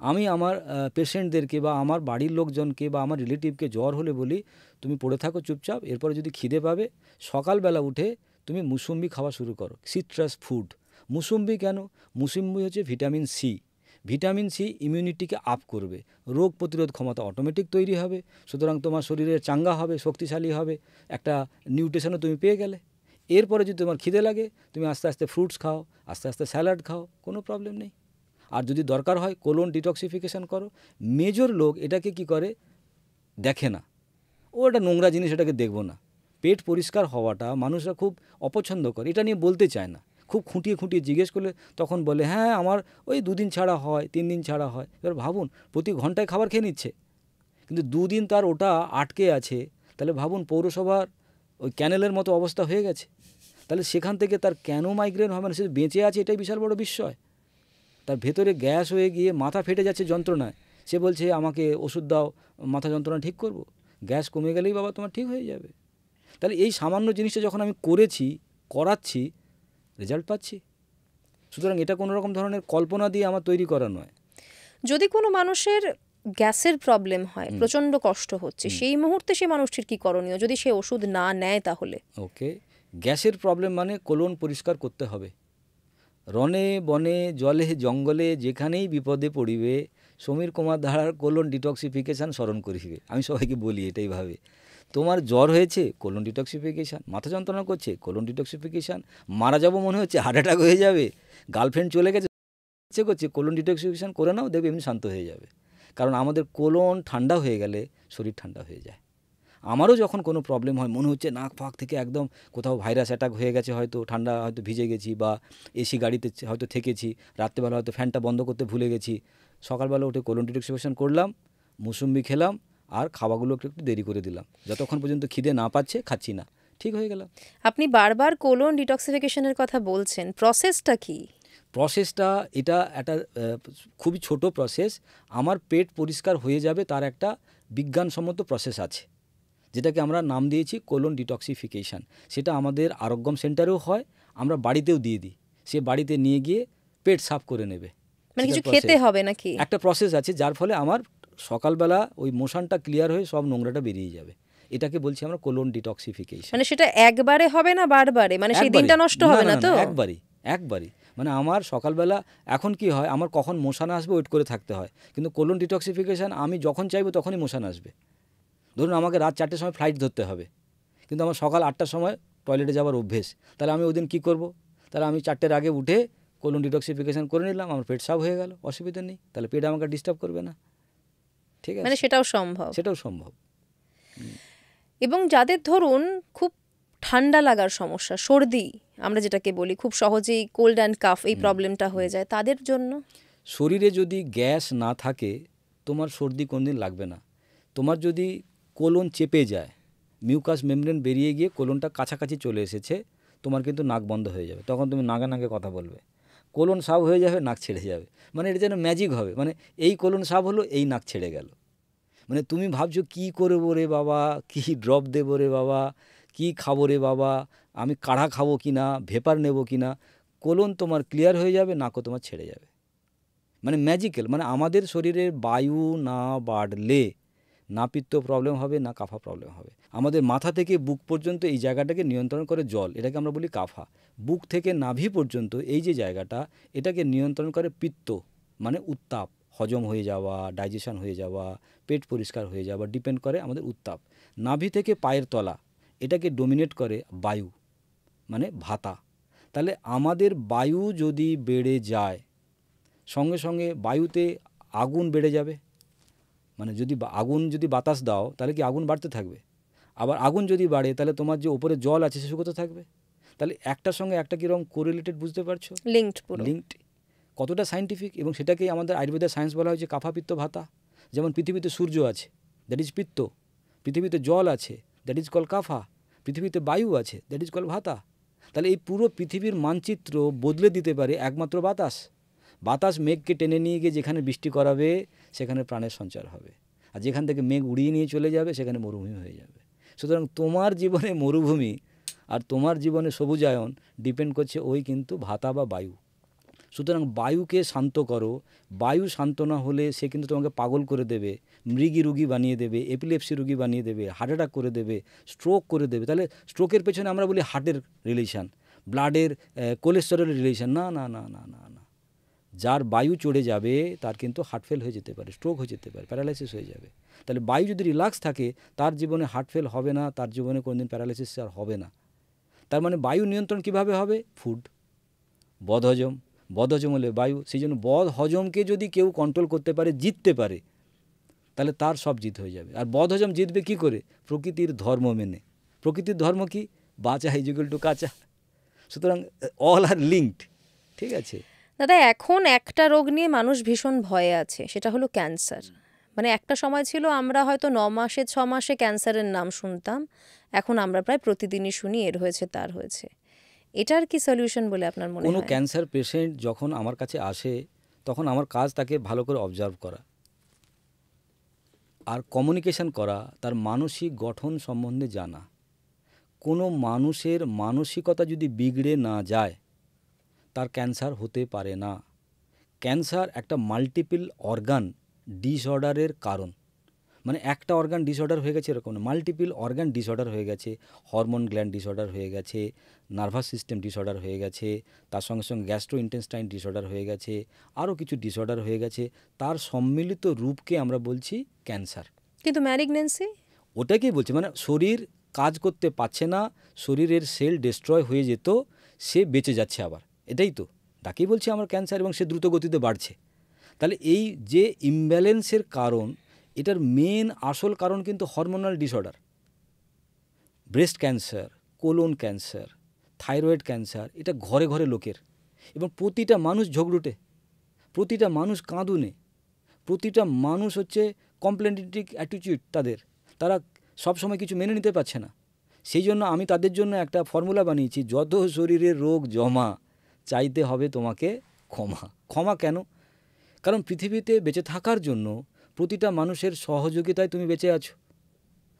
আমি আমার পেশেন্টদেরকে বা আমার বাড়ির লোকজনকে বা আমার রিলেটিভকে জ্বর হলে বলি, তুমি পড়ে থাকো চুপচাপ, এরপরে যদি খিদে পাবে সকালবেলা উঠে তুমি মুসুম্বি খাওয়া শুরু করো, সিট্রাস ফুড। মুসুম্বি কেন? মুসুম্বি হচ্ছে ভিটামিন সি। ভিটামিন সি ইমিউনিটিকে আপ করবে, রোগ প্রতিরোধ ক্ষমতা অটোমেটিক তৈরি হবে, সুতরাং তোমার শরীরের চাঙ্গা হবে, শক্তিশালী হবে, একটা নিউট্রিশনও তুমি পেয়ে গেলে। এরপরে যদি তোমার খিদে লাগে, তুমি আস্তে আস্তে ফ্রুটস খাও, আস্তে আস্তে স্যালাড খাও, কোনো প্রবলেম নেই। আর যদি দরকার হয় কোলন ডিটক্সিফিকেশান করো। মেজর লোক এটাকে কি করে, দেখে না, ও এটা নোংরা জিনিস, এটাকে দেখবো না। পেট পরিষ্কার হওয়াটা মানুষরা খুব অপছন্দ করে, এটা নিয়ে বলতে চায় না। খুব খুঁটিয়ে খুঁটিয়ে জিজ্ঞেস করলে তখন বলে, হ্যাঁ আমার ওই 2 দিন ছাড়া হয়, 3 দিন ছাড়া হয়। এবার ভাবুন, প্রতি ঘন্টায় খাবার খেয়ে নিচ্ছে, কিন্তু 2 দিন তার ওটা আটকে আছে। তাহলে ভাবুন, পৌরসভার ওই ক্যানেলের মতো অবস্থা হয়ে গেছে। তাহলে সেখান থেকে তার কেন মাইগ্রেন হবে না? সে বেঁচে আছে, এটাই বিশাল বড় বিস্ময়। তার ভেতরে গ্যাস হয়ে গিয়ে মাথা ফেটে যাচ্ছে যন্ত্রণায়, সে বলছে আমাকে ওষুধ দাও, মাথা যন্ত্রণা ঠিক করব। গ্যাস কমে গেলেই বাবা তোমার ঠিক হয়ে যাবে। তাহলে এই সামান্য জিনিসটা যখন আমি করাচ্ছি, রেজাল্ট পাচ্ছি। সুতরাং এটা কোনো রকম ধরনের কল্পনা দিয়ে আমার তৈরি করা নয়। যদি কোনো মানুষের গ্যাসের প্রবলেম হয়, প্রচণ্ড কষ্ট হচ্ছে, সেই মুহূর্তে সে মানুষটির কি করণীয় যদি সে ওষুধ না নেয়? তাহলে ওকে, গ্যাসের প্রবলেম মানে কোলন পরিষ্কার করতে হবে। রনে বনে জলে জঙ্গলে যেখানেই বিপদে পড়িবে, সমীর কুমার ধারার কোলন ডিটক্সিফিকেশান স্মরণ করিবে। আমি সবাইকে বলি এটাই ভাবে, তোমার জ্বর হয়েছে, কোলন ডিটক্সিফিকেশান, মাথা যন্ত্রণা করছে, কোলন ডিটক্সিফিকেশান, মারা যাবো মনে হচ্ছে, হার্ট অ্যাটাক হয়ে যাবে, গার্লফ্রেন্ড চলে গেছে, ইচ্ছে করছে, কোলন ডিটক্সিফিকেশান করে নাও, দেখবে এমনি শান্ত হয়ে যাবে। কারণ আমাদের কোলন ঠান্ডা হয়ে গেলে শরীর ঠান্ডা হয়ে যায়। আমারও যখন কোনো প্রবলেম হয়, মনে হচ্ছে নাক ফাঁক থেকে একদম কোথাও ভাইরাস অ্যাটাক হয়ে গেছে, হয়তো ঠান্ডা, হয়তো ভিজে গেছি, বা এসি গাড়িতে হয়তো থেকেছি, রাত্রেবেলা হয়তো ফ্যানটা বন্ধ করতে ভুলে গেছি, সকালবেলা উঠে কোলন ডিটক্সিফিকেশন করলাম, মুসুম্বি খেলাম, আর খাওয়াগুলো একটু একটু দেরি করে দিলাম, যতক্ষণ পর্যন্ত খিদে না পাচ্ছে খাচ্ছি না, ঠিক হয়ে গেলাম। আপনি বারবার কোলন ডিটক্সিফিকেশনের কথা বলছেন, প্রসেসটা কি? প্রসেসটা এটা একটা খুবই ছোট প্রসেস। আমার পেট পরিষ্কার হয়ে যাবে তার একটা বিজ্ঞানসম্মত প্রসেস আছে। যেটাকে আমরা নাম দিয়েছি কোলন ডিটক্সিফিকেশান। সেটা আমাদের আরোগ্যম সেন্টারেও হয়, আমরা বাড়িতেও দিয়ে দিই। সে বাড়িতে নিয়ে গিয়ে পেট সাফ করে নেবে। মানে সেটার কিছু খেতে process। হবে নাকি? একটা প্রসেস আছে যার ফলে আমার সকালবেলা ওই মোশনটা ক্লিয়ার হয়ে সব নোংরাটা বেরিয়ে যাবে। এটাকে বলছি আমরা কোলন ডিটক্সিফিকেশান। মানে সেটা একবারে হবে না বারবারে? মানে সেই দিনটা নষ্ট হবে না তো? একবারই। মানে আমার সকালবেলা এখন কি হয়, আমার কখন মোশন আসবে ওয়েট করে থাকতে হয়, কিন্তু কোলন ডিটক্সিফিকেশান আমি যখন চাইবো তখনই মোশন আসবে। ধরুন আমাকে রাত 4টের সময় ফ্লাইট ধরতে হবে, কিন্তু আমার সকাল 8টার সময় টয়লেটে যাওয়ার অভ্যেস, তাহলে আমি ওই দিন কী করবো? তাহলে আমি 4টের আগে উঠে কোলন ডিটক্সিফিকেশান করে নিলাম, আমার পেট সাফ হয়ে গেল, অসুবিধা নেই, তাহলে পেট আমাকে ডিস্টার্ব করবে না। ঠিক আছে, মানে সেটাও সম্ভব। সেটাও সম্ভব। এবং যাদের ধরুন খুব ঠান্ডা লাগার সমস্যা, সর্দি আমরা যেটাকে বলি, খুব সহজেই কোল্ড অ্যান্ড কাফ এই প্রবলেমটা হয়ে যায়, তাদের জন্য? শরীরে যদি গ্যাস না থাকে তোমার সর্দি কোনদিন লাগবে না। তোমার যদি কোলন চেপে যায়, মিউকাস মেমব্রেন বেরিয়ে গিয়ে কোলনটা কাছাকাছি চলে এসেছে, তোমার কিন্তু নাক বন্ধ হয়ে যাবে, তখন তুমি নাগে নাগে কথা বলবে। কোলন সাফ হয়ে যাবে, নাক ছেড়ে যাবে, মানে এটা যেন ম্যাজিক হবে। মানে এই কোলন সাফ হলো, এই নাক ছেড়ে গেল। মানে তুমি ভাবছো কী করবো রে বাবা, কী ড্রপ দেবো রে বাবা, কী খাবো রে বাবা, আমি কাঢ়া খাবো কি না, ভেপার নেবো কি না, কোলন তোমার ক্লিয়ার হয়ে যাবে, নাকও তোমার ছেড়ে যাবে। মানে ম্যাজিক্যাল। মানে আমাদের শরীরের বায়ু না বাড়লে না পিত্ত প্রবলেম হবে, না কাফা প্রবলেম হবে। আমাদের মাথা থেকে বুক পর্যন্ত এই জায়গাটাকে নিয়ন্ত্রণ করে জল, এটাকে আমরা বলি কাফা। বুক থেকে নাভি পর্যন্ত এই যে জায়গাটা, এটাকে নিয়ন্ত্রণ করে পিত্ত, মানে উত্তাপ, হজম হয়ে যাওয়া, ডাইজেশন হয়ে যাওয়া, পেট পরিষ্কার হয়ে যাওয়া, ডিপেন্ড করে আমাদের উত্তাপ। নাভি থেকে পায়ের তলা, এটাকে ডোমিনেট করে বায়ু, মানে ভাতা। তাহলে আমাদের বায়ু যদি বেড়ে যায়, সঙ্গে সঙ্গে বায়ুতে আগুন বেড়ে যাবে। মানে যদি আগুন যদি বাতাস দাও, তাহলে কি আগুন বাড়তে থাকবে? আবার আগুন যদি বাড়ে, তাহলে তোমার যে উপরে জল আছে সে শুকোতে থাকবে। তাহলে একটার সঙ্গে একটা কীরকম কোরিলেটেড, বুঝতে পারছো? লিঙ্কড, পুরো লিঙ্কড। কতটা সায়েন্টিফিক। এবং সেটাকেই আমাদের আয়ুর্বেদের সায়েন্স বলা হয়েছে কাফা পিত্ত ভাতা। যেমন পৃথিবীতে সূর্য আছে, দ্যাট ইজ পিত্ত। পৃথিবীতে জল আছে, দ্যাট ইজ কল কাফা। পৃথিবীতে বায়ু আছে, দ্যাট ইজ কল ভাতা। তাহলে এই পুরো পৃথিবীর মানচিত্র বদলে দিতে পারে একমাত্র বাতাস। বাতাস মেঘকে টেনে নিয়ে গিয়ে যেখানে বৃষ্টি করাবে, সেখানে প্রাণের সঞ্চার হবে। আর যেখান থেকে মেঘ উড়িয়ে নিয়ে চলে যাবে, সেখানে মরুভূমি হয়ে যাবে। সুতরাং তোমার জীবনে মরুভূমি আর তোমার জীবনে সবুজায়ন ডিপেন্ড করছে ওই কিন্তু ভাতা বা বায়ু। সুতরাং বায়ুকে শান্ত করো। বায়ু শান্ত না হলে সে কিন্তু তোমাকে পাগল করে দেবে, মৃগী রুগী বানিয়ে দেবে, এপিলেপসি রুগী বানিয়ে দেবে, হার্ট অ্যাটাক করে দেবে, স্ট্রোক করে দেবে। তাহলে স্ট্রোকের পেছনে আমরা বলি হার্টের রিলেশান, ব্লাডের কোলেস্টেরলের রিলেশান। না না না না না না, যার বায়ু চড়ে যাবে তার কিন্তু হার্ট ফেল হয়ে যেতে পারে, স্ট্রোক হয়ে যেতে পারে, প্যারালাইসিস হয়ে যাবে। তাহলে বায়ু যদি রিল্যাক্স থাকে, তার জীবনে হার্ট ফেল হবে না, তার জীবনে কোনোদিন প্যারালাইসিস আর হবে না। তার মানে বায়ু নিয়ন্ত্রণ কিভাবে হবে? ফুড, বদহজম। বদহজম হলে বায়ু। সেই জন্য বদহজমকে যদি কেউ কন্ট্রোল করতে পারে, জিততে পারে, তাহলে তার সব জিত হয়ে যাবে। আর বদহজম জিতবে কি করে? প্রকৃতির ধর্ম মেনে। প্রকৃতির ধর্ম কি? বাঁচা ইজ ইকুয়াল টু কাঁচা। সুতরাং অল আর লিঙ্কড। ঠিক আছে দাদা, এখন একটা রোগ নিয়ে মানুষ ভীষণ ভয়ে আছে, সেটা হলো ক্যান্সার। মানে একটা সময় ছিল আমরা হয়তো 9 মাসে 6 মাসে ক্যান্সারের নাম শুনতাম, এখন আমরা প্রায় প্রতিদিনই শুনি এর হয়েছে তার হয়েছে। এটার কি সলিউশন বলে আপনার মনে কোনো হয়? ক্যান্সার পেশেন্ট যখন আমার কাছে আসে, তখন আমার কাজ তাকে ভালো করে অবজার্ভ করা আর কমিউনিকেশন করা, তার মানসিক গঠন সম্বন্ধে জানা। কোনো মানুষের মানসিকতা যদি বিগড়ে না যায়, তার ক্যান্সার হতে পারে না। ক্যান্সার একটা মাল্টিপল অর্গান ডিসঅর্ডারের কারণ। মানে একটা অর্গান ডিসঅর্ডার হয়ে গেছে এরকম না, মাল্টিপল অর্গান ডিসঅর্ডার হয়ে গেছে। হরমোন গ্ল্যান্ড ডিসঅর্ডার হয়ে গেছে, নার্ভাস সিস্টেম ডিসঅর্ডার হয়ে গেছে, তার সঙ্গে সঙ্গে গ্যাস্ট্রো ইন্টেস্টাইন ডিসঅর্ডার হয়ে গেছে, আরও কিছু ডিসঅর্ডার হয়ে গেছে। তার সম্মিলিত রূপকে আমরা বলছি ক্যান্সার। কিন্তু ম্যালিগন্যান্সি? ওটাকেই বলছি, মানে শরীর কাজ করতে পারছে না, শরীরের সেল ডিস্ট্রয় হয়ে যেত, সে বেঁচে যাচ্ছে আবার। এটাই তো তাকেই বলছি আমার ক্যান্সার, এবং সে দ্রুত গতিতে বাড়ছে। তাহলে এই যে ইমব্যালেন্সের কারণ, এটার মেন আসল কারণ কিন্তু hormonal disorder. Breast cancer, colon cancer, thyroid cancer, এটা ঘরে ঘরে লোকের। এবং প্রতিটা মানুষ ঝগড়ুটে, প্রতিটা মানুষ কাঁদুনে, প্রতিটা মানুষ হচ্ছে কমপ্লেন্টিভ অ্যাটিটিউড তাদের, তারা সবসময় কিছু মেনে নিতে পারছে না। সেই জন্য আমি তাদের জন্য একটা ফর্মুলা বানিয়েছি, যত শরীরের রোগ জমা, চাইতে হবে তোমাকে ক্ষমা। ক্ষমা কেন? কারণ পৃথিবীতে বেঁচে থাকার জন্য প্রতিটা মানুষের সহযোগিতায় তুমি বেঁচে আছো।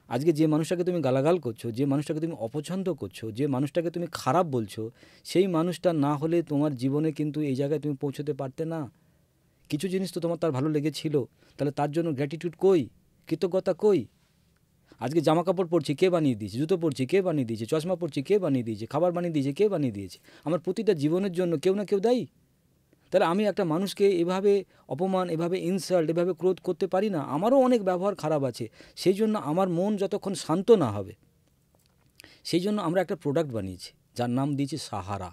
আজকে যে মানুষটাকে তুমি গালাগাল করছো, যে মানুষটাকে তুমি অপছন্দ করছো, যে মানুষটাকে তুমি খারাপ বলছো, সেই মানুষটা না হলে তোমার জীবনে কিন্তু এই জায়গায় তুমি পৌঁছতে পারতে না। কিছু জিনিস তো তোমার তার ভালো লেগেছিল, তাহলে তার জন্য গ্র্যাটিটিউড কই, কৃতজ্ঞতা কই? আজকে জামা কাপড় পরছি কে বানিয়ে দিয়েছে, জুতো পরছি কে বানিয়ে দিয়েছে, চশমা পরছি কে বানিয়ে দিয়েছে, খাবার বানিয়ে দিয়েছে কে বানিয়ে দিয়েছে? আমার প্রতিটা জীবনের জন্য কেউ না কেউ দায়ী। তাহলে আমি একটা মানুষকে এভাবে অপমান, এভাবে ইনসাল্ট, এভাবে ক্রোধ করতে পারি না। আমারও অনেক ব্যবহার খারাপ আছে। সেই জন্য আমার মন যতক্ষণ শান্ত না হবে, সেই জন্য আমরা একটা প্রোডাক্ট বানিয়েছি যার নাম দিয়েছি সাহারা।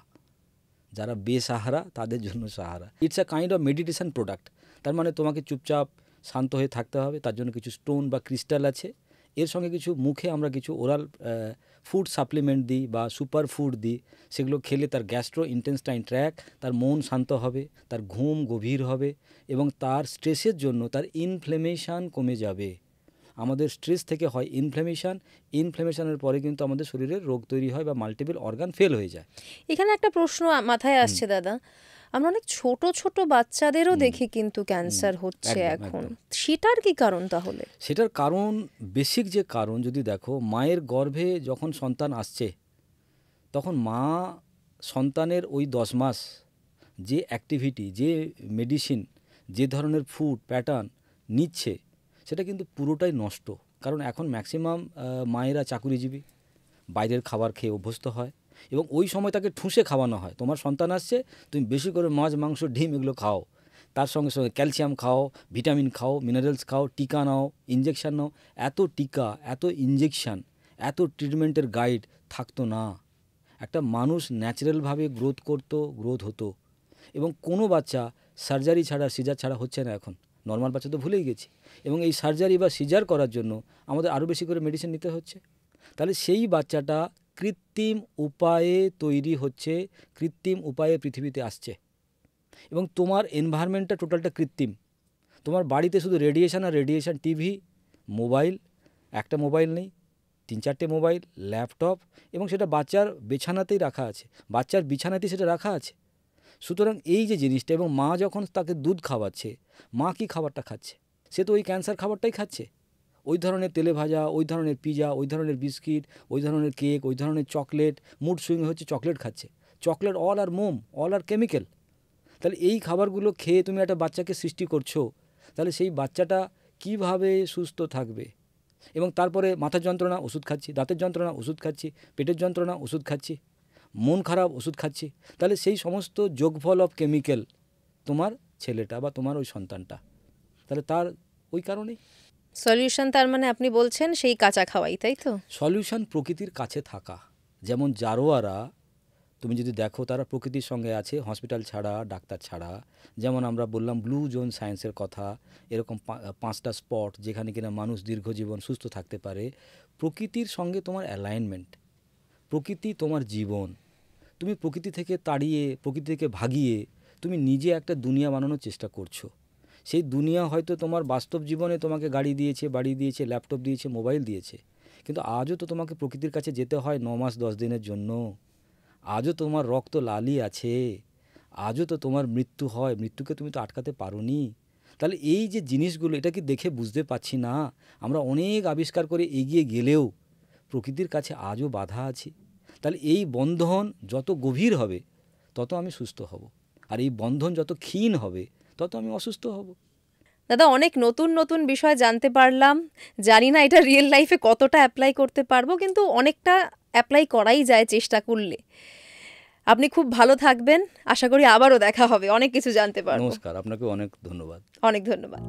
যারা বেসাহারা তাদের জন্য Sahara. It's a kind of meditation product. তার মানে তোমাকে চুপচাপ শান্ত হয়ে থাকতে হবে, তার জন্য কিছু স্টোন বা ক্রিস্টাল আছে। এর সঙ্গে কিছু মুখে আমরা কিছু ওরাল ফুড সাপ্লিমেন্ট দিই বা সুপার ফুড দিই। সেগুলো খেলে তার গ্যাস্ট্রো ইন্টেস্টাইন ট্র্যাক্ট, তার মন শান্ত হবে, তার ঘুম গভীর হবে এবং তার স্ট্রেসের জন্য তার ইনফ্লেমেশন কমে যাবে। আমাদের স্ট্রেস থেকে হয় ইনফ্লেমেশন, ইনফ্লেমেশনের পরে কিন্তু আমাদের শরীরে রোগ তৈরি হয় বা মাল্টিপল অর্গান ফেল হয়ে যায়। এখানে একটা প্রশ্ন মাথায় আসছে দাদা, আমরা অনেক ছোট ছোট বাচ্চাদেরও দেখি কিন্তু ক্যান্সার হচ্ছে এখন, সেটার কি কারণ তাহলে? সেটার কারণ, বেসিক যে কারণ যদি দেখো, মায়ের গর্ভে যখন সন্তান আসছে তখন মা সন্তানের ওই 10 মাস যে অ্যাক্টিভিটি, যে মেডিসিন, যে ধরনের ফুড প্যাটার্ন নিচ্ছে সেটা কিন্তু পুরোটাই নষ্ট। কারণ এখন ম্যাক্সিমাম মায়েরা চাকুরিজীবী, বাইরের খাবার খেয়ে অভ্যস্ত হয় এবং ওই সময় তাকে ঠুসে খাওয়ানো হয়, তোমার সন্তান আসছে তুমি বেশি করে মাছ, মাংস, ডিম এগুলো খাও, তার সঙ্গে সঙ্গে ক্যালসিয়াম খাও, ভিটামিন খাও, মিনারেলস খাও, টিকা নাও, ইঞ্জেকশান নাও। এত টিকা, এত ইঞ্জেকশান, এত ট্রিটমেন্টের গাইড থাকতো না। একটা মানুষ ন্যাচারালভাবে গ্রোথ হতো এবং কোনো বাচ্চা সার্জারি ছাড়া, সিজার ছাড়া হচ্ছে না এখন। নর্মাল বাচ্চা তো ভুলেই গেছি। এবং এই সার্জারি বা সিজার করার জন্য আমাদের আরও বেশি করে মেডিসিন নিতে হচ্ছে। তাহলে সেই বাচ্চাটা কৃত্রিম উপায়ে তৈরি হচ্ছে, কৃত্রিম উপায়ে পৃথিবীতে আসছে এবং তোমার এনভায়রনমেন্টটা টোটালটা কৃত্রিম। তোমার বাড়িতে শুধু রেডিয়েশন আর রেডিয়েশন, টিভি, মোবাইল, একটা মোবাইল নেই, 3-4টে মোবাইল, ল্যাপটপ, এবং সেটা বাচ্চার বিছানাতেই রাখা আছে, বাচ্চার বিছানাতেই সেটা রাখা আছে। সুতরাং এই যে জিনিসটা, এবং মা যখন তাকে দুধ খাওয়াচ্ছে, মা কি খাবারটা খাচ্ছে? সে তো ওই ক্যান্সার খাবারটাই খাচ্ছে। ওই ধরনের তেলে ভাজা, ওই ধরনের পিজা, ওই ধরনের বিস্কিট, ওই ধরনের কেক, ওই ধরনের চকলেট, মুড সুইং হচ্ছে চকলেট খাচ্ছে। চকলেট অল আর মোম, অল আর কেমিক্যাল। তাহলে এই খাবারগুলো খেয়ে তুমি একটা বাচ্চাকে সৃষ্টি করছো, তাহলে সেই বাচ্চাটা কিভাবে সুস্থ থাকবে? এবং তারপরে মাথার যন্ত্রণা, ওষুধ খাচ্ছি, দাঁতের যন্ত্রণা, ওষুধ খাচ্ছি, পেটের যন্ত্রণা, ওষুধ খাচ্ছি, মন খারাপ, ওষুধ খাচ্ছি। তাহলে সেই সমস্ত যোগফল অফ কেমিক্যাল তোমার ছেলেটা বা তোমার ওই সন্তানটা, তাহলে তার ওই কারণেই সলিউশন তার মানে আপনি বলছেন সেই কাঁচা খাওয়াই, তাই তো? সলিউশন প্রকৃতির কাছে থাকা। যেমন জারোয়ারা তুমি যদি দেখো তারা প্রকৃতির সঙ্গে আছে, হসপিটাল ছাড়া, ডাক্তার ছাড়া। যেমন আমরা বললাম ব্লু জোন সায়েন্সের কথা, এরকম 5টা স্পট যেখানে কিনা মানুষ দীর্ঘজীবন সুস্থ থাকতে পারে। প্রকৃতির সঙ্গে তোমার অ্যালাইনমেন্ট, প্রকৃতি তোমার জীবন। তুমি প্রকৃতি থেকে তাড়িয়ে, প্রকৃতি থেকে ভাগিয়ে তুমি নিজে একটা দুনিয়া বানানোর চেষ্টা করছো। সেই দুনিয়া হয়তো তোমার বাস্তব জীবনে তোমাকে গাড়ি দিয়েছে, বাড়ি দিয়েছে, ল্যাপটপ দিয়েছে, মোবাইল দিয়েছে, কিন্তু আজও তো তোমাকে প্রকৃতির কাছে যেতে হয় 9 মাস 10 দিনের জন্য। আজও তোমার রক্ত লালই আছে, আজও তো তোমার মৃত্যু হয়, মৃত্যুকে তুমি তো আটকাতে পারোনি। তাহলে এই যে জিনিসগুলো, এটা কি দেখে বুঝতে পারছি না? আমরা অনেক আবিষ্কার করে এগিয়ে গেলেও প্রকৃতির কাছে আজও বাধা আছি। তাহলে এই বন্ধন যত গভীর হবে তত আমি সুস্থ হব, আর এই বন্ধন যত ক্ষীণ হবে তত আমি অসুস্থ হব। দাদা, অনেক নতুন নতুন বিষয় জানতে পারলাম। জানি না এটা রিয়েল লাইফে কতটা অ্যাপ্লাই করতে পারবো, কিন্তু অনেকটা অ্যাপ্লাই করাই যায় চেষ্টা করলে। আপনি খুব ভালো থাকবেন, আশা করি আবারও দেখা হবে, অনেক কিছু জানতে পারবো। নমস্কার, আপনাকে অনেক ধন্যবাদ। অনেক ধন্যবাদ।